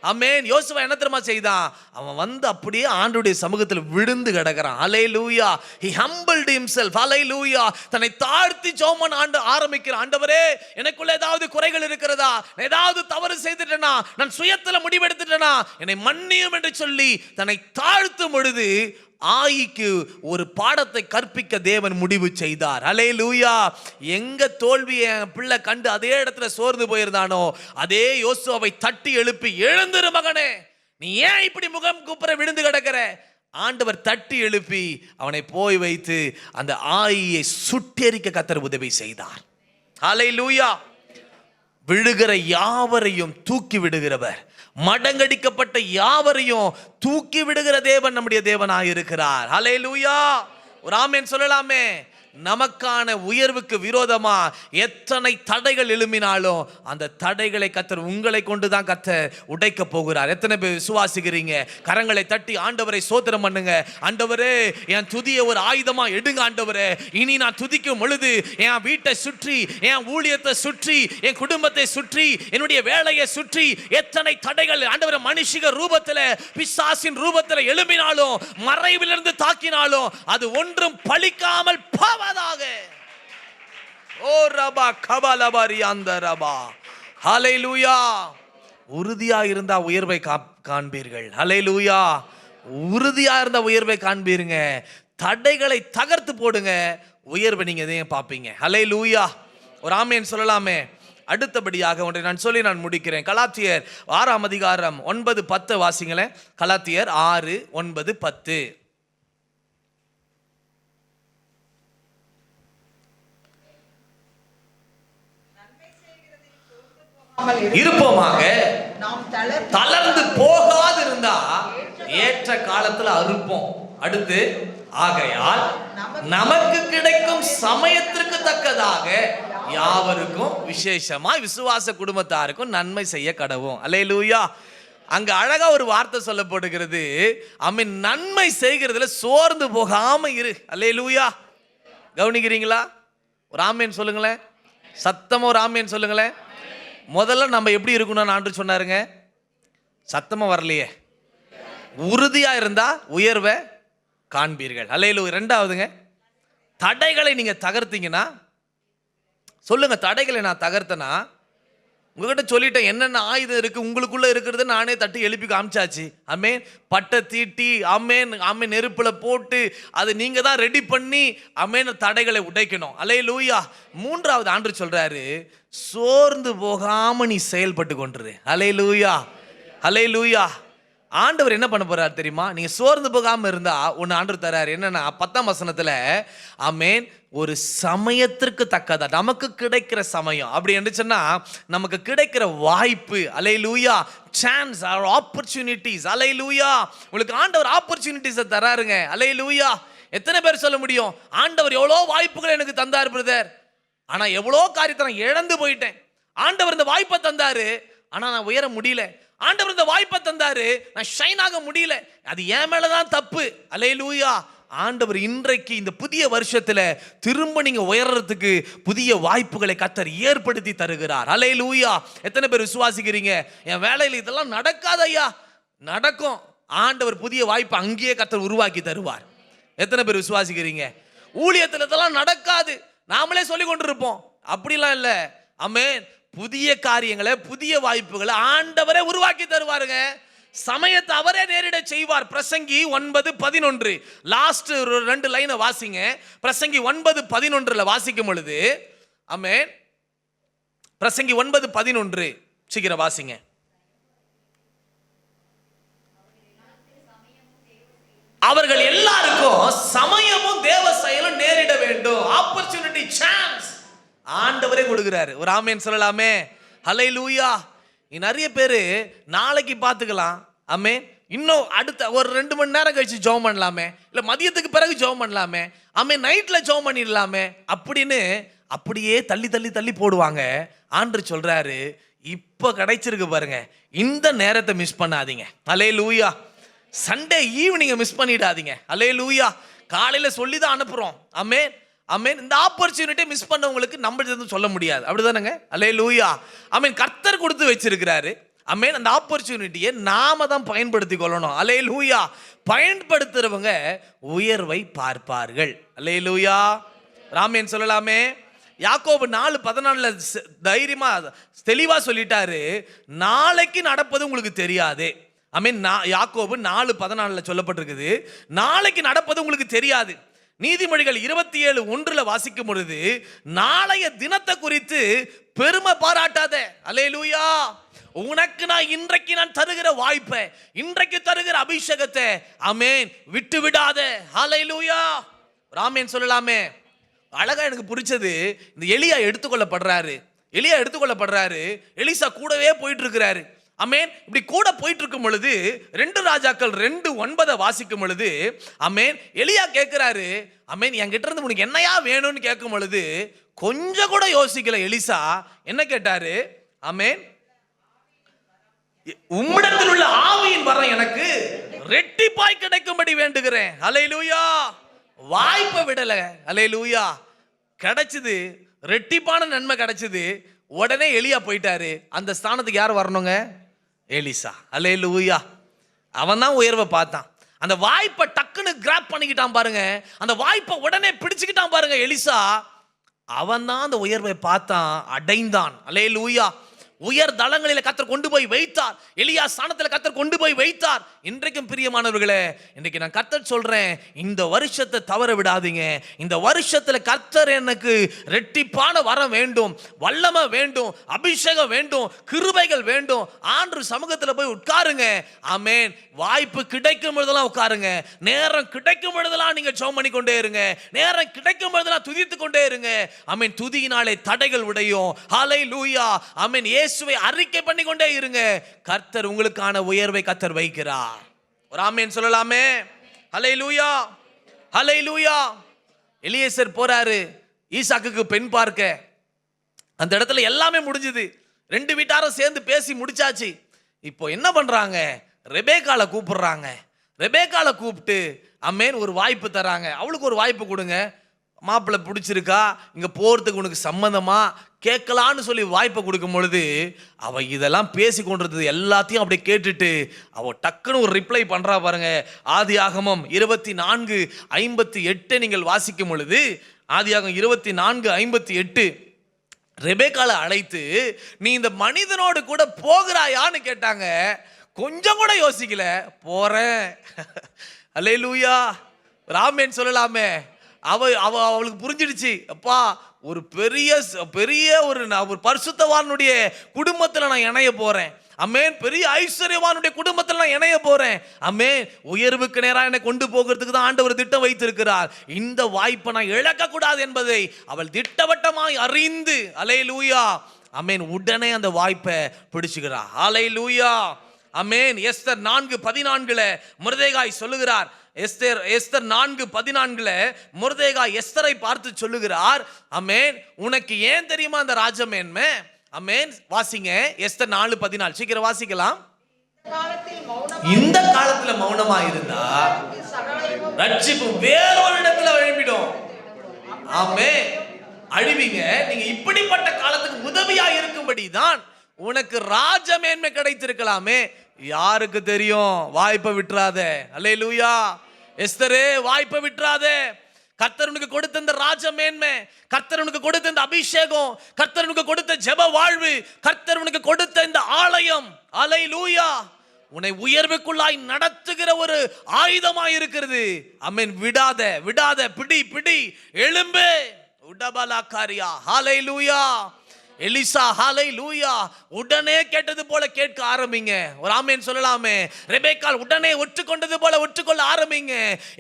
ஆமென். யோசுவா என்ன தெரியுமா செய்தான்? அவன் வந்து அப்படியே ஆண்டவருடைய சமூகத்தில் விழுந்து கிடக்கிறான். ஹல்லேலூயா. he humbled himself. ஹல்லேலூயா. தன்னை தாழ்த்தி ஜெபம் பண்ண ஆரம்பிக்கிறான். ஆண்டவரே, எனக்குள்ள ஏதாவது குறைகள் இருக்கிறதா, ஏதாவது தவறு செய்துட்டேனா, நான் சுயத்துல முடிவெடுத்துட்டேனா, என்னை மன்னியும் என்று சொல்லி தன்னை தாழ்த்தும் பொழுது ஆயிக்கு ஒரு பாடத்தை கற்பிக்க தேவன் முடிவு செய்தார். அல்லேலூயா. எங்க தோல்வியை பிள்ளை கண்டு அதே இடத்துல சோர்ந்து போயிருந்தானோ அதே யோசுவாவை தட்டி எழுப்பி, எழுந்திரு மகனே, நீ ஏன் இப்படி முகம் குப்புற விழுந்து கிடக்கிற? ஆண்டவர் தட்டி எழுப்பி அவனை போய் வைத்து அந்த ஆயியை சுட்டெரிக்க கர்த்தர் உதவி செய்தார். அல்லேலூயா. விழுகிற யாவரையும் தூக்கி விடுகிறவர், மடங்கடிக்கப்பட்ட யாவரையும் தூக்கி விடுகிற தேவன் நம்முடைய தேவனாய் இருக்கிறார். ஹல்லேலூயா. ஒரு ஆமென் சொல்லலாமே. நமக்கான உயர்வுக்கு விரோதமா எத்தனை தடைகள் எழும்பினாலும் அந்த தடைகளை கர்த்தர் உங்களை கொண்டுதான் கர்த்தர் உடைக்க போகிறார். எத்தனை பேர் விசுவாசிக்கிறீங்க? கரங்களை தட்டி ஆண்டவரை ஸ்தோத்திரம் பண்ணுங்க. ஆண்டவரே, என் துதியை ஒரு ஆயுதமா எடுங்க. ஆண்டவரே, இனி நான் துதிக்கும் பொழுது என் வீட்டை சுற்றி, என் ஊழியத்தை சுற்றி, என் குடும்பத்தை சுற்றி, என்னுடைய வேலையை சுற்றி எத்தனை தடைகள் ஆண்டவரே மனுஷிக ரூபத்தில், பிசாசின் ரூபத்தில் எழும்பினாலும், மறைவிலிருந்து தாக்கினாலும் அது ஒன்றும் பலிக்காமல் போவதாக. ஓ ரபா கபலபரி அந்த ரபா. ஹல்லேலூயா. உறுதியா இருந்தா உயர்வை காண்பீர்கள். ஹல்லேலூயா. உறுதியா இருந்தா உயர்வை காண்பீருங்க. தடைகளை தகர்த்து போடுங்க, உயர்வை நீங்க எதையும் பார்ப்பீங்க. ஹல்லேலூயா. ஒரு ஆமேன் சொல்லலாமே. அடுத்தபடியாக ஒன்றை நான் சொல்லி நான் முடிக்கிறேன். கலாத்தியர் 6ஆம் அதிகாரம் 9-10 வாசிங்களேன். கலாத்தியர் 6:9-10. இருப்போமாக, தளர்ந்து போகாது இருந்தா ஏற்ற காலத்துல அறுப்போம். அடுத்து, ஆகையால் நமக்கு கிடைக்கும் சமயத்திற்கு தக்கதாக யாவருக்கும் விசேஷமாய் விசுவாச குடும்பத்தாருக்கும் நன்மை செய்ய கடவோம். அல்லேலூயா. அங்க அழகா ஒரு வார்த்தை சொல்லப்படுகிறது. ஆமென். நன்மை செய்கிறதுல சோர்ந்து போகாம இரு. அல்லேலூயா. கவனிக்கிறீங்களா? ஒரு ஆமேன் சொல்லுங்களேன். சத்தமா ஒரு ஆமேன் சொல்லுங்களேன். முதல்ல நம்ம எப்படி இருக்கணும்னு ஆண்டு சொன்னாருங்க. சத்தமா வரலையே. உறுதியா இருந்தா உயர்வை காண்பீர்கள். அல்லேலூயா. ரெண்டாவதுங்க, தடைகளை நீங்க தகர்த்தீங்கன்னா சொல்லுங்க. தடைகளை நான் தகர்த்தனா, உங்ககிட்ட சொல்லிட்டேன் என்னென்ன ஆயுதம் இருக்கு உங்களுக்குள்ள இருக்கிறது நானே தட்டி எழுப்பி காமிச்சாச்சு. ஆமென். பட்டை தீட்டி ஆமென் ஆமென் நெருப்புல போட்டு அதை நீங்க தான் ரெடி பண்ணி ஆமென் தடைகளை உடைக்கணும். அல்லேலூயா. மூன்றாவது ஆண்டு சொல்றாரு, சோர்ந்து போகாம நீ செயல்பட்டு கொண்டிரு. அல்லேலூயா. அல்லேலூயா. ஆண்டவர் என்ன பண்ண போறாரு தெரியுமா? நீங்க சோர்ந்து போகாம இருந்தா ஒன்னு ஆண்டவர் தராரு. என்னன்னா 10ஆம் வசனத்துல ஆமென், ஒரு சமயத்திற்கு தக்கதா நமக்கு கிடைக்கிற சமயம் அப்படி என்று சொன்னா நமக்கு கிடைக்கிற வாய்ப்பு. அல்லேலூயா. Chance or opportunities. அல்லேலூயா. உங்களுக்கு ஆண்டவர் ஆப்பர்ச்சுனிட்டிஸை தராருங்க. அல்லேலூயா. எத்தனை பேர் சொல்ல முடியும், ஆண்டவர் எவ்வளோ வாய்ப்புகள் எனக்கு தந்தார் பிரதர், ஆனா எவ்வளோ காரியத்தை நான் இழந்து போயிட்டேன். ஆண்டவர் இந்த வாய்ப்பை தந்தாரு, ஆனா நான் உயர முடியல. ஆண்டவர் இந்த வாய்ப்பை தந்தாரு, நான் ஷைன் ஆக முடியல. அது என் மேலதான் தப்பு. அல்லேலூயா. ஆண்டவர் இன்றைக்கு இந்த புதிய வருஷத்துல திரும்ப நீங்க உயர்றதுக்கு புதிய வாய்ப்புகளை கர்த்தர் ஏற்படுத்தி தருகிறார். அல்லேலூயா. எத்தனை பேர் விசுவாசிக்கிறீங்க, என் வேலையில் இதெல்லாம் நடக்காத ஐயா? நடக்கும். ஆண்டவர் புதிய வாய்ப்பை அங்கேயே கர்த்தர் உருவாக்கி தருவார். எத்தனை பேர் விசுவாசிக்கிறீங்க? ஊழியத்தில் இதெல்லாம் நடக்காது, நாமளே சொல்லி கொண்டிருப்போம். அப்படிலாம் இல்லை. ஆமென். புதிய காரியங்களை புதிய வாய்ப்புகளை ஆண்டவரே உருவாக்கி தருவாருங்க. சமயத்தை அவரே நேரிட செய்வார். பிரசங்கி 9:11 லாஸ்ட் 2 லைனை வாசிங்க. பிரசங்கி 9:11 வாசிக்கும் பொழுது ஆமென். பிரசங்கி 9:11 சீக்கிரம் வாசிங்க. அவர்கள் எல்லாருக்கும் சமயமும் தேவ செயலும் நேரிட வேண்டும். ஆப்பர்ச்சுனிட்டி, சான்ஸ் ஆண்டவரே கொடுக்கிறாரு. ஒரு ஆமேன் சொல்லலாமே. ஹல்லேலூயா. நிறைய பேர் நாளைக்கு பார்த்துக்கலாம், ஆமென், இன்னும் அடுத்த ஒரு 2 மணி நேரம் கழிச்சு ஜெபம் பண்ணலாமே, இல்லை மதியத்துக்கு பிறகு ஜெபம் பண்ணலாமே, ஆமென், நைட்டில் ஜெபம் பண்ணிடலாமே அப்படின்னு அப்படியே தள்ளி தள்ளி தள்ளி போடுவாங்க. ஆண்டவர் சொல்றாரு, இப்போ கிடைச்சிருக்கு பாருங்க, இந்த நேரத்தை மிஸ் பண்ணாதீங்க. அல்லேலூயா. சண்டே ஈவினிங்கை மிஸ் பண்ணிடாதீங்க. அல்லேலூயா. காலையில் சொல்லி தான் அனுப்புகிறோம். ஆமென் ஆமென். இந்த ஆப்பர்ச்சுனிட்டி மிஸ் பண்ணவங்களுக்கு நம்ம சொல்ல முடியாது. அப்படிதானங்க? அல்லேலூயா. ஆமென். கர்த்தர் கொடுத்து வச்சிருக்கிறாரு. ஆமென். அந்த ஆப்பர்ச்சுனிட்டியை நாம தான் பயன்படுத்தி கொள்ளணும். அல்லேலூயா. பயன்படுத்துறவங்க உயர்வை பார்ப்பார்கள். அல்லேலூயா. ராமேன் சொல்லலாமே. யாக்கோபு 4:14 தைரியமா தெளிவா சொல்லிட்டாரு, நாளைக்கு நடப்பது உங்களுக்கு தெரியாது. ஆமென். யாக்கோபு 4:14 சொல்லப்பட்டிருக்குது, நாளைக்கு நடப்பது உங்களுக்கு தெரியாது. நீதிமொழிகள் 27:1 வாசிக்கும் பொழுது, நாளைய தினத்தை குறித்து பெருமை பாராட்டாத. அல்லேலூயா. உனக்கு நான் இன்றைக்கு நான் தருகிற வாய்ப்பை, இன்றைக்கு தருகிற அபிஷேகத்தை ஆமென் விட்டு விடாத. அல்லேலூயா. ராமேன் சொல்லலாமே. அழகா எனக்கு பிடிச்சது, இந்த எலியா எடுத்துக்கொள்ளப்படுறாரு. எலியா எடுத்துக்கொள்ளப்படுறாரு, எலிசா கூடவே போயிட்டு இருக்கிறாரு. ஆமென். இப்படி கூட போயிட்டு இருக்கும் பொழுது 2 ராஜாக்கள் 2:9 வாசிக்கும் பொழுது ஆமென், எலியா கேட்கிறாரு, ஆமென், என்கிட்ட இருந்து உனக்கு என்னையா வேணும்னு கேட்கும் பொழுது கொஞ்சம் கூட யோசிக்கல எலிசா. என்ன கேட்டாரு? ஆமென், உம்மிடத்தில் உள்ள ஆவியின் வரம் எனக்கு ரெட்டிப்பாய் கிடைக்கும்படி வேண்டுகிறேன். அல்லேலூயா. வாய்ப்பை விடல. அல்லேலூயா. கிடைச்சது, ரெட்டிப்பான நன்மை கிடைச்சது. உடனே எலியா போயிட்டாரு. அந்த ஸ்தானத்துக்கு யார் வரணுங்க? எலிசா. அல்லேலூயா. அவன் தான் உயர்வை பார்த்தான். அந்த வாய்ப்பை டக்குன்னு கிராப் பண்ணிக்கிட்டான் பாருங்க. அந்த வாய்ப்பை உடனே பிடிச்சுக்கிட்டான் பாருங்க எலிசா. அவன் தான் அந்த உயர்வை பார்த்தான், அடைந்தான். அல்லேலூயா. உயர் தளங்களில் கர்த்தர் கொண்டு போய் வைத்தார். எலியா ஸ்தானத்தில் கர்த்தர் கொண்டு போய் வைத்தார். இன்றைக்கும் பிரியமானவர்களே, இன்றைக்கு நான் கர்த்தர் சொல்றேன், இந்த வருஷத்தை தவற விடாதீங்க. இந்த வருஷத்துல கர்த்தர் எனக்கு ரெட்டிப்பான வரம் வேண்டும், வல்லமை வேண்டும், அபிஷேகம் வேண்டும், கிருபைகள் வேண்டும். ஆண்டு சமூகத்தில் போய் உட்காருங்க. ஆமென். வாய்ப்பு கிடைக்கும் பொழுதெல்லாம் உட்காருங்க. நேரம் கிடைக்கும் பொழுதெல்லாம் நீங்க ஜெபம் பண்ணி கொண்டே இருங்க. நேரம் கிடைக்கும் பொழுதெல்லாம் துதித்து கொண்டே இருங்க. ஆமென். துதியினாலே தடைகள் உடையும். ஹல்லேலூயா. ஆமென். இயேசுவை அறிக்கை பண்ணி கொண்டே இருங்க. கர்த்தர் உங்களுக்கான உயர்வை கர்த்தர் வைக்கிறார். ஒரு ஆமென் சொல்லலாமே. ஹல்லேலூயா, ஹல்லேலூயா. எலியேசர் போறாரு ஈசாக்குக்கு பெண் பார்க்க. அந்த இடத்துல எல்லாமே முடிஞ்சது. 2 வீட்டாரும் சேர்ந்து பேசி முடிச்சாச்சு. இப்போ என்ன பண்றாங்க? ரெபேக்கால கூப்பிடுறாங்க. ரெபேக்கால கூப்பிட்டு ஆமென் ஒரு வாய்ப்பு தராங்க. அவளுக்கு ஒரு வாய்ப்பு கொடுங்க, மாப்பிள்ளை பிடிச்சிருக்கா, இங்க போறதுக்கு உனக்கு சம்மந்தமா கேட்கலான்னு சொல்லி வாய்ப்பை கொடுக்கும் பொழுது அவ இதெல்லாம் பேசி கொண்டிருந்தது எல்லாத்தையும் அப்படியே கேட்டுட்டு அவ டக்குன்னு ஒரு ரிப்ளை பண்றா பாருங்க. ஆதியாகமம் 24:58 நீங்கள் வாசிக்கும் பொழுது, ஆதியாகமம் 24:58 ரெபேக்கால அழைத்து, நீ இந்த மனிதனோடு கூட போகிறாயான்னு கேட்டாங்க. கொஞ்சம் கூட யோசிக்கல, போறேன். அல்லேலூயா. ராமேன் சொல்லலாமே. அவளுக்கு புரிஞ்சிடுச்சு, அப்பா ஒரு பெரிய ஒரு பரிசுத்தவானுடைய குடும்பத்துல நான் இணைய போறேன். அமேன். பெரிய ஐஸ்வர்யவானுடைய குடும்பத்தில் நான் இணைய போறேன். அமேன். உயர்வுக்கு நேரா என்னை கொண்டு போகிறதுக்கு தான் ஆண்டவர் திட்டம் வைத்திருக்கிறார். இந்த வாய்ப்பை நான் இழக்க கூடாது என்பதை அவள் திட்டவட்டமாய் அறிந்து, அல்லேலூயா, அமேன், உடனே அந்த வாய்ப்பை பிடிச்சுக்கிறார். அல்லேலூயா, அமேன். எஸ்தர் 4:14 மொர்தெகாய் சொல்லுகிறார். எஸ்தர் 4:14 மொர்தெகாய் எஸ்தரை பார்த்து சொல்லுகிறார், அமேன், உனக்கு ஏன் தெரியுமா அந்த ராஜமேன்மை? அமேன். வாசிங்க எஸ்தர் 4:14. சீக்கிரம் வாசிக்கலாம். இந்த காலத்துல மௌனமா இருந்தா ரட்சிப்பு வேறொரு இடத்துல எழும்பிடும். ஆமென். அழிவீங்க. நீங்க இப்படிப்பட்ட காலத்துக்கு உதவியா இருக்கும்படி தான் உனக்கு ராஜமேன்மை கிடைத்திருக்கலாமே. யாருக்கு தெரியும்? வாய்ப்பை விட்டுறாதே. அல்லேலூயா. எஸ்தரே, வாய்ப்பை விட்டுறாதே. கர்த்தர் உனக்கு கொடுத்த இந்த ராஜமேன்மை, கர்த்தர் உனக்கு கொடுத்த இந்த அபிஷேகம், கர்த்தர் உனக்கு கொடுத்த ஜெப வாழ்வு, கர்த்தர் உனக்கு கொடுத்த இந்த ஆலயம், அல்லேலூயா, உன்னை உயர்வுக்குள்ளாய் நடத்துகிற ஒரு ஆயுதமாய் இருக்கிறது. ஆமென். விடாத, விடாத, பிடி, எழும்பு. உடபலாக்காரியா. ஹல்லேலூயா. எலிசா, ஹல்லேலூயா, உடனே கேட்டது போல கேட்க ஆரம்பிங்க. ஒரு ஆமென் சொல்லலாமே. ரெபேக்காள் உடனே ஒற்றுக்கொண்டது போல ஒற்றுக்கொள்ள ஆரம்பிங்க.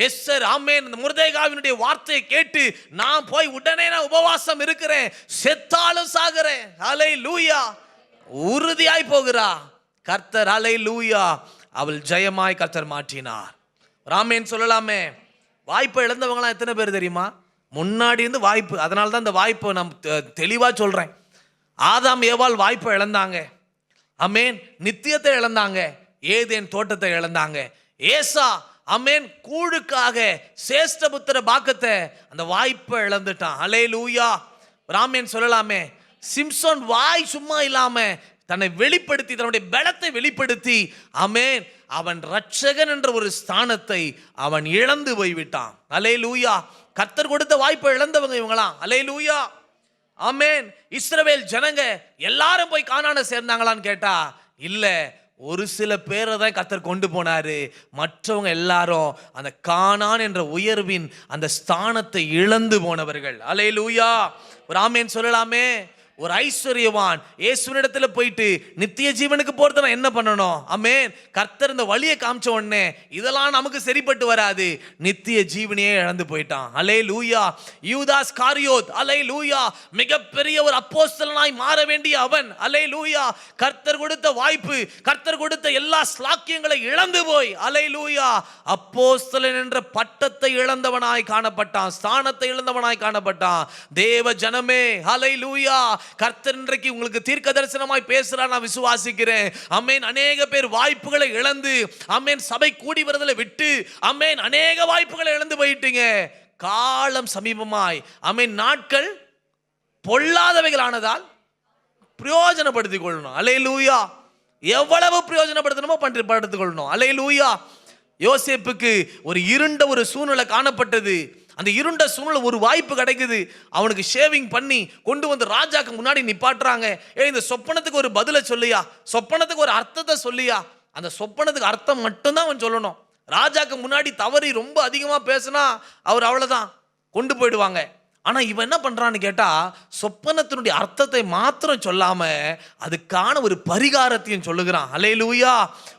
எஸ்தர், ஆமென், மொர்தெகாயினுடைய வார்த்தையை கேட்டு நான் போய் உடனே நான் உபவாசம் இருக்கிறேன், செத்தாலும் சாகிறேன். ஹல்லேலூயா. உறுதியாய் போகிறா. கர்த்தர், ஹல்லேலூயா, அவள் ஜெயமாய் கர்த்தர் மாற்றினார். ஆமென் சொல்லலாமே. வாய்ப்பை இழந்தவங்களாம் எத்தனை பேர் தெரியுமா? முன்னாடி இருந்து வாய்ப்பு. அதனால தான் இந்த வாய்ப்பை நான் தெளிவா சொல்றேன். ஆதாம் ஏவாள் வாய்ப்பை இழந்தாங்க. அமேன். நித்தியத்தை இழந்தாங்க. ஏதேன் தோட்டத்தை இழந்தாங்க. ஏசா, அமேன், கூழுக்காக சேஷ்டபுத்திர பாக்கத்தை, அந்த வாய்ப்பை இழந்துட்டான். அல்லேலூயா. ராமேன் சொல்லலாமே. சிம்சோன் வாய் சும்மா இல்லாம தன்னை வெளிப்படுத்தி, தன்னுடைய பலத்தை வெளிப்படுத்தி, அமேன், அவன் ரட்சகன் என்ற ஒரு ஸ்தானத்தை அவன் இழந்து போய்விட்டான். அல்லேலூயா. கர்த்தர் கொடுத்த வாய்ப்பை இழந்தவங்க இவங்களாம். அல்லேலூயா. ஆமென். இஸ்ரவேல் ஜனங்க எல்லாரும் போய் கானானை சேர்ந்தாங்களான்னு கேட்டா இல்ல, ஒரு சில பேரை தான் கர்த்தர் கொண்டு போனாரு. மற்றவங்க எல்லாரும் அந்த கானான் என்ற உயர்வின் அந்த ஸ்தானத்தை இழந்து போனவர்கள். அல்லேலூயா. ஒரு ஆமென் சொல்லலாமே. ஒரு ஐஸ்வர்யவான் இயேசுவினிடத்துல போயிட்டு நித்திய ஜீவனுக்கு போறது நான் என்ன பண்ணணும்? ஆமென். கர்த்தர் இந்த வழியை காமிச்ச உடனே இதெல்லாம் நமக்கு சரிப்பட்டு வராது, நித்திய ஜீவனையே இழந்து போயிட்டான். அல்லேலூயா. யூதாஸ் காரியோத், அல்லேலூயா, மிகப்பெரிய ஒரு அப்போஸ்தலனாய் மாற வேண்டிய அவன், அல்லேலூயா, கர்த்தர் கொடுத்த வாய்ப்பு, கர்த்தர் கொடுத்த எல்லா ஸ்லாக்கியங்களை இழந்து போய், அல்லேலூயா, அப்போஸ்தலன் என்ற பட்டத்தை இழந்தவனாய் காணப்பட்டான், ஸ்தானத்தை இழந்தவனாய் காணப்பட்டான். தேவ ஜனமே, அல்லேலூயா, கர்த்தர் இன்றைக்கு உங்களுக்கு தீர்க்க தரிசனமாய் பேசுறார், நான் விசுவாசிக்கிறேன். ஆமென். அநேக பேர் வாய்ப்புகளை இழந்து, ஆமென், சபை கூடி வருதலை விட்டு, ஆமென், அநேக வாய்ப்புகளை இழந்து போயிட்டீங்க. காலம் சமீபமாய், ஆமென், நாட்கள் பொல்லாதவைகள் ஆனதால் பிரயோஜனப்படுத்திக் கொள்ளணும். அல்லேலூயா. எவ்வளவு பிரயோஜனப்படுத்தணுமோ படுத்திக் கொள்ளணும். அல்லேலூயா. யோசேப்புக்கு ஒரு இருண்ட ஒரு சூழ்நிலை காணப்பட்டது. அந்த இருண்ட சூழ்நிலை ஒரு வாய்ப்பு கிடைக்குது. அவனுக்கு ஷேவிங் பண்ணி கொண்டு வந்து ராஜாக்கு முன்னாடி நிப்பாட்டுறாங்க. இந்த சொப்பனத்துக்கு ஒரு பதிலை சொல்லியா, சொப்பனத்துக்கு ஒரு அர்த்தத்தை சொல்லியா. அந்த சொப்பனத்துக்கு அர்த்தம் மட்டும்தான் அவன் சொல்லணும். ராஜாக்கு முன்னாடி தவறி ரொம்ப அதிகமா பேசினா அவர் அவ்வளவுதான், கொண்டு போயிடுவாங்க. ஆனா இவன் என்ன பண்றான்னு கேட்டா, சொப்பனத்தினுடைய அர்த்தத்தை மாத்திரம் சொல்லாம அதுக்கான ஒரு பரிகாரத்தையும் சொல்லுகிறான். அல்லேலூயா.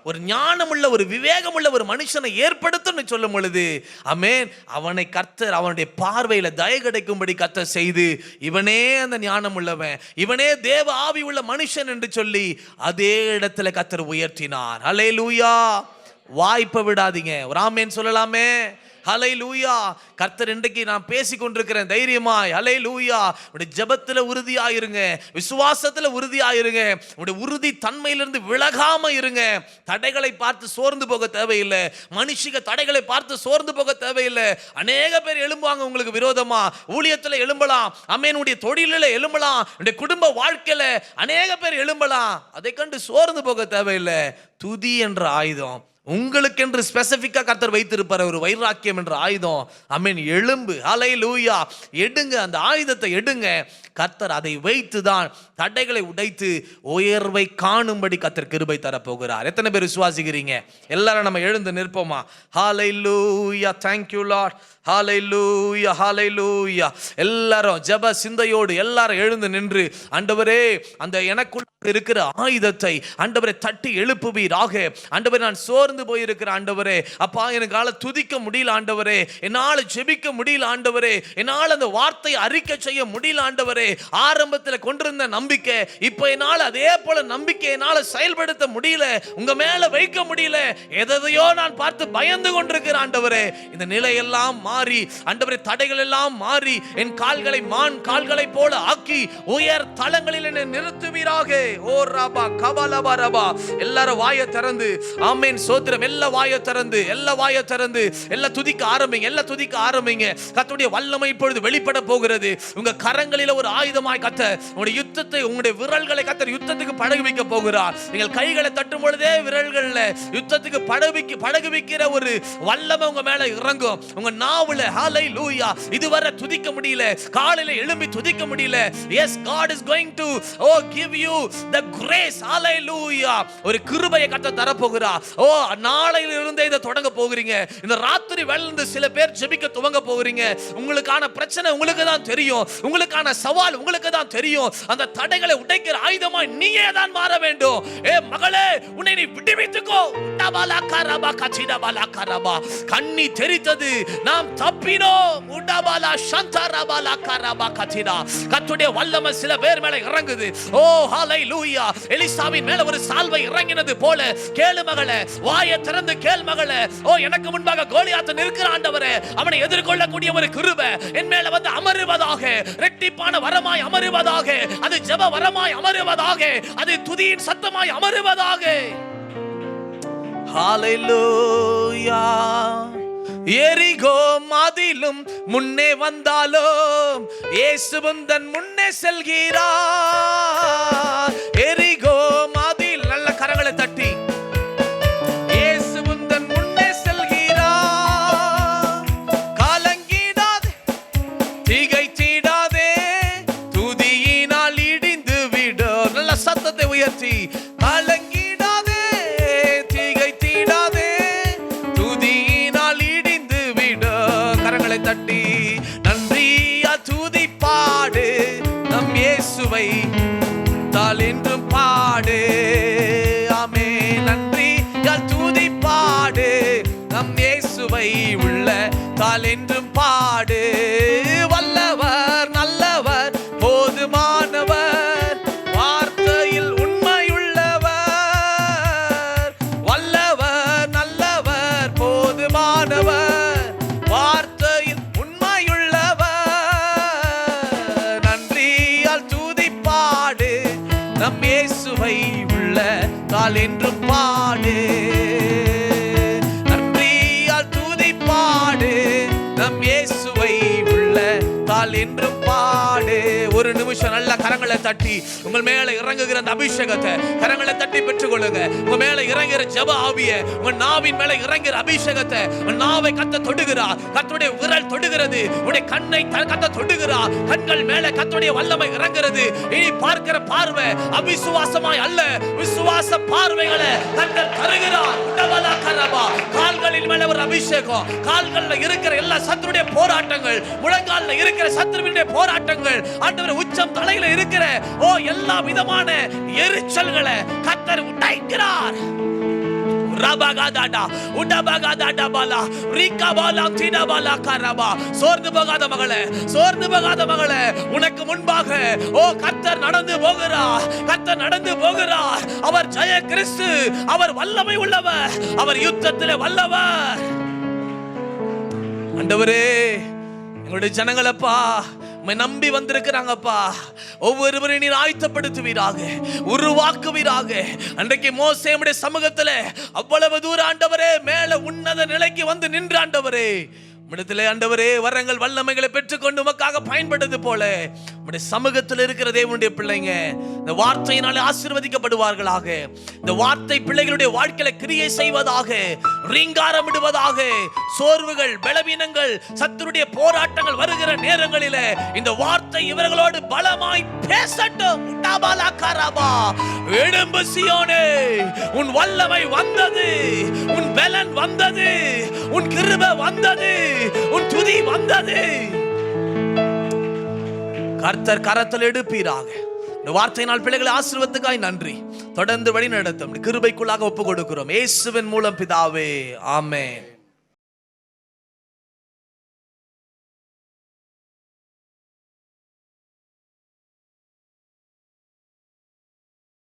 ஒரு ஞானமுள்ள ஒரு விவேகமுள்ள ஒரு மனுஷனை ஏற்படுத்தும்னு சொல்லும் பொழுது ஆமென், அவனை கர்த்தர் அவனுடைய பார்வையில தயை கிடைக்கும்படி கர்த்தர் செய்து, இவனே அந்த ஞானம் உள்ளவன், இவனே தேவ ஆவி உள்ள மனுஷன் என்று சொல்லி அதே இடத்துல கர்த்தர் உயர்த்தினார். அல்லேலூயா. வாய்ப்பை விடாதீங்க. ஒரு ஆமென் சொல்லலாமே. ஹல்லேலூயா. கர்த்தர் இன்றைக்கு நான் பேசி கொண்டிருக்கிறேன் தைரியமாய். ஹல்லேலூயா. உடைய ஜெபத்துல உறுதியாயிருங்க, விசுவாசத்துல உறுதியாயிருங்க, உடைய உறுதி தன்மையிலிருந்து விலகாம இருங்க. தடைகளை பார்த்து சோர்ந்து போக தேவையில்லை. மனுஷிக தடைகளை பார்த்து சோர்ந்து போக தேவையில்லை. அநேக பேர் எழும்புவாங்க உங்களுக்கு விரோதமா. ஊழியத்துல எழும்பலாம், அமேனுடைய தொழிலில் எழும்பலாம், உடைய குடும்ப வாழ்க்கையில அநேக பேர் எழும்பலாம். அதை கண்டு சோர்ந்து போக தேவையில்லை. துதி என்ற ஆயுதம் உங்களுக்கென்று ஸ்பெசிபிக்கா கர்த்தர் வைத்திருப்பார். ஒரு வைராக்கியம் என்ற ஆயுதம். ஆமென். எழும்பு. ஹல்லேலூயா. எடுங்க, அந்த ஆயுதத்தை எடுங்க. கர்த்தர் அதை வைத்துதான் தடைகளை உடைத்து உயர்வை காணும்படி கர்த்தர் கிருபை தரப்போகிறார். எத்தனை பேர் விசுவாசிக்கிறீங்க? எல்லாரும் நம்ம எழுந்து நிற்போமா? ஹல்லேலூயா. Thank you Lord. ஹல்லேலூயா. ஹல்லேலூயா. எல்லாரும் ஜெப சிந்தையோடு எல்லாரும் எழுந்து நின்று, ஆண்டவரே அந்த எனக்குள்ள இருக்கிற ஆயுதத்தை ஆண்டவரே தட்டி எழுப்புவீராக. ஆண்டவரே நான் சோர்ந்து போயிருக்கிற ஆண்டவரே, அப்பா என்னால துதிக்க முடியல ஆண்டவரே, என்னால ஜெபிக்க முடியல ஆண்டவரே, என்னால அந்த வார்த்தையை அறிக்கை செய்ய முடியல ஆண்டவரே. ஆரம்பத்தில் கொண்டிருந்த நம்பிக்கை இப்ப என்னால அதே போல நம்பிக்கை என்னால செயல்படுத்த முடியல, உங்க மேல வைக்க முடியல. எதையோ நான் பார்த்து பயந்து கொண்டிருக்கிற ஆண்டவரே, இந்த நிலையெல்லாம் மாறி ஆண்டவரே, தடைகள் எல்லாம் மாறி என் கால்களை மான் கால்களை போல ஆக்கி உயர் தளங்களில் என்னை நிறுத்துவீராக. ஓ ரபா கபலபா ரபா. எல்லாரும் வாயை திறந்து ஆமென் சோத்திரம். எல்லா வாயை திறந்து, எல்லா வாயை திறந்து எல்லா துதிக்க ஆரம்பிங்க, எல்லா துதிக்க ஆரம்பிங்க. கர்த்தருடைய வல்லமை இப்பொழுது வெளிப்பட போகிறது. உங்க கரங்களில ஒரு ஆயுதமாய் கர்த்தர் உங்களுடைய யுத்தத்தை, உங்களுடைய விரல்களை கர்த்தர் யுத்தத்துக்கு பழகுவிக்க போகிறார். நீங்கள் கைகளை தட்டும் பொழுதே விரல்கள்ல யுத்தத்துக்கு பழகுவிக்கிற ஒரு வல்லமை உங்க மேல இறங்கும். உங்க நாவுல ஹல்லேலூயா. இதுவரை துதிக்க முடியல, காலையில எழும்பி துதிக்க முடியல. Yes, God is going to give you the grace. Hallelujah. ஒரு கிருபையை கர்த்தர் தர போகிறார். நாளையில இருந்தே இத தொடங்க போகிறீங்க. இந்த ராத்திரி வேளையிலிருந்து சில பேர் ஜெபிக்க துவங்க போகிறீங்க. உங்களுக்கான பிரச்சனை உங்களுக்கு தான் தெரியும், உங்களுக்கான சவால் உங்களுக்கு தான் தெரியும். அந்த தடைகளை உடைக்கிற ஆயுதமாய் நீயே தான் மாற வேண்டும். மகளே, உன்னை நீ விடுவித்துக்கோ. டபாலா கரபா கச்சிடபாலா கரபா. கண்ணி தெரித்தது, நாம் தப்பினோம். உடபாலா சந்தரபாலா கரபா கச்சிடா. கர்த்தருடைய வல்லமை சில பேர் மேல இறங்குது. ஓ ஹல்லேலூயா. எலிசாவின் மேல ஒரு சால்வை இறங்கினது போல கேளு மகளே, வாயை திறந்து கேள் மகளே. எனக்கு முன்பாக கோலியாத் நிற்கிற ஆண்டவரே, அவனை எதிர்கொள்ளக்கூடிய ஒரு கிருபை என் மேல வந்து அமருவதாக. இரட்டிப்பான வரமாய் அமருவதாக. அது ஜெப வரமாய் அமருவதாக. அது துதியின் சத்தமாய் அமருவதாக. ஹல்லேலூயா. எரிகோ மதிலும் முன்னே வந்தாலும் இயேசுவும் தன் முன்னே செல்கிறார். எரிகோ மதில், நல்ல கரங்களை தட்டி, இயேசுவும் தன் முன்னே செல்கிறார். கலங்கிடாதே, திகைத்திடாதே, துதியினால் இடிந்து விடும். நல்ல சத்தத்தை உயர்த்தி, கலங்கிடாதே, திகைத்திடாதே, துதியினால் இடிந்து விடும். கரங்களை தட்டி நன்றியா துதி பாடு, நம் இயேசுவை என்றும் பாடு. ஆமே. நன்றியால் துதி பாடு, நம் இயேசுவை உள்ள தாள் என்றும் பாடு. வல்லவர், நல்லவர், போதுமானவர், வார்த்தையில் உண்மையுள்ளவர். வல்லவர், நல்லவர், போதுமானவர், வார்த்தையில் உண்மையுள்ளவர். நன்றியால் துதி பாடு, நம் இயேசுவை உள்ள தாள் என்றும் பாடு. நன்றியால் துதி பாடு, நம் இயேசுவை உள்ள துதித்தால் என்றும் பாடு. ஒரு நிமிஷம் நல்ல கரங்களை தட்டி உங்கள் மேல இறங்குகிற அந்த அபிஷேகத்தை கரங்களை தட்டி பெற்றுக்கொள்ளுங்க. உங்க மேல இறங்குகிற ஜெப ஆவியை, உங்க நாவின் மேல இறங்குகிற அபிஷேகத்தை, உங்க நாவை கத்த தொடுகிறார். கர்த்தருடைய விரல் தொடுகிறது. உடைய கண்ணை கத்த தொடுகிறார். கண்கள் மேல கர்த்தருடைய வல்லமை இறங்குகிறது. இனி பார்க்கிற பார்வை அவிசுவாசமாய் அல்ல, விசுவாச பார்வைகளை கர்த்தர் தருகிறார். கால்களின் மேல ஒரு அபிஷேகம். கால்கள்ல இருக்கிற எல்லா சத்துருடைய போராட்டங்கள், முழங்கால்ல இருக்கிற சத்துருவினுடைய போராட்டங்கள், ஆண்டவர் உச்சம் தலையில இருக்கிற எல்லா விதமான எரிச்சல்களை கர்த்தர் உடைக்கிறார். சோர்ந்து போகாத மகளே, சோர்ந்து போகாத மகளே, உனக்கு முன்பாக கர்த்தர் நடந்து போகிறார். கர்த்தர் நடந்து போகிறார். அவர் ஜெய கிறிஸ்து. அவர் வல்லமை உள்ளவர். அவர் யுத்தத்திலே வல்லவர். ஆண்டவரே, எங்களுடைய ஜனங்களப்பா நம்பி வந்திருக்கிறாங்கப்பா, ஒவ்வொருவரையும் நீர் ஆயத்தப்படுத்துவீராக, உருவாக்குவீராக. அன்றைக்கு மோசேயுடைய சமூகத்திலே அவ்வளவு தூரம் ஆண்டவரே மேல உன்னத நிலைக்கு வந்து நின்ற ஆண்டவரே, இடத்திலே ஆண்டவரே வரங்கள் வல்லமைகளை பெற்றுக்கொண்டு உமக்காக பயன்படுது போல உம்முடைய சமூகத்தில் இருக்கிற தேவனுடைய பிள்ளைங்க இந்த வார்த்தையினாலே ஆசீர்வதிக்கப்படுவார்களாக. இந்த வார்த்தை பிள்ளைகளுடைய வாழ்க்கையில கிரியை செய்வதாக, ரீங்காரமிடுவதாக. சோர்வுகள், பலவீனங்கள், சத்துருடைய போராட்டங்கள் வருகிற நேரங்களிலே இந்த வார்த்தை இவர்களோடு பலமாய் பேசட்டும். எழும்பு சீயோனே, உன் வல்லமை வந்தது, உன் பலன் வந்தது, உன் கிருபை வந்தது, உன் துதி வந்தது. கர்த்தர் கரத்தில் எடுப்பீராக. இந்த வார்த்தையினால் பிள்ளைகளை ஆசீர்வத்துக்காய் நன்றி. தொடர்ந்து வழி நடத்தும் கிருபைக்குள்ளாக ஒப்பு கொடுக்கிறோம். இயேசுவின் மூலம் பிதாவே, ஆமென்.